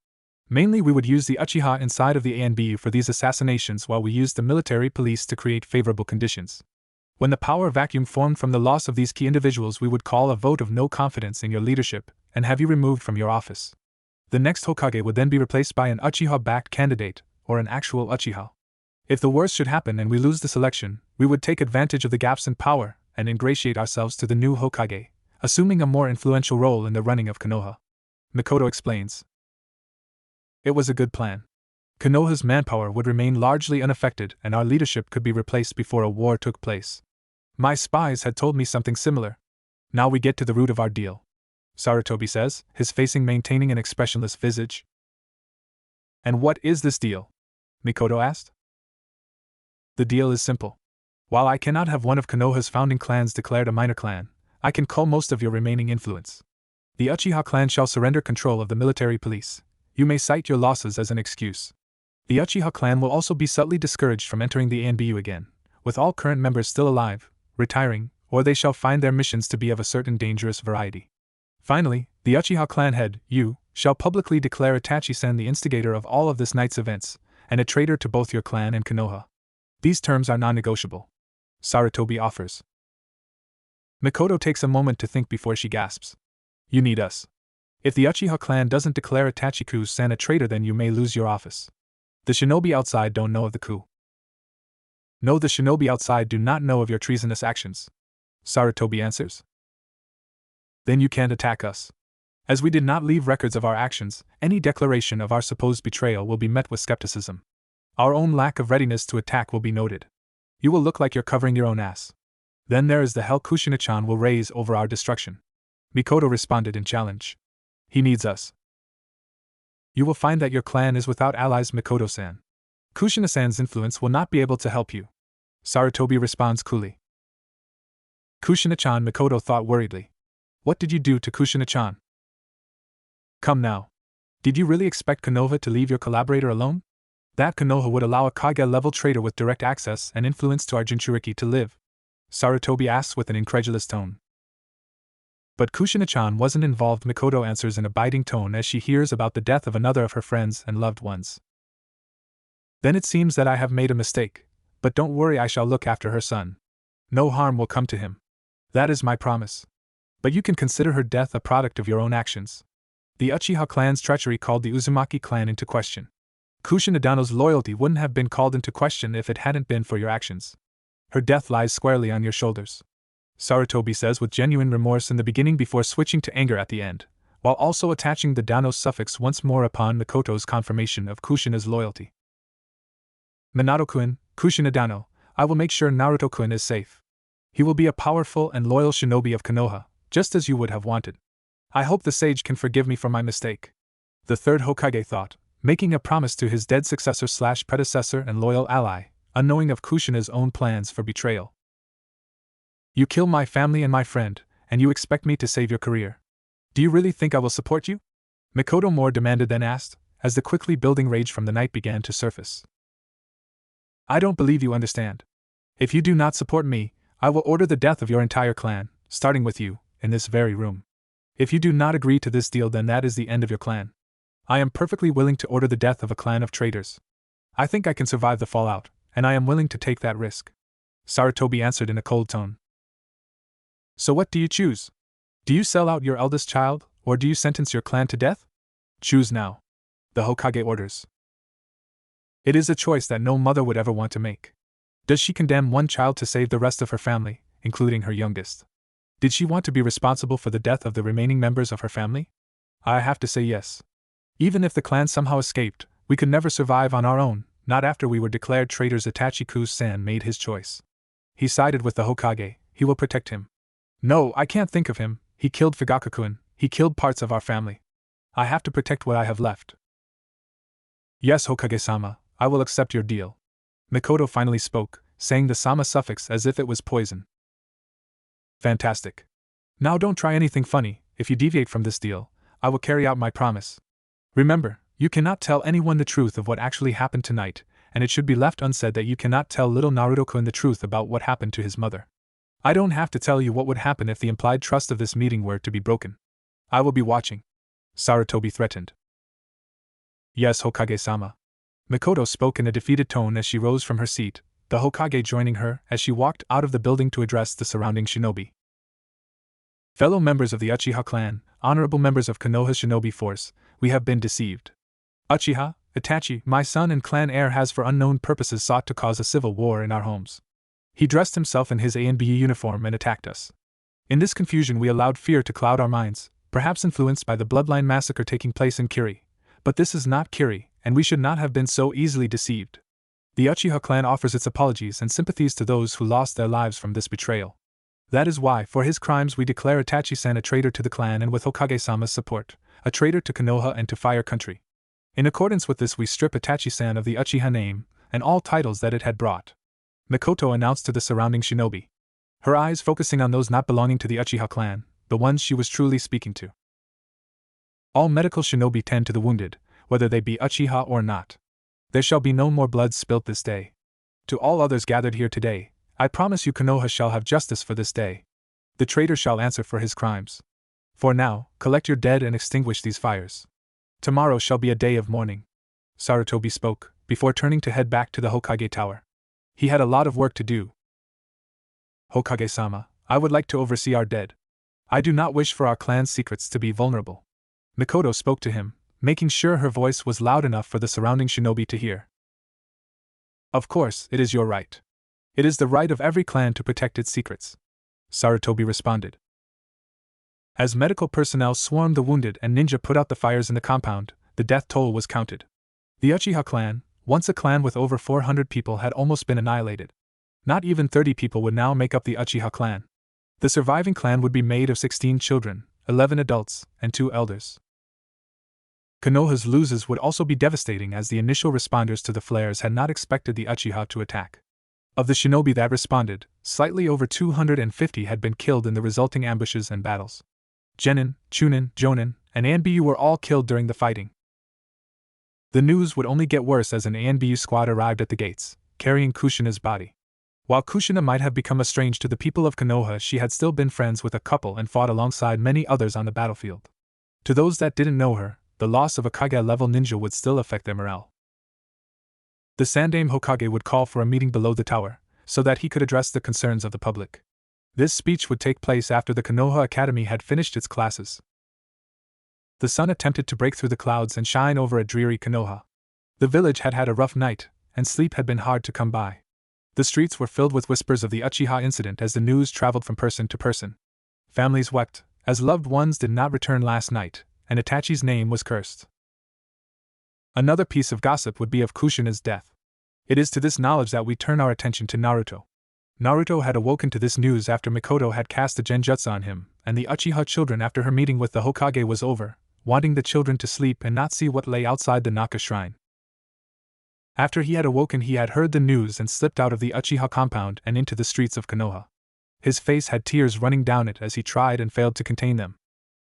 Mainly, we would use the Uchiha inside of the ANBU for these assassinations, while we used the military police to create favorable conditions. When the power vacuum formed from the loss of these key individuals, we would call a vote of no confidence in your leadership and have you removed from your office. The next Hokage would then be replaced by an Uchiha-backed candidate or an actual Uchiha. If the worst should happen and we lose this election, we would take advantage of the gaps in power and ingratiate ourselves to the new Hokage, assuming a more influential role in the running of Konoha. Mikoto explains. It was a good plan. Konoha's manpower would remain largely unaffected and our leadership could be replaced before a war took place. My spies had told me something similar. Now we get to the root of our deal, Sarutobi says, his facing maintaining an expressionless visage. And what is this deal? Mikoto asked. The deal is simple. While I cannot have one of Konoha's founding clans declared a minor clan, I can cull most of your remaining influence. The Uchiha clan shall surrender control of the military police. You may cite your losses as an excuse. The Uchiha clan will also be subtly discouraged from entering the ANBU again, with all current members still alive, retiring, or they shall find their missions to be of a certain dangerous variety. Finally, the Uchiha clan head, you, shall publicly declare Itachi-sen the instigator of all of this night's events, and a traitor to both your clan and Konoha. These terms are non-negotiable, Sarutobi offers. Mikoto takes a moment to think before she gasps. You need us. If the Uchiha clan doesn't declare Itachi-san a traitor, then you may lose your office. The shinobi outside don't know of the coup. No, the shinobi outside do not know of your treasonous actions, Sarutobi answers. Then you can't attack us. As we did not leave records of our actions, any declaration of our supposed betrayal will be met with skepticism. Our own lack of readiness to attack will be noted. You will look like you're covering your own ass. Then there is the hell Kushina-chan will raise over our destruction. Mikoto responded in challenge. He needs us. You will find that your clan is without allies, Mikoto-san. Kushina-san's influence will not be able to help you. Sarutobi responds coolly. Kushina-chan, Mikoto thought worriedly. What did you do to Kushina-chan? Come now. Did you really expect Konoha to leave your collaborator alone? That Konoha would allow a Kage-level traitor with direct access and influence to our Jinchuriki to live? Sarutobi asks with an incredulous tone. But Kushina-chan wasn't involved, Mikoto answers in a biting tone as she hears about the death of another of her friends and loved ones. Then it seems that I have made a mistake, but don't worry, I shall look after her son. No harm will come to him. That is my promise. But you can consider her death a product of your own actions. The Uchiha clan's treachery called the Uzumaki clan into question. Kushina-dano's loyalty wouldn't have been called into question if it hadn't been for your actions. Her death lies squarely on your shoulders, Sarutobi says with genuine remorse in the beginning before switching to anger at the end, while also attaching the Dano suffix once more upon Mikoto's confirmation of Kushina's loyalty. Minato-kun, Kushina-dano, I will make sure Naruto-kun is safe. He will be a powerful and loyal shinobi of Konoha, just as you would have wanted. I hope the sage can forgive me for my mistake. The third Hokage thought, making a promise to his dead successor/predecessor and loyal ally, unknowing of Kushina's own plans for betrayal. You kill my family and my friend, and you expect me to save your career. Do you really think I will support you? Mikoto more demanded than asked, as the quickly building rage from the night began to surface. I don't believe you understand. If you do not support me, I will order the death of your entire clan, starting with you, in this very room. If you do not agree to this deal, then that is the end of your clan. I am perfectly willing to order the death of a clan of traitors. I think I can survive the fallout, and I am willing to take that risk. Sarutobi answered in a cold tone. So what do you choose? Do you sell out your eldest child, or do you sentence your clan to death? Choose now. The Hokage orders. It is a choice that no mother would ever want to make. Does she condemn one child to save the rest of her family, including her youngest? Did she want to be responsible for the death of the remaining members of her family? I have to say yes. Even if the clan somehow escaped, we could never survive on our own, not after we were declared traitors. Itachi-san made his choice. He sided with the Hokage. He will protect him. No, I can't think of him. He killed Fugaku-kun. He killed parts of our family. I have to protect what I have left. Yes, Hokage-sama, I will accept your deal. Mikoto finally spoke, saying the sama suffix as if it was poison. Fantastic. Now don't try anything funny. If you deviate from this deal, I will carry out my promise. Remember, you cannot tell anyone the truth of what actually happened tonight, and it should be left unsaid that you cannot tell little Naruto-kun the truth about what happened to his mother. I don't have to tell you what would happen if the implied trust of this meeting were to be broken. I will be watching. Sarutobi threatened. Yes, Hokage-sama. Mikoto spoke in a defeated tone as she rose from her seat, the Hokage joining her as she walked out of the building to address the surrounding shinobi. Fellow members of the Uchiha clan, honorable members of Konoha's shinobi force, we have been deceived. Uchiha, Itachi, my son and clan heir, has for unknown purposes sought to cause a civil war in our homes. He dressed himself in his ANBU uniform and attacked us. In this confusion we allowed fear to cloud our minds, perhaps influenced by the bloodline massacre taking place in Kiri. But this is not Kiri, and we should not have been so easily deceived. The Uchiha clan offers its apologies and sympathies to those who lost their lives from this betrayal. That is why, for his crimes, we declare Itachi-san a traitor to the clan and with Hokage-sama's support, a traitor to Konoha and to Fire Country. In accordance with this, we strip Itachi-san of the Uchiha name and all titles that it had brought. Mikoto announced to the surrounding shinobi, her eyes focusing on those not belonging to the Uchiha clan, the ones she was truly speaking to. All medical shinobi tend to the wounded, whether they be Uchiha or not. There shall be no more blood spilt this day. To all others gathered here today, I promise you Konoha shall have justice for this day. The traitor shall answer for his crimes. For now, collect your dead and extinguish these fires. Tomorrow shall be a day of mourning. Sarutobi spoke, before turning to head back to the Hokage Tower. He had a lot of work to do. Hokage-sama, I would like to oversee our dead. I do not wish for our clan's secrets to be vulnerable. Mikoto spoke to him, making sure her voice was loud enough for the surrounding shinobi to hear. Of course, it is your right. It is the right of every clan to protect its secrets. Sarutobi responded. As medical personnel swarmed the wounded and ninja put out the fires in the compound, the death toll was counted. The Uchiha clan, once a clan with over 400 people, had almost been annihilated. Not even 30 people would now make up the Uchiha clan. The surviving clan would be made of 16 children, 11 adults, and 2 elders. Konoha's losses would also be devastating, as the initial responders to the flares had not expected the Uchiha to attack. Of the shinobi that responded, slightly over 250 had been killed in the resulting ambushes and battles. Genin, Chunin, Jonin, and Anbu were all killed during the fighting. The news would only get worse as an Anbu squad arrived at the gates, carrying Kushina's body. While Kushina might have become estranged to the people of Konoha, she had still been friends with a couple and fought alongside many others on the battlefield. To those that didn't know her, the loss of a Kage-level ninja would still affect their morale. The Sandaime Hokage would call for a meeting below the tower, so that he could address the concerns of the public. This speech would take place after the Konoha Academy had finished its classes. The sun attempted to break through the clouds and shine over a dreary Konoha. The village had had a rough night, and sleep had been hard to come by. The streets were filled with whispers of the Uchiha incident as the news traveled from person to person. Families wept, as loved ones did not return last night, and Itachi's name was cursed. Another piece of gossip would be of Kushina's death. It is to this knowledge that we turn our attention to Naruto. Naruto had awoken to this news after Mikoto had cast a genjutsu on him, and the Uchiha children, after her meeting with the Hokage was over, wanting the children to sleep and not see what lay outside the Naka shrine. After he had awoken, he had heard the news and slipped out of the Uchiha compound and into the streets of Konoha. His face had tears running down it as he tried and failed to contain them.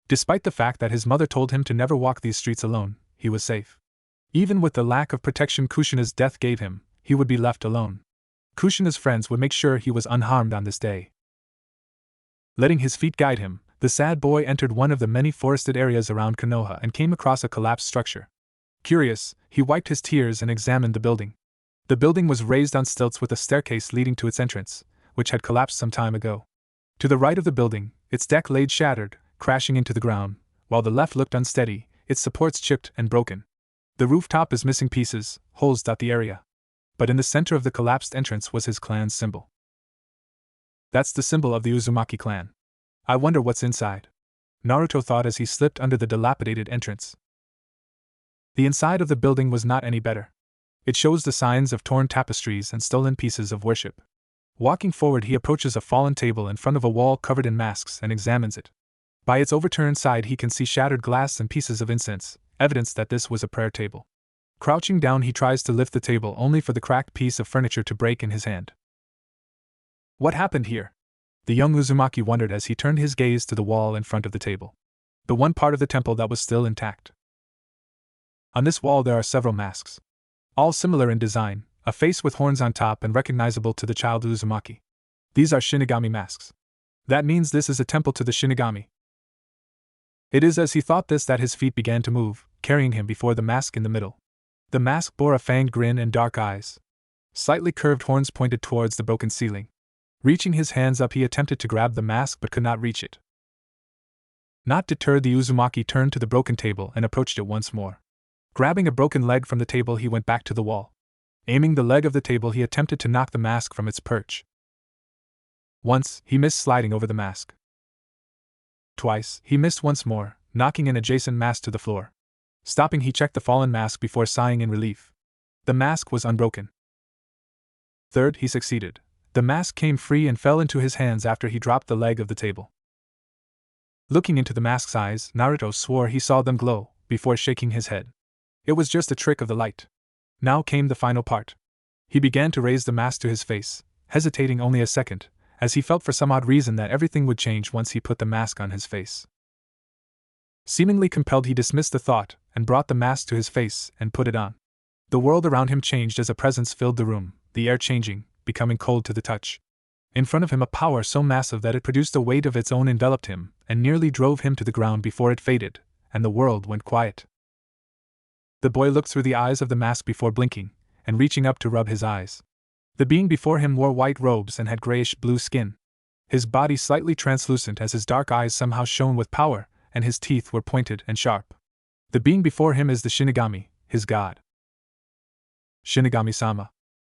Despite the fact that his mother told him to never walk these streets alone, he was safe. Even with the lack of protection Kushina's death gave him, he would be left alone. Kushina's friends would make sure he was unharmed on this day. Letting his feet guide him, the sad boy entered one of the many forested areas around Konoha and came across a collapsed structure. Curious, he wiped his tears and examined the building. The building was raised on stilts with a staircase leading to its entrance, which had collapsed some time ago. To the right of the building, its deck lay shattered, crashing into the ground, while the left looked unsteady, its supports chipped and broken. The rooftop is missing pieces, holes dot the area. But in the center of the collapsed entrance was his clan's symbol. That's the symbol of the Uzumaki clan. I wonder what's inside, Naruto thought as he slipped under the dilapidated entrance. The inside of the building was not any better. It shows the signs of torn tapestries and stolen pieces of worship. Walking forward, he approaches a fallen table in front of a wall covered in masks and examines it. By its overturned side he can see shattered glass and pieces of incense, evidence that this was a prayer table. Crouching down, he tries to lift the table only for the cracked piece of furniture to break in his hand. What happened here? The young Uzumaki wondered as he turned his gaze to the wall in front of the table. The one part of the temple that was still intact. On this wall there are several masks. All similar in design, a face with horns on top and recognizable to the child Uzumaki. These are Shinigami masks. That means this is a temple to the Shinigami. It is as he thought this that his feet began to move, carrying him before the mask in the middle. The mask bore a fanged grin and dark eyes. Slightly curved horns pointed towards the broken ceiling. Reaching his hands up, he attempted to grab the mask but could not reach it. Not deterred, the Uzumaki turned to the broken table and approached it once more. Grabbing a broken leg from the table, he went back to the wall. Aiming the leg of the table, he attempted to knock the mask from its perch. Once, he missed, sliding over the mask. Twice, he missed once more, knocking an adjacent mask to the floor. Stopping, he checked the fallen mask before sighing in relief. The mask was unbroken. Third, he succeeded. The mask came free and fell into his hands after he dropped the leg of the table. Looking into the mask's eyes, Naruto swore he saw them glow, before shaking his head. It was just a trick of the light. Now came the final part. He began to raise the mask to his face, hesitating only a second, as he felt for some odd reason that everything would change once he put the mask on his face. Seemingly compelled, he dismissed the thought, and brought the mask to his face and put it on. The world around him changed as a presence filled the room, the air changing, becoming cold to the touch. In front of him, a power so massive that it produced a weight of its own enveloped him, and nearly drove him to the ground before it faded, and the world went quiet. The boy looked through the eyes of the mask before blinking, and reaching up to rub his eyes. The being before him wore white robes and had grayish-blue skin. His body slightly translucent as his dark eyes somehow shone with power, and his teeth were pointed and sharp. The being before him is the Shinigami, his god. Shinigami-sama.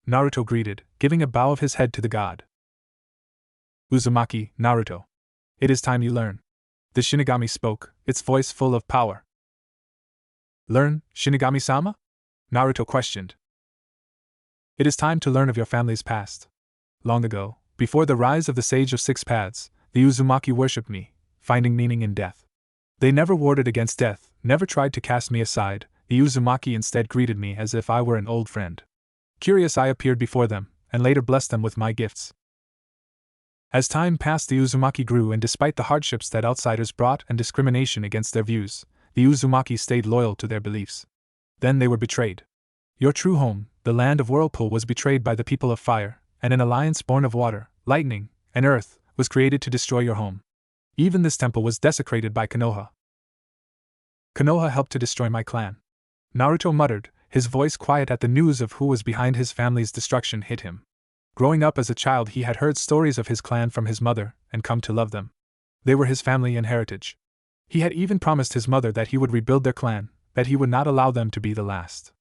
Naruto greeted, giving a bow of his head to the god. Uzumaki, Naruto. It is time you learn. The Shinigami spoke, its voice full of power. Learn, Shinigami-sama? Naruto questioned. It is time to learn of your family's past. Long ago, before the rise of the Sage of Six Paths, the Uzumaki worshipped me, finding meaning in death. They never warded against death, never tried to cast me aside. The Uzumaki instead greeted me as if I were an old friend. Curious, I appeared before them, and later blessed them with my gifts. As time passed, the Uzumaki grew, and despite the hardships that outsiders brought and discrimination against their views, the Uzumaki stayed loyal to their beliefs. Then they were betrayed. Your true home, the land of Whirlpool, was betrayed by the people of fire, and an alliance born of water, lightning, and earth was created to destroy your home. Even this temple was desecrated by Konoha. Konoha helped to destroy my clan. Naruto muttered, his voice quiet at the news of who was behind his family's destruction hit him. Growing up as a child, he had heard stories of his clan from his mother, and come to love them. They were his family and heritage. He had even promised his mother that he would rebuild their clan, that he would not allow them to be the last.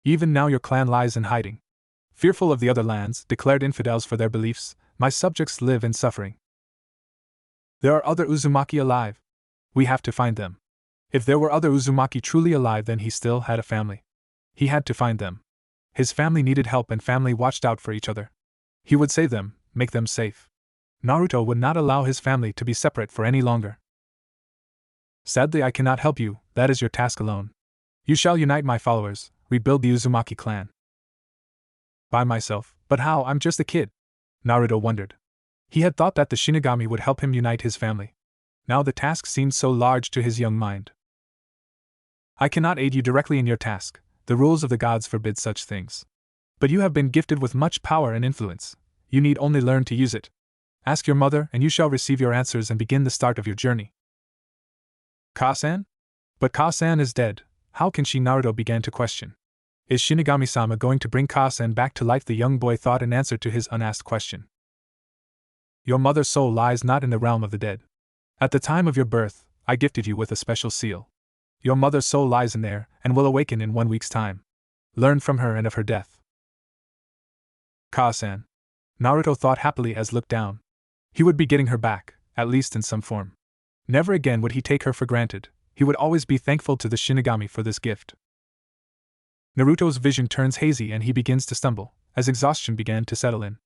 Even now your clan lies in hiding. Fearful of the other lands, declared infidels for their beliefs, my subjects live in suffering. There are other Uzumaki alive. We have to find them. If there were other Uzumaki truly alive, then he still had a family. He had to find them. His family needed help, and family watched out for each other. He would save them, make them safe. Naruto would not allow his family to be separate for any longer. Sadly, I cannot help you, that is your task alone. You shall unite my followers, rebuild the Uzumaki clan. By myself, but how? I'm just a kid. Naruto wondered. He had thought that the Shinigami would help him unite his family. Now the task seemed so large to his young mind. I cannot aid you directly in your task, the rules of the gods forbid such things. But you have been gifted with much power and influence, you need only learn to use it. Ask your mother and you shall receive your answers and begin the start of your journey. Ka-san? But Ka-san is dead, how can she? Naruto began to question. Is Shinigami-sama going to bring Ka-san back to life? The young boy thought in answer to his unasked question. Your mother's soul lies not in the realm of the dead. At the time of your birth, I gifted you with a special seal. Your mother's soul lies in there, and will awaken in 1 week's time. Learn from her and of her death. Ka-san. Naruto thought happily as looked down. He would be getting her back, at least in some form. Never again would he take her for granted, he would always be thankful to the Shinigami for this gift. Naruto's vision turns hazy and he begins to stumble, as exhaustion began to settle in.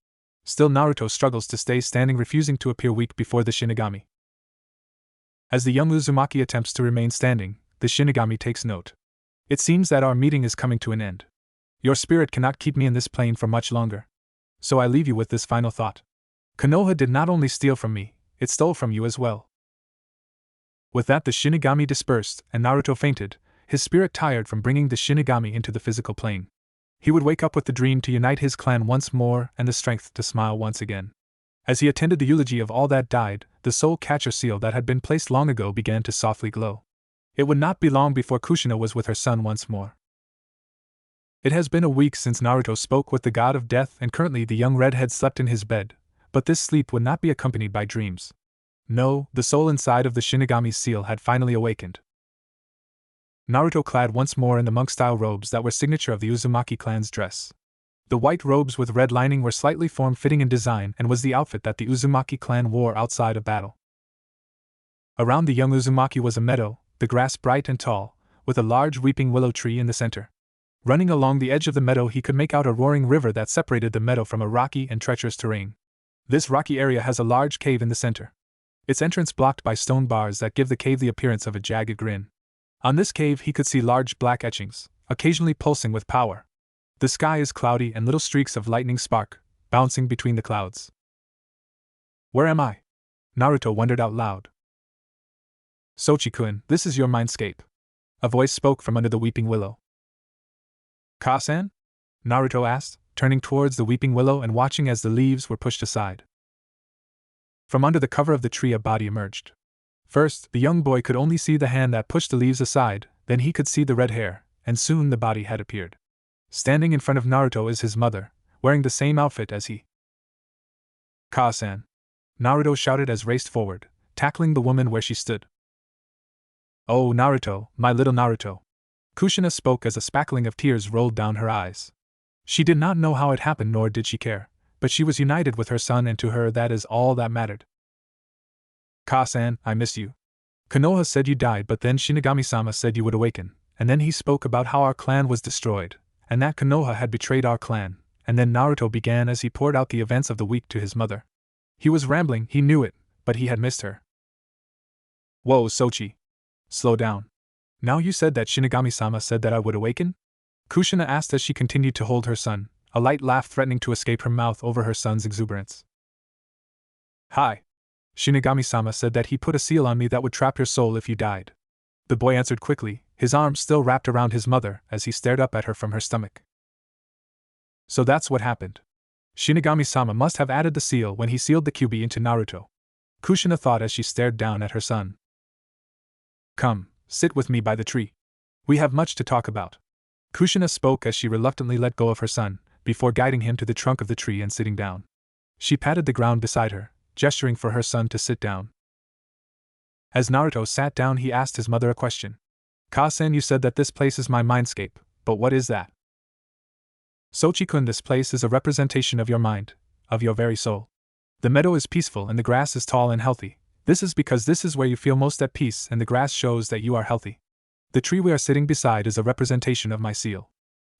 Still Naruto struggles to stay standing, refusing to appear weak before the Shinigami. As the young Uzumaki attempts to remain standing, the Shinigami takes note. It seems that our meeting is coming to an end. Your spirit cannot keep me in this plane for much longer. So I leave you with this final thought. Konoha did not only steal from me, it stole from you as well. With that, the Shinigami dispersed, and Naruto fainted, his spirit tired from bringing the Shinigami into the physical plane. He would wake up with the dream to unite his clan once more and the strength to smile once again. As he attended the eulogy of all that died, the soul catcher seal that had been placed long ago began to softly glow. It would not be long before Kushina was with her son once more. It has been a week since Naruto spoke with the god of death, and currently the young redhead slept in his bed, but this sleep would not be accompanied by dreams. No, the soul inside of the Shinigami seal had finally awakened. Naruto, clad once more in the monk-style robes that were signature of the Uzumaki clan's dress. The white robes with red lining were slightly form-fitting in design and was the outfit that the Uzumaki clan wore outside of battle. Around the young Uzumaki was a meadow, the grass bright and tall, with a large weeping willow tree in the center. Running along the edge of the meadow, he could make out a roaring river that separated the meadow from a rocky and treacherous terrain. This rocky area has a large cave in the center. Its entrance blocked by stone bars that give the cave the appearance of a jagged grin. On this cave he could see large black etchings, occasionally pulsing with power. The sky is cloudy and little streaks of lightning spark, bouncing between the clouds. Where am I? Naruto wondered out loud. Sochi-kun, this is your mindscape. A voice spoke from under the weeping willow. Ka-san? Naruto asked, turning towards the weeping willow and watching as the leaves were pushed aside. From under the cover of the tree a body emerged. First, the young boy could only see the hand that pushed the leaves aside, then he could see the red hair, and soon the body had appeared. Standing in front of Naruto is his mother, wearing the same outfit as he. Ka-san! Naruto shouted as raced forward, tackling the woman where she stood. Oh, Naruto, my little Naruto! Kushina spoke as a spackling of tears rolled down her eyes. She did not know how it happened, nor did she care, but she was united with her son, and to her that is all that mattered. Ka-san, I miss you. Konoha said you died, but then Shinigami-sama said you would awaken, and then he spoke about how our clan was destroyed, and that Konoha had betrayed our clan, and then Naruto began as he poured out the events of the week to his mother. He was rambling, he knew it, but he had missed her. Whoa, Sochi. Slow down. Now you said that Shinigami-sama said that I would awaken? Kushina asked as she continued to hold her son, a light laugh threatening to escape her mouth over her son's exuberance. Hi. Shinigami-sama said that he put a seal on me that would trap your soul if you died. The boy answered quickly, his arms still wrapped around his mother as he stared up at her from her stomach. So that's what happened. Shinigami-sama must have added the seal when he sealed the Kyuubi into Naruto. Kushina thought as she stared down at her son. Come, sit with me by the tree. We have much to talk about. Kushina spoke as she reluctantly let go of her son, before guiding him to the trunk of the tree and sitting down. She patted the ground beside her, gesturing for her son to sit down. As Naruto sat down, he asked his mother a question. Ka-san, you said that this place is my mindscape, but what is that? Sochi-kun, this place is a representation of your mind, of your very soul. The meadow is peaceful and the grass is tall and healthy. This is because this is where you feel most at peace and the grass shows that you are healthy. The tree we are sitting beside is a representation of my seal.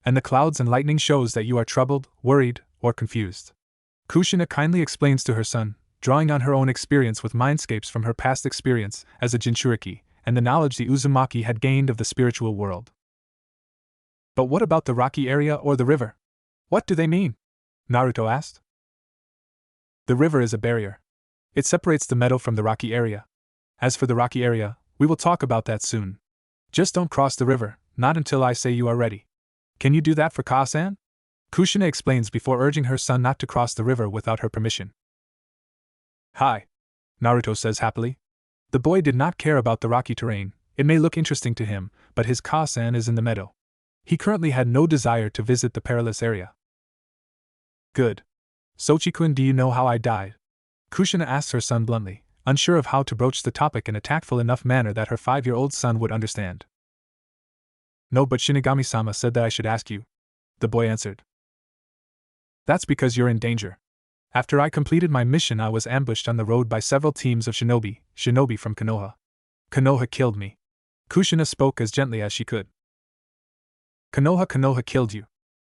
And the clouds and lightning shows that you are troubled, worried, or confused. Kushina kindly explains to her son, drawing on her own experience with mindscapes from her past experience as a Jinchuriki, and the knowledge the Uzumaki had gained of the spiritual world. But what about the rocky area or the river? What do they mean? Naruto asked. The river is a barrier. It separates the meadow from the rocky area. As for the rocky area, we will talk about that soon. Just don't cross the river, not until I say you are ready. Can you do that for Ka-san? Kushina explains before urging her son not to cross the river without her permission. Hi. Naruto says happily. The boy did not care about the rocky terrain. It may look interesting to him, but his Ka-san is in the meadow. He currently had no desire to visit the perilous area. Good. Sochi-kun, do you know how I died? Kushina asked her son bluntly, unsure of how to broach the topic in a tactful enough manner that her 5-year-old son would understand. No, but Shinigami-sama said that I should ask you. The boy answered. That's because you're in danger. After I completed my mission, I was ambushed on the road by several teams of shinobi from Konoha. Konoha killed me. Kushina spoke as gently as she could. Konoha killed you.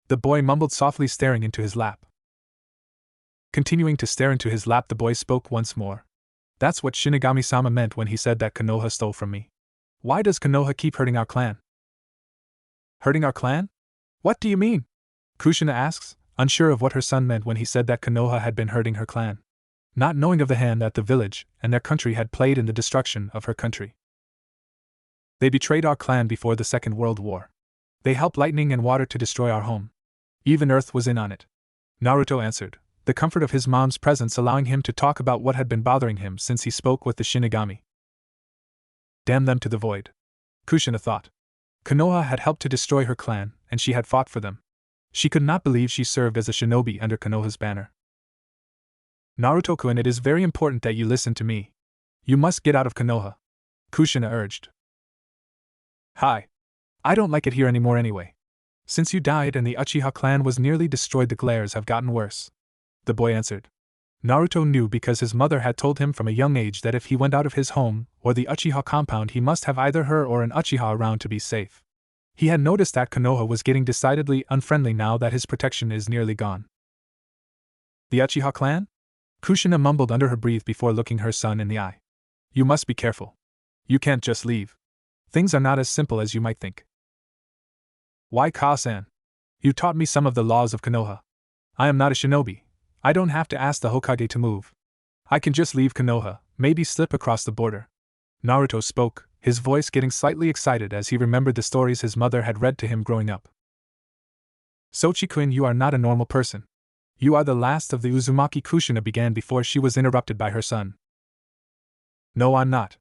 The boy mumbled softly, staring into his lap. Continuing to stare into his lap, the boy spoke once more. That's what Shinigami-sama meant when he said that Konoha stole from me. Why does Konoha keep hurting our clan? Hurting our clan? What do you mean? Kushina asks, unsure of what her son meant when he said that Konoha had been hurting her clan, not knowing of the hand that the village and their country had played in the destruction of her country. They betrayed our clan before the Second World War. They helped lightning and water to destroy our home. Even Earth was in on it. Naruto answered, the comfort of his mom's presence allowing him to talk about what had been bothering him since he spoke with the Shinigami. Damn them to the void. Kushina thought. Konoha had helped to destroy her clan, and she had fought for them. She could not believe she served as a shinobi under Konoha's banner. Naruto-kun, it is very important that you listen to me. You must get out of Konoha, Kushina urged. Hi. I don't like it here anymore anyway. Since you died and the Uchiha clan was nearly destroyed, the glares have gotten worse, the boy answered. Naruto knew because his mother had told him from a young age that if he went out of his home or the Uchiha compound, he must have either her or an Uchiha around to be safe. He had noticed that Konoha was getting decidedly unfriendly now that his protection is nearly gone. The Uchiha clan? Kushina mumbled under her breath before looking her son in the eye. You must be careful. You can't just leave. Things are not as simple as you might think. Why, Ka-san? You taught me some of the laws of Konoha. I am not a shinobi. I don't have to ask the Hokage to move. I can just leave Konoha, maybe slip across the border. Naruto spoke, his voice getting slightly excited as he remembered the stories his mother had read to him growing up. Sochi-kun, you are not a normal person. You are the last of the Uzumaki. Kushina began before she was interrupted by her son. No, I'm not.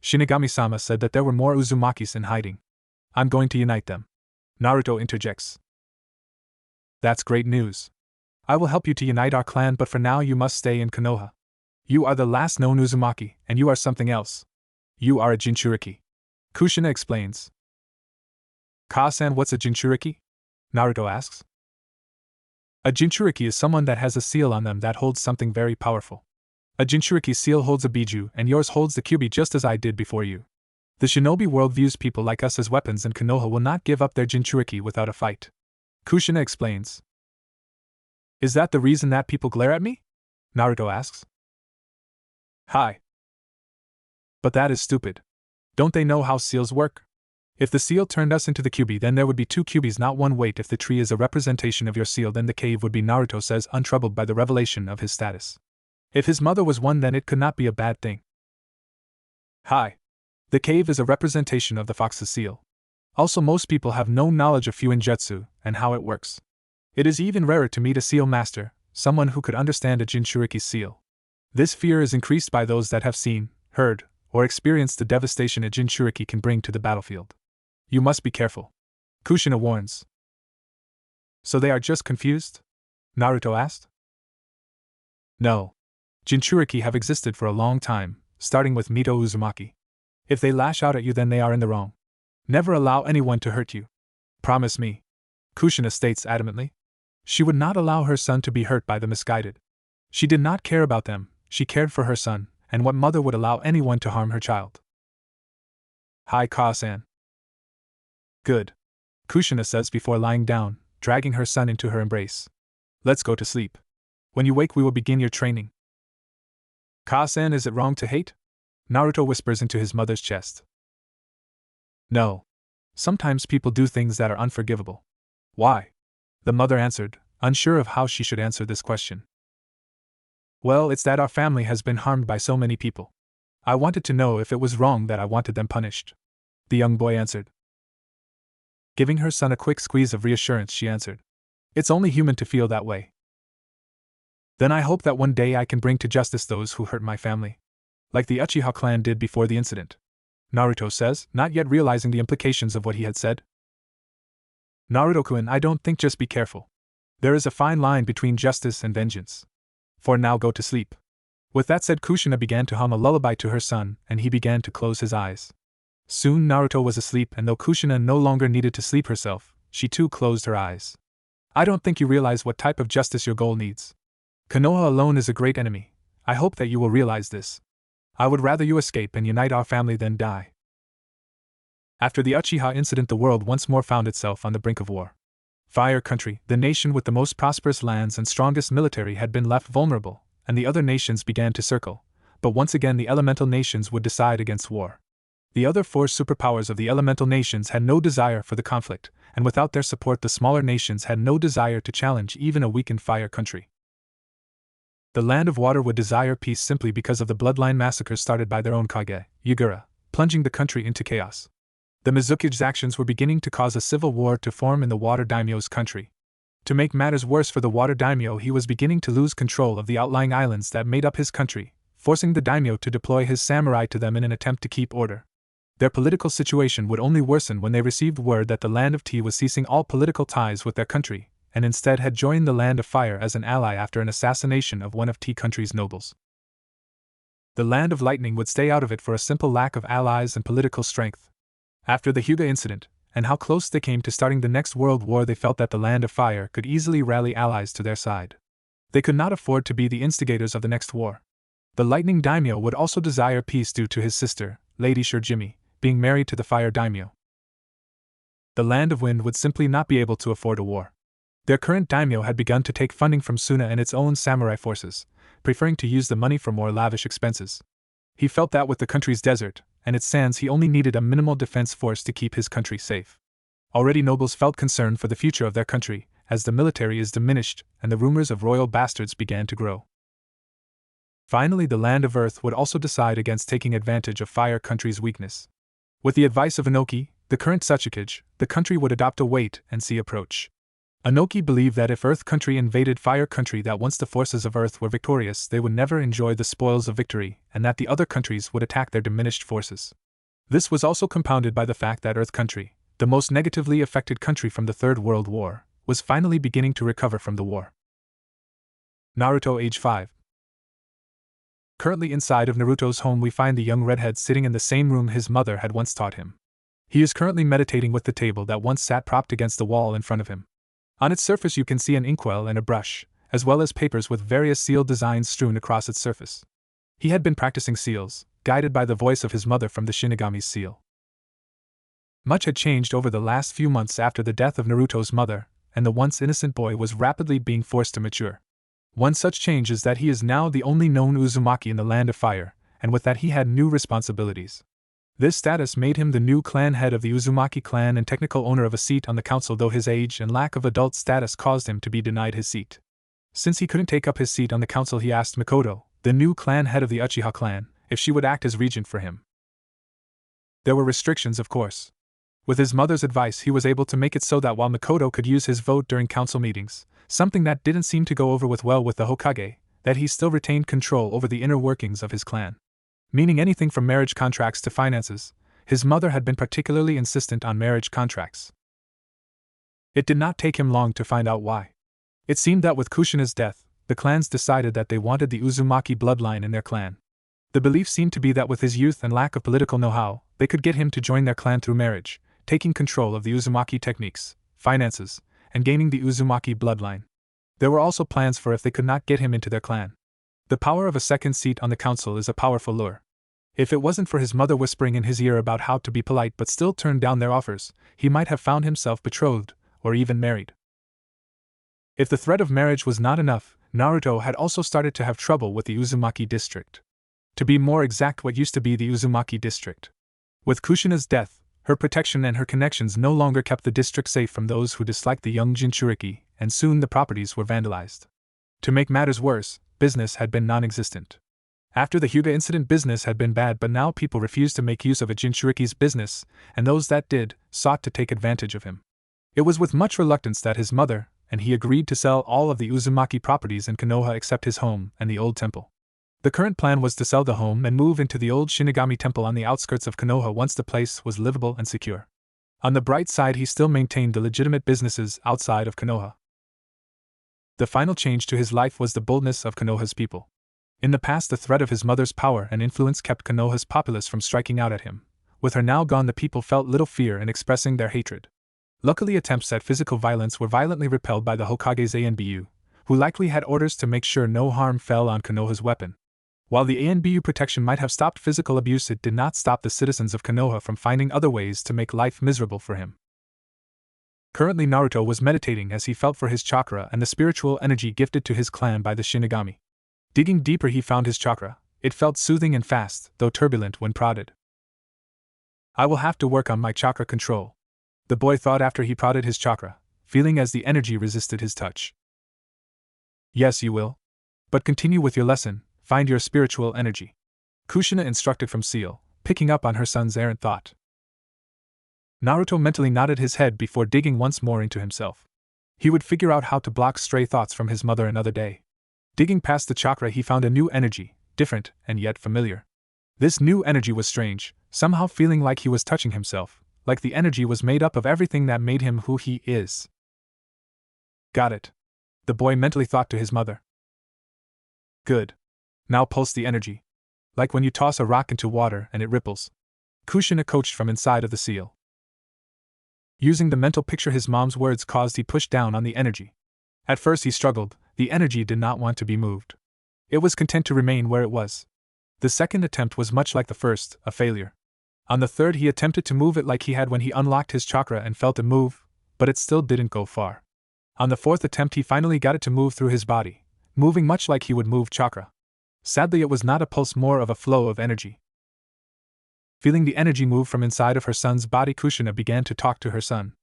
Shinigami-sama said that there were more Uzumakis in hiding. I'm going to unite them. Naruto interjects. That's great news. I will help you to unite our clan, but for now you must stay in Konoha. You are the last known Uzumaki, and you are something else. You are a Jinchuriki. Kushina explains. Ka-san, what's a Jinchuriki? Naruto asks. A Jinchuriki is someone that has a seal on them that holds something very powerful. A Jinchuriki seal holds a Biju, and yours holds the Kyubi just as I did before you. The shinobi world views people like us as weapons, and Konoha will not give up their Jinchuriki without a fight. Kushina explains. Is that the reason that people glare at me? Naruto asks. Hi. But that is stupid. Don't they know how seals work? If the seal turned us into the Kyubi, then there would be two Kyubis, not one. Wait, if the tree is a representation of your seal, then the cave would be, Naruto says, untroubled by the revelation of his status. If his mother was one, then it could not be a bad thing. Hi. The cave is a representation of the fox's seal. Also, most people have no knowledge of Fuinjutsu and how it works. It is even rarer to meet a seal master, someone who could understand a Jinchuriki's seal. This fear is increased by those that have seen, heard, or experienced the devastation a Jinchuriki can bring to the battlefield. You must be careful. Kushina warns. So they are just confused? Naruto asked. No. Jinchuriki have existed for a long time, starting with Mito Uzumaki. If they lash out at you, then they are in the wrong. Never allow anyone to hurt you. Promise me. Kushina states adamantly. She would not allow her son to be hurt by the misguided. She did not care about them, she cared for her son, and what mother would allow anyone to harm her child? Hi, Ka-san. Good. Kushina says before lying down, dragging her son into her embrace. Let's go to sleep. When you wake, we will begin your training. Ka-san, is it wrong to hate? Naruto whispers into his mother's chest. No. Sometimes people do things that are unforgivable. Why? The mother answered, unsure of how she should answer this question. Well, it's that our family has been harmed by so many people. I wanted to know if it was wrong that I wanted them punished. The young boy answered. Giving her son a quick squeeze of reassurance, she answered. It's only human to feel that way. Then I hope that one day I can bring to justice those who hurt my family. Like the Uchiha clan did before the incident. Naruto says, not yet realizing the implications of what he had said. Naruto-kun, I don't think, just be careful. There is a fine line between justice and vengeance. For now, go to sleep. With that said, Kushina began to hum a lullaby to her son, and he began to close his eyes. Soon Naruto was asleep, and though Kushina no longer needed to sleep herself, she too closed her eyes. I don't think you realize what type of justice your goal needs. Konoha alone is a great enemy. I hope that you will realize this. I would rather you escape and unite our family than die. After the Uchiha incident, the world once more found itself on the brink of war. Fire Country, the nation with the most prosperous lands and strongest military, had been left vulnerable, and the other nations began to circle, but once again the elemental nations would decide against war. The other four superpowers of the elemental nations had no desire for the conflict, and without their support the smaller nations had no desire to challenge even a weakened fire country. The Land of Water would desire peace simply because of the bloodline massacres started by their own Kage, Yagura, plunging the country into chaos. The Mizuki's actions were beginning to cause a civil war to form in the Water Daimyo's country. To make matters worse for the Water Daimyo, he was beginning to lose control of the outlying islands that made up his country, forcing the daimyo to deploy his samurai to them in an attempt to keep order. Their political situation would only worsen when they received word that the Land of Tea was ceasing all political ties with their country, and instead had joined the Land of Fire as an ally after an assassination of one of Tea country's nobles. The Land of Lightning would stay out of it for a simple lack of allies and political strength. After the Hyuga incident, and how close they came to starting the next world war, they felt that the Land of Fire could easily rally allies to their side. They could not afford to be the instigators of the next war. The Lightning Daimyo would also desire peace due to his sister, Lady Shirjimi, being married to the Fire Daimyo. The Land of Wind would simply not be able to afford a war. Their current daimyo had begun to take funding from Suna and its own samurai forces, preferring to use the money for more lavish expenses. He felt that with the country's desert and its sands he only needed a minimal defense force to keep his country safe. Already nobles felt concern for the future of their country, as the military is diminished and the rumors of royal bastards began to grow. Finally, the Land of Earth would also decide against taking advantage of Fire Country's weakness. With the advice of Inoki, the current Sachikage, the country would adopt a wait-and-see approach. Inoki believed that if Earth Country invaded Fire Country, that once the forces of Earth were victorious they would never enjoy the spoils of victory, and that the other countries would attack their diminished forces. This was also compounded by the fact that Earth Country, the most negatively affected country from the Third World War, was finally beginning to recover from the war. Naruto, age 5. Currently inside of Naruto's home we find the young redhead sitting in the same room his mother had once taught him. He is currently meditating with the table that once sat propped against the wall in front of him. On its surface you can see an inkwell and a brush, as well as papers with various seal designs strewn across its surface. He had been practicing seals, guided by the voice of his mother from the Shinigami's seal. Much had changed over the last few months after the death of Naruto's mother, and the once innocent boy was rapidly being forced to mature. One such change is that he is now the only known Uzumaki in the Land of Fire, and with that he had new responsibilities. This status made him the new clan head of the Uzumaki clan and technical owner of a seat on the council, though his age and lack of adult status caused him to be denied his seat. Since he couldn't take up his seat on the council, he asked Mikoto, the new clan head of the Uchiha clan, if she would act as regent for him. There were restrictions, of course. With his mother's advice he was able to make it so that while Mikoto could use his vote during council meetings, something that didn't seem to go over well with the Hokage, that he still retained control over the inner workings of his clan. Meaning anything from marriage contracts to finances, his mother had been particularly insistent on marriage contracts. It did not take him long to find out why. It seemed that with Kushina's death, the clans decided that they wanted the Uzumaki bloodline in their clan. The belief seemed to be that with his youth and lack of political know-how, they could get him to join their clan through marriage, taking control of the Uzumaki techniques, finances, and gaining the Uzumaki bloodline. There were also plans for if they could not get him into their clan. The power of a second seat on the council is a powerful lure. If it wasn't for his mother whispering in his ear about how to be polite but still turn down their offers, he might have found himself betrothed, or even married. If the threat of marriage was not enough, Naruto had also started to have trouble with the Uzumaki district. To be more exact, what used to be the Uzumaki district. With Kushina's death, her protection and her connections no longer kept the district safe from those who disliked the young Jinchuriki, and soon the properties were vandalized. To make matters worse, business had been non-existent. After the Hyuga incident, business had been bad, but now people refused to make use of a Jinchuriki's business, and those that did, sought to take advantage of him. It was with much reluctance that his mother and he agreed to sell all of the Uzumaki properties in Konoha except his home and the old temple. The current plan was to sell the home and move into the old Shinigami temple on the outskirts of Konoha once the place was livable and secure. On the bright side, he still maintained the legitimate businesses outside of Konoha. The final change to his life was the boldness of Konoha's people. In the past, the threat of his mother's power and influence kept Konoha's populace from striking out at him. With her now gone, the people felt little fear in expressing their hatred. Luckily, attempts at physical violence were violently repelled by the Hokage's ANBU, who likely had orders to make sure no harm fell on Konoha's weapon. While the ANBU protection might have stopped physical abuse, it did not stop the citizens of Konoha from finding other ways to make life miserable for him. Currently, Naruto was meditating as he felt for his chakra and the spiritual energy gifted to his clan by the Shinigami. Digging deeper, he found his chakra. It felt soothing and fast, though turbulent when prodded. I will have to work on my chakra control, the boy thought after he prodded his chakra, feeling as the energy resisted his touch. Yes, you will. But continue with your lesson, find your spiritual energy, Kushina instructed from Seal, picking up on her son's errant thought. Naruto mentally nodded his head before digging once more into himself. He would figure out how to block stray thoughts from his mother another day. Digging past the chakra, he found a new energy, different and yet familiar. This new energy was strange, somehow feeling like he was touching himself, like the energy was made up of everything that made him who he is. Got it, the boy mentally thought to his mother. Good. Now pulse the energy. Like when you toss a rock into water and it ripples, Kushina coached from inside of the seal. Using the mental picture his mom's words caused, he pushed down on the energy. At first he struggled, the energy did not want to be moved. It was content to remain where it was. The second attempt was much like the first, a failure. On the third he attempted to move it like he had when he unlocked his chakra and felt it move, but it still didn't go far. On the fourth attempt he finally got it to move through his body, moving much like he would move chakra. Sadly, it was not a pulse, more of a flow of energy. Feeling the energy move from inside of her son's body, Kushina began to talk to her son.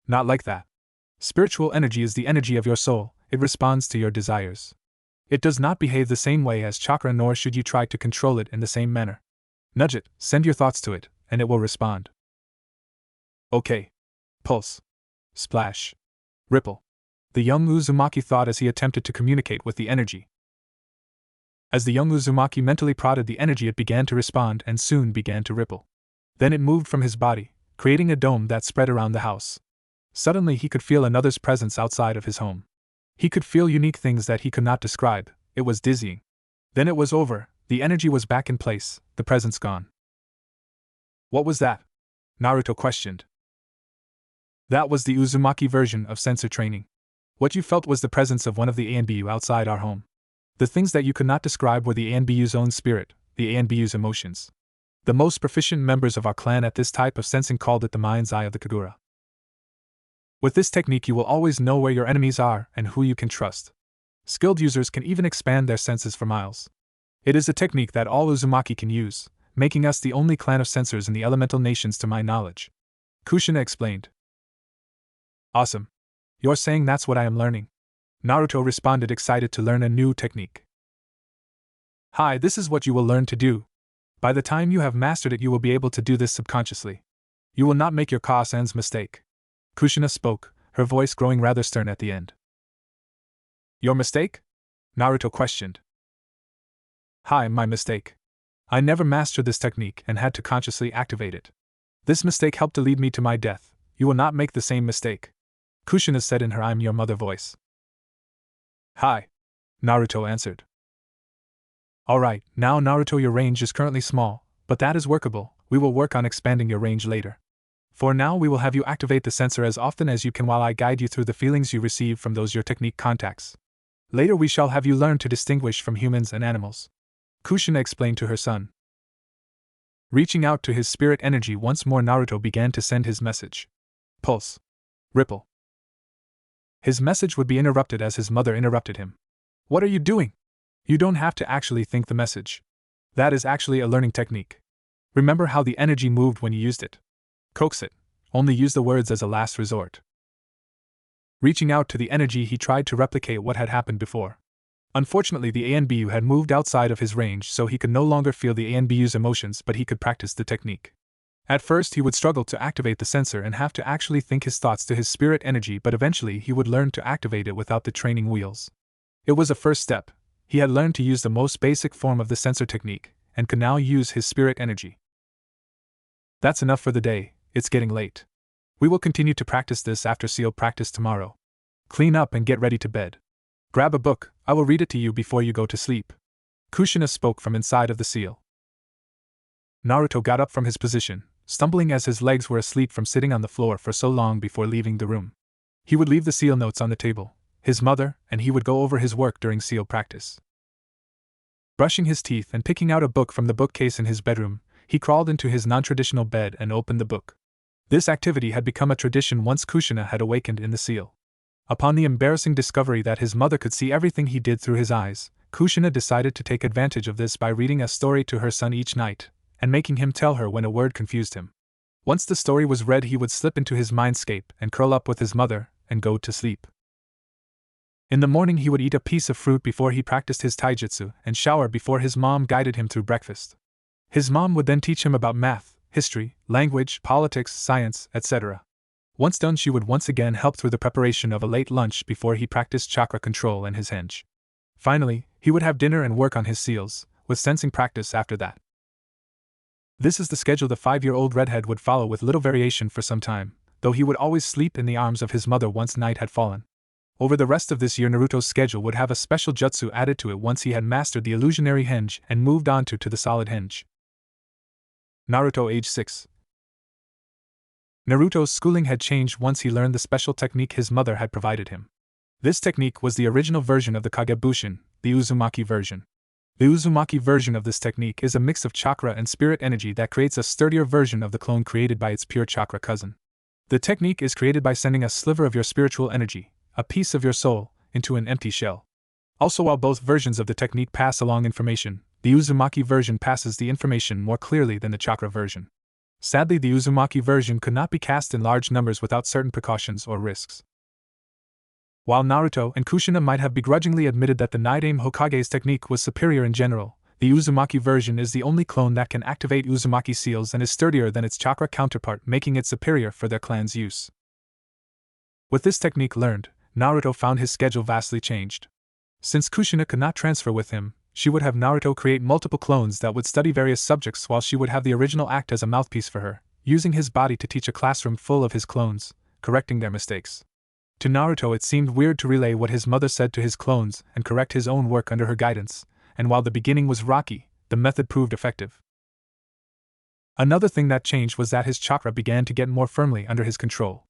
Not like that. Spiritual energy is the energy of your soul, it responds to your desires. It does not behave the same way as chakra, nor should you try to control it in the same manner. Nudge it, send your thoughts to it, and it will respond. Okay. Pulse. Splash. Ripple. The young Uzumaki thought as he attempted to communicate with the energy. As the young Uzumaki mentally prodded the energy, it began to respond and soon began to ripple. Then it moved from his body, creating a dome that spread around the house. Suddenly he could feel another's presence outside of his home. He could feel unique things that he could not describe. It was dizzying. Then it was over, the energy was back in place, the presence gone. What was that? Naruto questioned. That was the Uzumaki version of sensor training. What you felt was the presence of one of the ANBU outside our home. The things that you could not describe were the ANBU's own spirit, the ANBU's emotions. The most proficient members of our clan at this type of sensing called it the mind's eye of the Kagura. With this technique you will always know where your enemies are and who you can trust. Skilled users can even expand their senses for miles. It is a technique that all Uzumaki can use, making us the only clan of sensors in the elemental nations to my knowledge. Kushina explained. Awesome. You're saying that's what I am learning? Naruto responded, excited to learn a new technique. Hi, this is what you will learn to do. By the time you have mastered it, you will be able to do this subconsciously. You will not make your Ka-sen's mistake. Kushina spoke, her voice growing rather stern at the end. Your mistake? Naruto questioned. Hi, my mistake. I never mastered this technique and had to consciously activate it. This mistake helped to lead me to my death. You will not make the same mistake. Kushina said in her I'm your mother voice. Hi. Naruto answered. Alright, now Naruto, your range is currently small, but that is workable. We will work on expanding your range later. For now we will have you activate the sensor as often as you can while I guide you through the feelings you receive from those your technique contacts. Later we shall have you learn to distinguish from humans and animals. Kushina explained to her son. Reaching out to his spirit energy once more, Naruto began to send his message. Pulse. Ripple. His message would be interrupted as his mother interrupted him. What are you doing? You don't have to actually think the message. That is actually a learning technique. Remember how the energy moved when you used it. Coax it. Only use the words as a last resort. Reaching out to the energy, he tried to replicate what had happened before. Unfortunately, the ANBU had moved outside of his range, so he could no longer feel the ANBU's emotions, but he could practice the technique. At first he would struggle to activate the sensor and have to actually think his thoughts to his spirit energy, but eventually he would learn to activate it without the training wheels. It was a first step. He had learned to use the most basic form of the sensor technique, and could now use his spirit energy. That's enough for the day, it's getting late. We will continue to practice this after seal practice tomorrow. Clean up and get ready to bed. Grab a book, I will read it to you before you go to sleep. Kushina spoke from inside of the seal. Naruto got up from his position, stumbling as his legs were asleep from sitting on the floor for so long before leaving the room. He would leave the seal notes on the table, his mother, and he would go over his work during seal practice. Brushing his teeth and picking out a book from the bookcase in his bedroom, he crawled into his non-traditional bed and opened the book. This activity had become a tradition once Kushina had awakened in the seal. Upon the embarrassing discovery that his mother could see everything he did through his eyes, Kushina decided to take advantage of this by reading a story to her son each night, and making him tell her when a word confused him. Once the story was read, he would slip into his mindscape and curl up with his mother and go to sleep. In the morning, he would eat a piece of fruit before he practiced his taijutsu and shower before his mom guided him through breakfast. His mom would then teach him about math, history, language, politics, science, etc. Once done, she would once again help through the preparation of a late lunch before he practiced chakra control and his henge. Finally, he would have dinner and work on his seals, with sensing practice after that. This is the schedule the 5-year-old redhead would follow with little variation for some time, though he would always sleep in the arms of his mother once night had fallen. Over the rest of this year, Naruto's schedule would have a special jutsu added to it once he had mastered the illusionary henge and moved on to the solid henge. Naruto age 6. Naruto's schooling had changed once he learned the special technique his mother had provided him. This technique was the original version of the Kagebushin, the Uzumaki version. The Uzumaki version of this technique is a mix of chakra and spirit energy that creates a sturdier version of the clone created by its pure chakra cousin. The technique is created by sending a sliver of your spiritual energy, a piece of your soul, into an empty shell. Also, while both versions of the technique pass along information, the Uzumaki version passes the information more clearly than the chakra version. Sadly, the Uzumaki version could not be cast in large numbers without certain precautions or risks. While Naruto and Kushina might have begrudgingly admitted that the Nidaime Hokage's technique was superior in general, the Uzumaki version is the only clone that can activate Uzumaki seals and is sturdier than its chakra counterpart, making it superior for their clan's use. With this technique learned, Naruto found his schedule vastly changed. Since Kushina could not transfer with him, she would have Naruto create multiple clones that would study various subjects while she would have the original act as a mouthpiece for her, using his body to teach a classroom full of his clones, correcting their mistakes. To Naruto, it seemed weird to relay what his mother said to his clones and correct his own work under her guidance, and while the beginning was rocky, the method proved effective. Another thing that changed was that his chakra began to get more firmly under his control.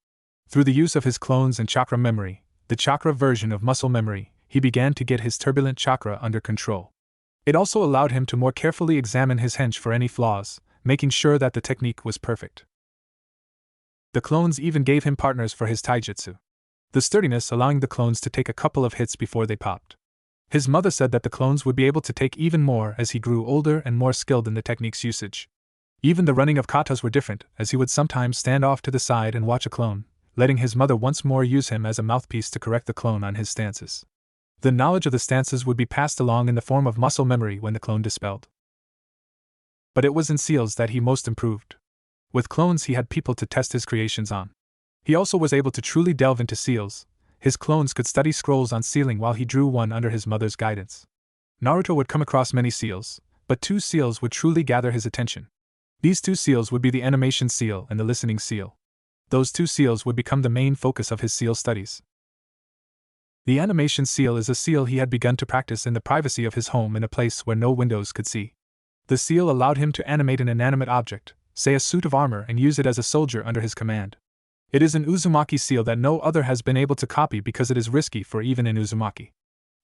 Through the use of his clones and chakra memory, the chakra version of muscle memory, he began to get his turbulent chakra under control. It also allowed him to more carefully examine his henge for any flaws, making sure that the technique was perfect. The clones even gave him partners for his taijutsu. The sturdiness allowing the clones to take a couple of hits before they popped. His mother said that the clones would be able to take even more as he grew older and more skilled in the technique's usage. Even the running of katas were different, as he would sometimes stand off to the side and watch a clone, letting his mother once more use him as a mouthpiece to correct the clone on his stances. The knowledge of the stances would be passed along in the form of muscle memory when the clone dispelled. But it was in seals that he most improved. With clones, he had people to test his creations on. He also was able to truly delve into seals. His clones could study scrolls on sealing while he drew one under his mother's guidance. Naruto would come across many seals, but 2 seals would truly gather his attention. These 2 seals would be the animation seal and the listening seal. Those 2 seals would become the main focus of his seal studies. The animation seal is a seal he had begun to practice in the privacy of his home in a place where no windows could see. The seal allowed him to animate an inanimate object, say a suit of armor, and use it as a soldier under his command. It is an Uzumaki seal that no other has been able to copy because it is risky for even an Uzumaki.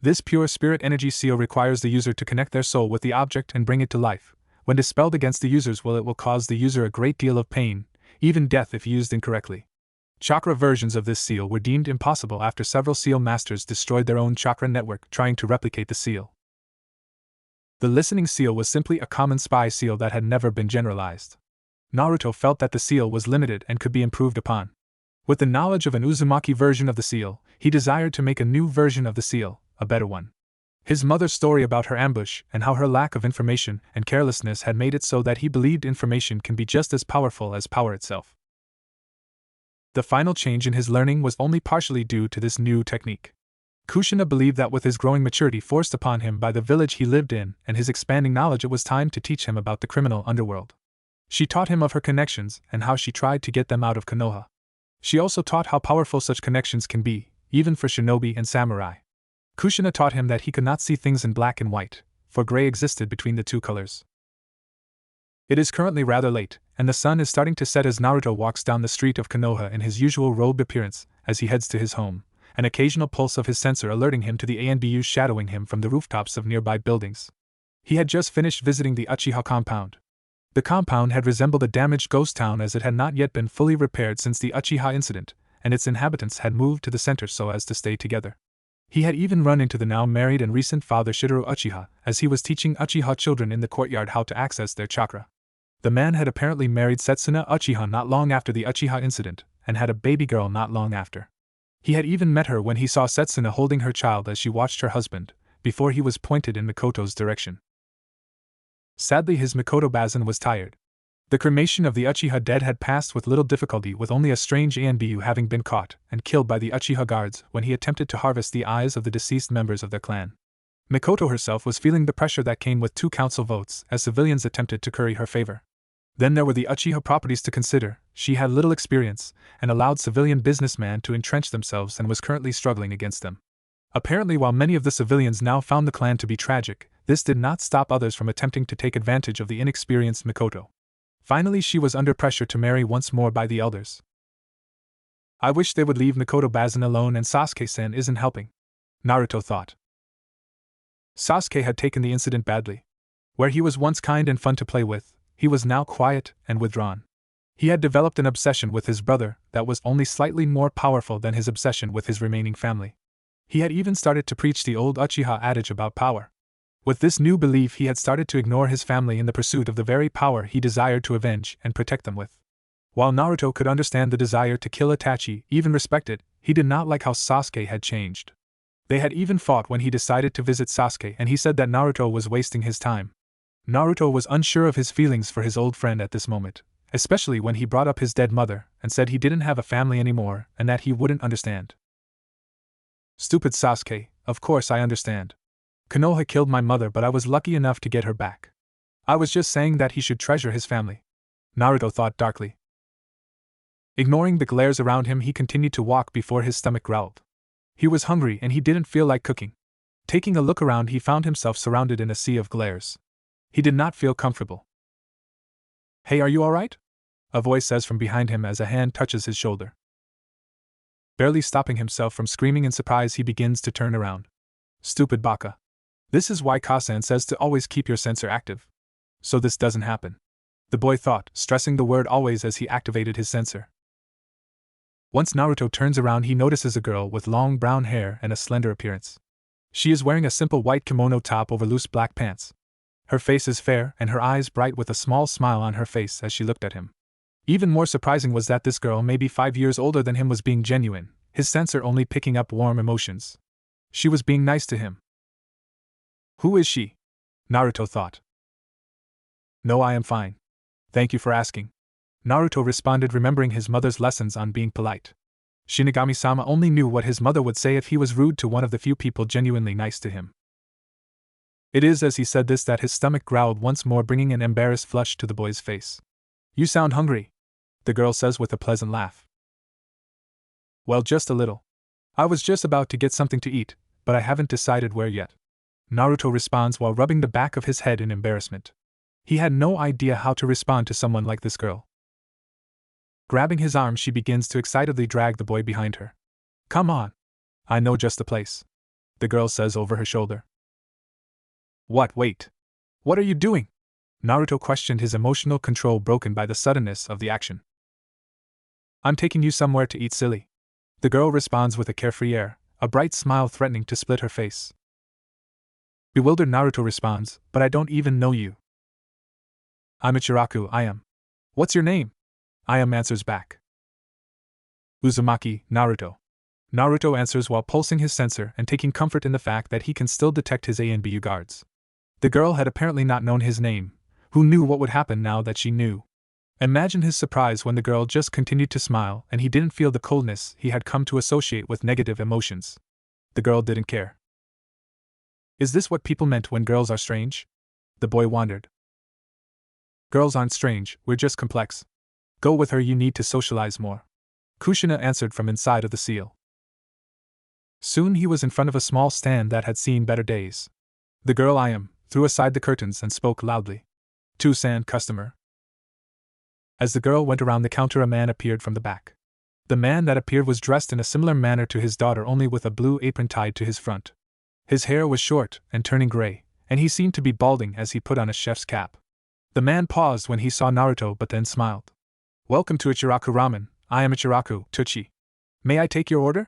This pure spirit energy seal requires the user to connect their soul with the object and bring it to life. When dispelled against the user's will, it will cause the user a great deal of pain, even death if used incorrectly. Chakra versions of this seal were deemed impossible after several seal masters destroyed their own chakra network trying to replicate the seal. The listening seal was simply a common spy seal that had never been generalized. Naruto felt that the seal was limited and could be improved upon. With the knowledge of an Uzumaki version of the seal, he desired to make a new version of the seal, a better one. His mother's story about her ambush and how her lack of information and carelessness had made it so that he believed information can be just as powerful as power itself. The final change in his learning was only partially due to this new technique. Kushina believed that with his growing maturity forced upon him by the village he lived in and his expanding knowledge, it was time to teach him about the criminal underworld. She taught him of her connections and how she tried to get them out of Konoha. She also taught how powerful such connections can be, even for shinobi and samurai. Kushina taught him that he could not see things in black and white, for gray existed between the 2 colors. It is currently rather late, and the sun is starting to set as Naruto walks down the street of Konoha in his usual robed appearance as he heads to his home, an occasional pulse of his sensor alerting him to the ANBU shadowing him from the rooftops of nearby buildings. He had just finished visiting the Uchiha compound. The compound had resembled a damaged ghost town as it had not yet been fully repaired since the Uchiha incident, and its inhabitants had moved to the center so as to stay together. He had even run into the now married and recent father Shigeru Uchiha as he was teaching Uchiha children in the courtyard how to access their chakra. The man had apparently married Setsuna Uchiha not long after the Uchiha incident, and had a baby girl not long after. He had even met her when he saw Setsuna holding her child as she watched her husband, before he was pointed in Mikoto's direction. Sadly, his Mikoto Bazin was tired. The cremation of the Uchiha dead had passed with little difficulty, with only a strange Anbu having been caught and killed by the Uchiha guards when he attempted to harvest the eyes of the deceased members of their clan. Mikoto herself was feeling the pressure that came with 2 council votes as civilians attempted to curry her favor. Then there were the Uchiha properties to consider. She had little experience, and allowed civilian businessmen to entrench themselves and was currently struggling against them. Apparently, while many of the civilians now found the clan to be tragic, this did not stop others from attempting to take advantage of the inexperienced Mikoto. Finally, she was under pressure to marry once more by the elders. I wish they would leave Mikoto Bazin alone, and Sasuke-sen isn't helping, Naruto thought. Sasuke had taken the incident badly. Where he was once kind and fun to play with, he was now quiet and withdrawn. He had developed an obsession with his brother that was only slightly more powerful than his obsession with his remaining family. He had even started to preach the old Uchiha adage about power. With this new belief, he had started to ignore his family in the pursuit of the very power he desired to avenge and protect them with. While Naruto could understand the desire to kill Itachi, even respect it, he did not like how Sasuke had changed. They had even fought when he decided to visit Sasuke, and he said that Naruto was wasting his time. Naruto was unsure of his feelings for his old friend at this moment, especially when he brought up his dead mother and said he didn't have a family anymore and that he wouldn't understand. Stupid Sasuke, of course I understand. Konoha killed my mother, but I was lucky enough to get her back. I was just saying that he should treasure his family, Naruto thought darkly. Ignoring the glares around him, he continued to walk before his stomach growled. He was hungry and he didn't feel like cooking. Taking a look around, he found himself surrounded in a sea of glares. He did not feel comfortable. Hey, are you alright? A voice says from behind him as a hand touches his shoulder. Barely stopping himself from screaming in surprise, he begins to turn around. Stupid baka. This is why Kasan says to always keep your sensor active. So this doesn't happen, the boy thought, stressing the word always as he activated his sensor. Once Naruto turns around, he notices a girl with long brown hair and a slender appearance. She is wearing a simple white kimono top over loose black pants. Her face is fair and her eyes bright, with a small smile on her face as she looked at him. Even more surprising was that this girl, maybe 5 years older than him, was being genuine, his sensor only picking up warm emotions. She was being nice to him. Who is she? Naruto thought. No, I am fine. Thank you for asking, Naruto responded, remembering his mother's lessons on being polite. Shinigami-sama only knew what his mother would say if he was rude to one of the few people genuinely nice to him. It is as he said this that his stomach growled once more, bringing an embarrassed flush to the boy's face. You sound hungry, the girl says with a pleasant laugh. Well, just a little. I was just about to get something to eat, but I haven't decided where yet, Naruto responds while rubbing the back of his head in embarrassment. He had no idea how to respond to someone like this girl. Grabbing his arm, she begins to excitedly drag the boy behind her. Come on. I know just the place, the girl says over her shoulder. What? Wait. What are you doing? Naruto questioned, his emotional control broken by the suddenness of the action. I'm taking you somewhere to eat, silly, the girl responds with a carefree air, a bright smile threatening to split her face. Bewildered, Naruto responds, but I don't even know you. I'm Ichiraku, I am. What's your name? I am answers back. Uzumaki, Naruto. Naruto answers while pulsing his sensor and taking comfort in the fact that he can still detect his ANBU guards. The girl had apparently not known his name. Who knew what would happen now that she knew? Imagine his surprise when the girl just continued to smile and he didn't feel the coldness he had come to associate with negative emotions. The girl didn't care. Is this what people meant when girls are strange? The boy wondered. Girls aren't strange, we're just complex. Go with her, you need to socialize more, Kushina answered from inside of the seal. Soon he was in front of a small stand that had seen better days. The girl I am threw aside the curtains and spoke loudly. To-san, customer. As the girl went around the counter, a man appeared from the back. The man that appeared was dressed in a similar manner to his daughter, only with a blue apron tied to his front. His hair was short and turning gray, and he seemed to be balding as he put on a chef's cap. The man paused when he saw Naruto but then smiled. Welcome to Ichiraku Ramen, I am Ichiraku, Tuchi. May I take your order?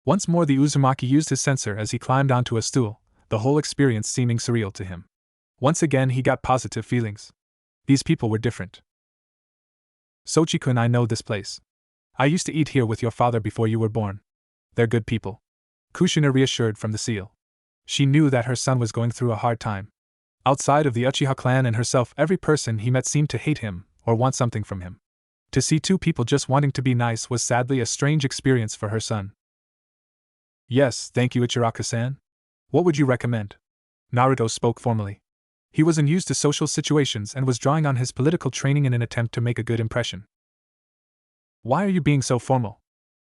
Once more the Uzumaki used his sensor as he climbed onto a stool, the whole experience seeming surreal to him. Once again he got positive feelings. These people were different. Sochi-kun, I know this place. I used to eat here with your father before you were born. They're good people. Kushina reassured from the seal. She knew that her son was going through a hard time. Outside of the Uchiha clan and herself, every person he met seemed to hate him, or want something from him. To see two people just wanting to be nice was sadly a strange experience for her son. Yes, thank you, Ichiraka-san. What would you recommend? Naruto spoke formally. He was unused to social situations and was drawing on his political training in an attempt to make a good impression. Why are you being so formal?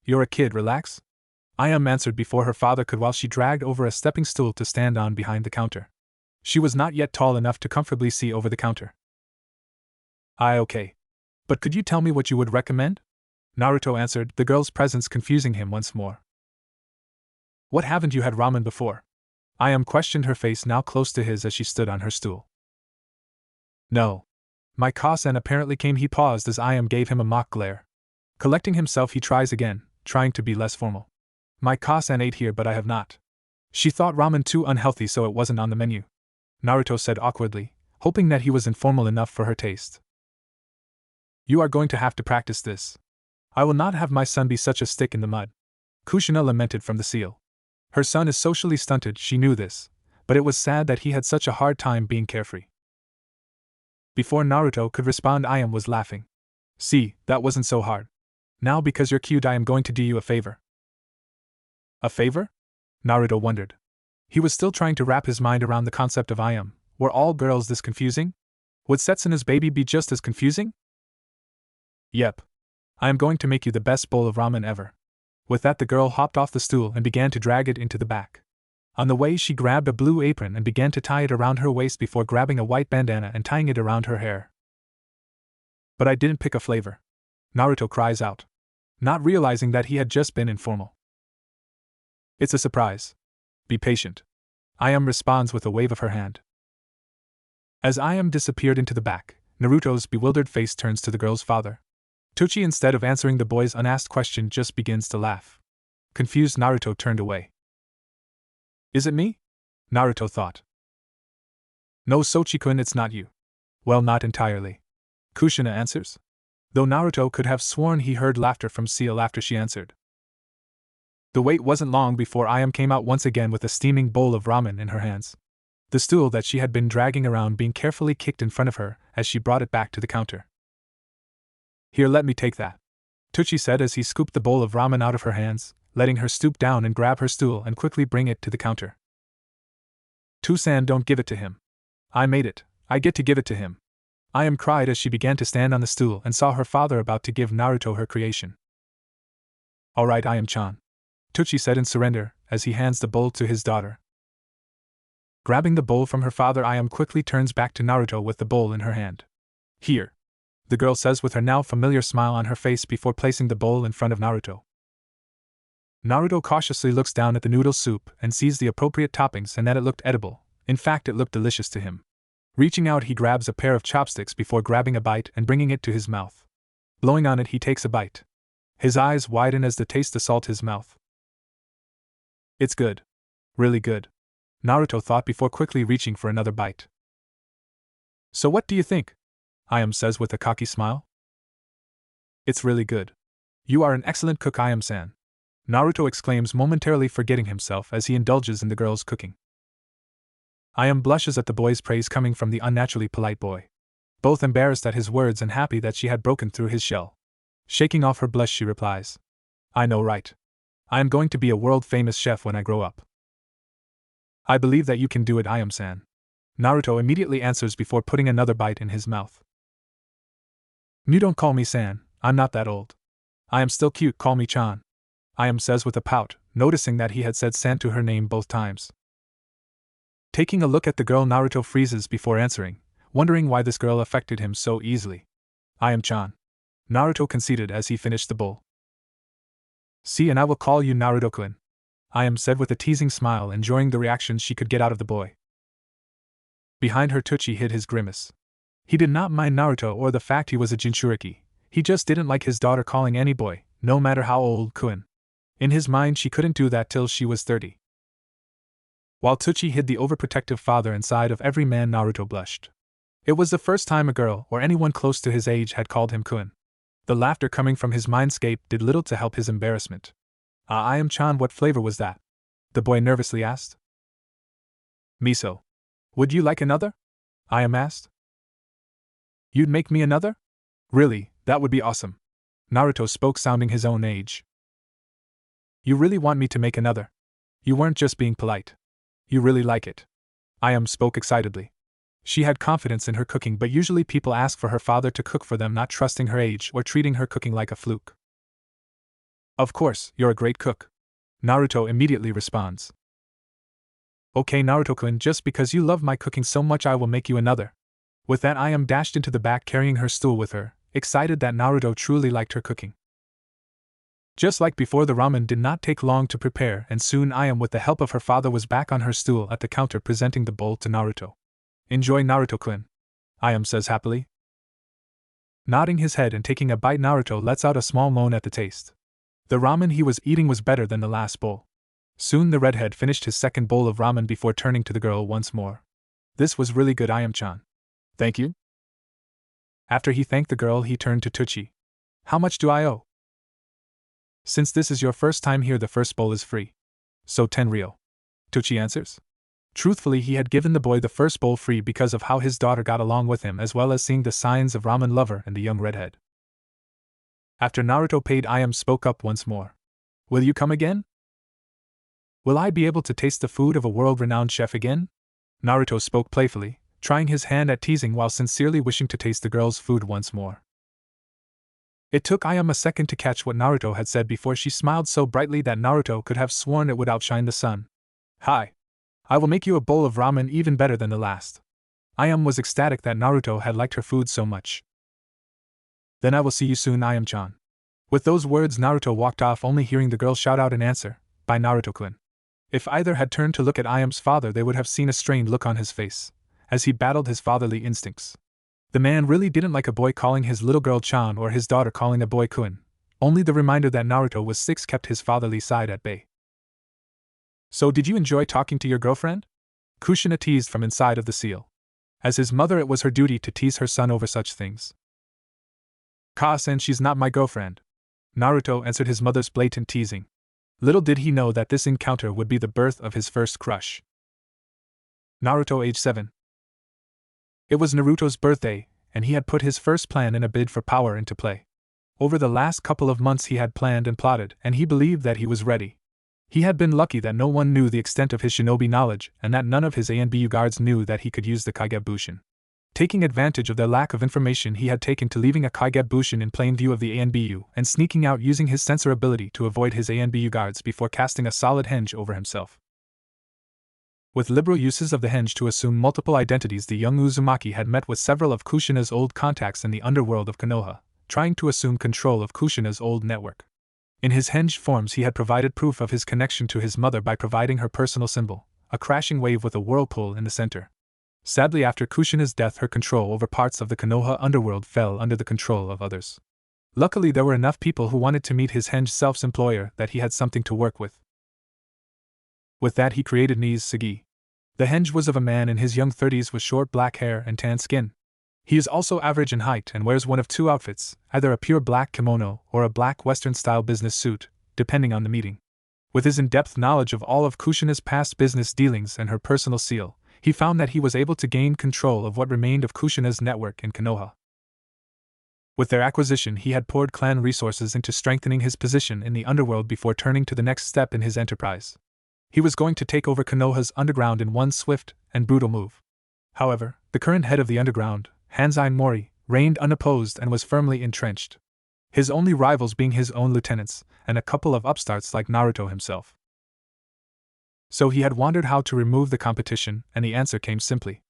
You're a kid, relax. Ayam answered before her father could while she dragged over a stepping stool to stand on behind the counter. She was not yet tall enough to comfortably see over the counter. Okay. But could you tell me what you would recommend? Naruto answered, the girl's presence confusing him once more. What, haven't you had ramen before? Ayam questioned, her face now close to his as she stood on her stool. No. My Ka-san apparently came. He paused as Ayam gave him a mock glare. Collecting himself, he tries again, trying to be less formal. My Ka-san ate here, but I have not. She thought ramen too unhealthy, so it wasn't on the menu. Naruto said awkwardly, hoping that he was informal enough for her taste. You are going to have to practice this. I will not have my son be such a stick in the mud. Kushina lamented from the seal. Her son is socially stunted, she knew this, but it was sad that he had such a hard time being carefree. Before Naruto could respond, Ayam was laughing. See, that wasn't so hard. Now because you're cute, I am going to do you a favor. A favor? Naruto wondered. He was still trying to wrap his mind around the concept of Ayam. Were all girls this confusing? Would Setsuna's baby be just as confusing? Yep. I am going to make you the best bowl of ramen ever. With that, the girl hopped off the stool and began to drag it into the back. On the way, she grabbed a blue apron and began to tie it around her waist before grabbing a white bandana and tying it around her hair. But I didn't pick a flavor. Naruto cries out, not realizing that he had just been informal. It's a surprise. Be patient. Ayam responds with a wave of her hand. As Ayam disappeared into the back, Naruto's bewildered face turns to the girl's father. Tochi, instead of answering the boy's unasked question, just begins to laugh. Confused, Naruto turned away. Is it me? Naruto thought. No, Sochi-kun, it's not you. Well, not entirely. Kushina answers. Though Naruto could have sworn he heard laughter from Seal after she answered. The wait wasn't long before Ayam came out once again with a steaming bowl of ramen in her hands. The stool that she had been dragging around being carefully kicked in front of her as she brought it back to the counter. Here, let me take that, Tochi said as he scooped the bowl of ramen out of her hands, letting her stoop down and grab her stool and quickly bring it to the counter. Tusan, don't give it to him. I made it, I get to give it to him. Ayam cried as she began to stand on the stool and saw her father about to give Naruto her creation. Alright, Ayam-chan, Tochi said in surrender as he hands the bowl to his daughter. Grabbing the bowl from her father, Ayam quickly turns back to Naruto with the bowl in her hand. Here, the girl says with her now familiar smile on her face before placing the bowl in front of Naruto. Naruto cautiously looks down at the noodle soup and sees the appropriate toppings and that it looked edible. In fact, it looked delicious to him. Reaching out, he grabs a pair of chopsticks before grabbing a bite and bringing it to his mouth. Blowing on it, he takes a bite. His eyes widen as the taste assaults his mouth. It's good. Really good, Naruto thought before quickly reaching for another bite. So what do you think? Ayam says with a cocky smile. It's really good. You are an excellent cook, Ayam-san, Naruto exclaims, momentarily forgetting himself as he indulges in the girl's cooking. Ayam blushes at the boy's praise coming from the unnaturally polite boy. Both embarrassed at his words and happy that she had broken through his shell. Shaking off her blush, she replies, I know, right? I am going to be a world-famous chef when I grow up. I believe that you can do it, Ayam-san, Naruto immediately answers before putting another bite in his mouth. You don't call me San, I'm not that old. I am still cute, call me Chan, Ayam says with a pout, noticing that he had said San to her name both times. Taking a look at the girl, Naruto freezes before answering, wondering why this girl affected him so easily. Ayam-chan, Naruto conceded as he finished the bowl. See, and I will call you Naruto-kun, Ayam said with a teasing smile, enjoying the reactions she could get out of the boy. Behind her, Tochi hid his grimace. He did not mind Naruto or the fact he was a Jinchuriki, he just didn't like his daughter calling any boy, no matter how old, kun. In his mind, she couldn't do that till she was 30. While Tochi hid the overprotective father inside of every man, Naruto blushed. It was the first time a girl or anyone close to his age had called him Kun. The laughter coming from his mindscape did little to help his embarrassment. I am Chan, what flavor was that? The boy nervously asked. Miso. Would you like another? I am asked. You'd make me another? Really, that would be awesome. Naruto spoke, sounding his own age. You really want me to make another? You weren't just being polite. You really like it. I spoke excitedly. She had confidence in her cooking, but usually people ask for her father to cook for them, not trusting her age or treating her cooking like a fluke. Of course, you're a great cook. Naruto immediately responds. Okay, Naruto-kun, just because you love my cooking so much, I will make you another. With that, I dashed into the back, carrying her stool with her, excited that Naruto truly liked her cooking. Just like before, the ramen did not take long to prepare, and soon with the help of her father, was back on her stool at the counter presenting the bowl to Naruto. Enjoy, Naruto-kun, says happily. Nodding his head and taking a bite, Naruto lets out a small moan at the taste. The ramen he was eating was better than the last bowl. Soon the redhead finished his second bowl of ramen before turning to the girl once more. This was really good, Chan. Thank you. After he thanked the girl, he turned to Tucci. How much do I owe? Since this is your first time here, the first bowl is free. So 10 ryo. Tucci answers. Truthfully, he had given the boy the first bowl free because of how his daughter got along with him, as well as seeing the signs of ramen lover in the young redhead. After Naruto paid, spoke up once more. Will you come again? Will I be able to taste the food of a world-renowned chef again? Naruto spoke playfully, trying his hand at teasing while sincerely wishing to taste the girl's food once more. It took a second to catch what Naruto had said before she smiled so brightly that Naruto could have sworn it would outshine the sun. Hi. I will make you a bowl of ramen even better than the last. Was ecstatic that Naruto had liked her food so much. Then I will see you soon, Chan. With those words, Naruto walked off, only hearing the girl shout out in answer, "Bye, Naruto-kun." If either had turned to look at Iam's father, they would have seen a strained look on his face, as he battled his fatherly instincts. The man really didn't like a boy calling his little girl Chan or his daughter calling a boy Kun. Only the reminder that Naruto was 6 kept his fatherly side at bay. So did you enjoy talking to your girlfriend? Kushina teased from inside of the seal. As his mother, it was her duty to tease her son over such things. Ka-sen, she's not my girlfriend. Naruto answered his mother's blatant teasing. Little did he know that this encounter would be the birth of his first crush. Naruto, age 7. It was Naruto's birthday, and he had put his first plan in a bid for power into play. Over the last couple of months he had planned and plotted, and he believed that he was ready. He had been lucky that no one knew the extent of his shinobi knowledge, and that none of his ANBU guards knew that he could use the Kaigebushin. Taking advantage of their lack of information, he had taken to leaving a Kaigebushin in plain view of the ANBU and sneaking out using his sensor ability to avoid his ANBU guards before casting a solid henge over himself. With liberal uses of the henge to assume multiple identities, the young Uzumaki had met with several of Kushina's old contacts in the underworld of Konoha, trying to assume control of Kushina's old network. In his henge forms, he had provided proof of his connection to his mother by providing her personal symbol, a crashing wave with a whirlpool in the center. Sadly, after Kushina's death, her control over parts of the Konoha underworld fell under the control of others. Luckily, there were enough people who wanted to meet his henge self's employer that he had something to work with. With that, he created Niz Sagi. The henge was of a man in his young 30s with short black hair and tan skin. He is also average in height and wears one of two outfits, either a pure black kimono or a black Western-style business suit, depending on the meeting. With his in-depth knowledge of all of Kushina's past business dealings and her personal seal, he found that he was able to gain control of what remained of Kushina's network in Konoha. With their acquisition, he had poured clan resources into strengthening his position in the underworld before turning to the next step in his enterprise. He was going to take over Konoha's underground in one swift and brutal move. However, the current head of the underground, Hanzai Mori, reigned unopposed and was firmly entrenched. His only rivals being his own lieutenants, and a couple of upstarts like Naruto himself. So he had wondered how to remove the competition, and the answer came simply.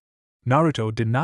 Naruto did not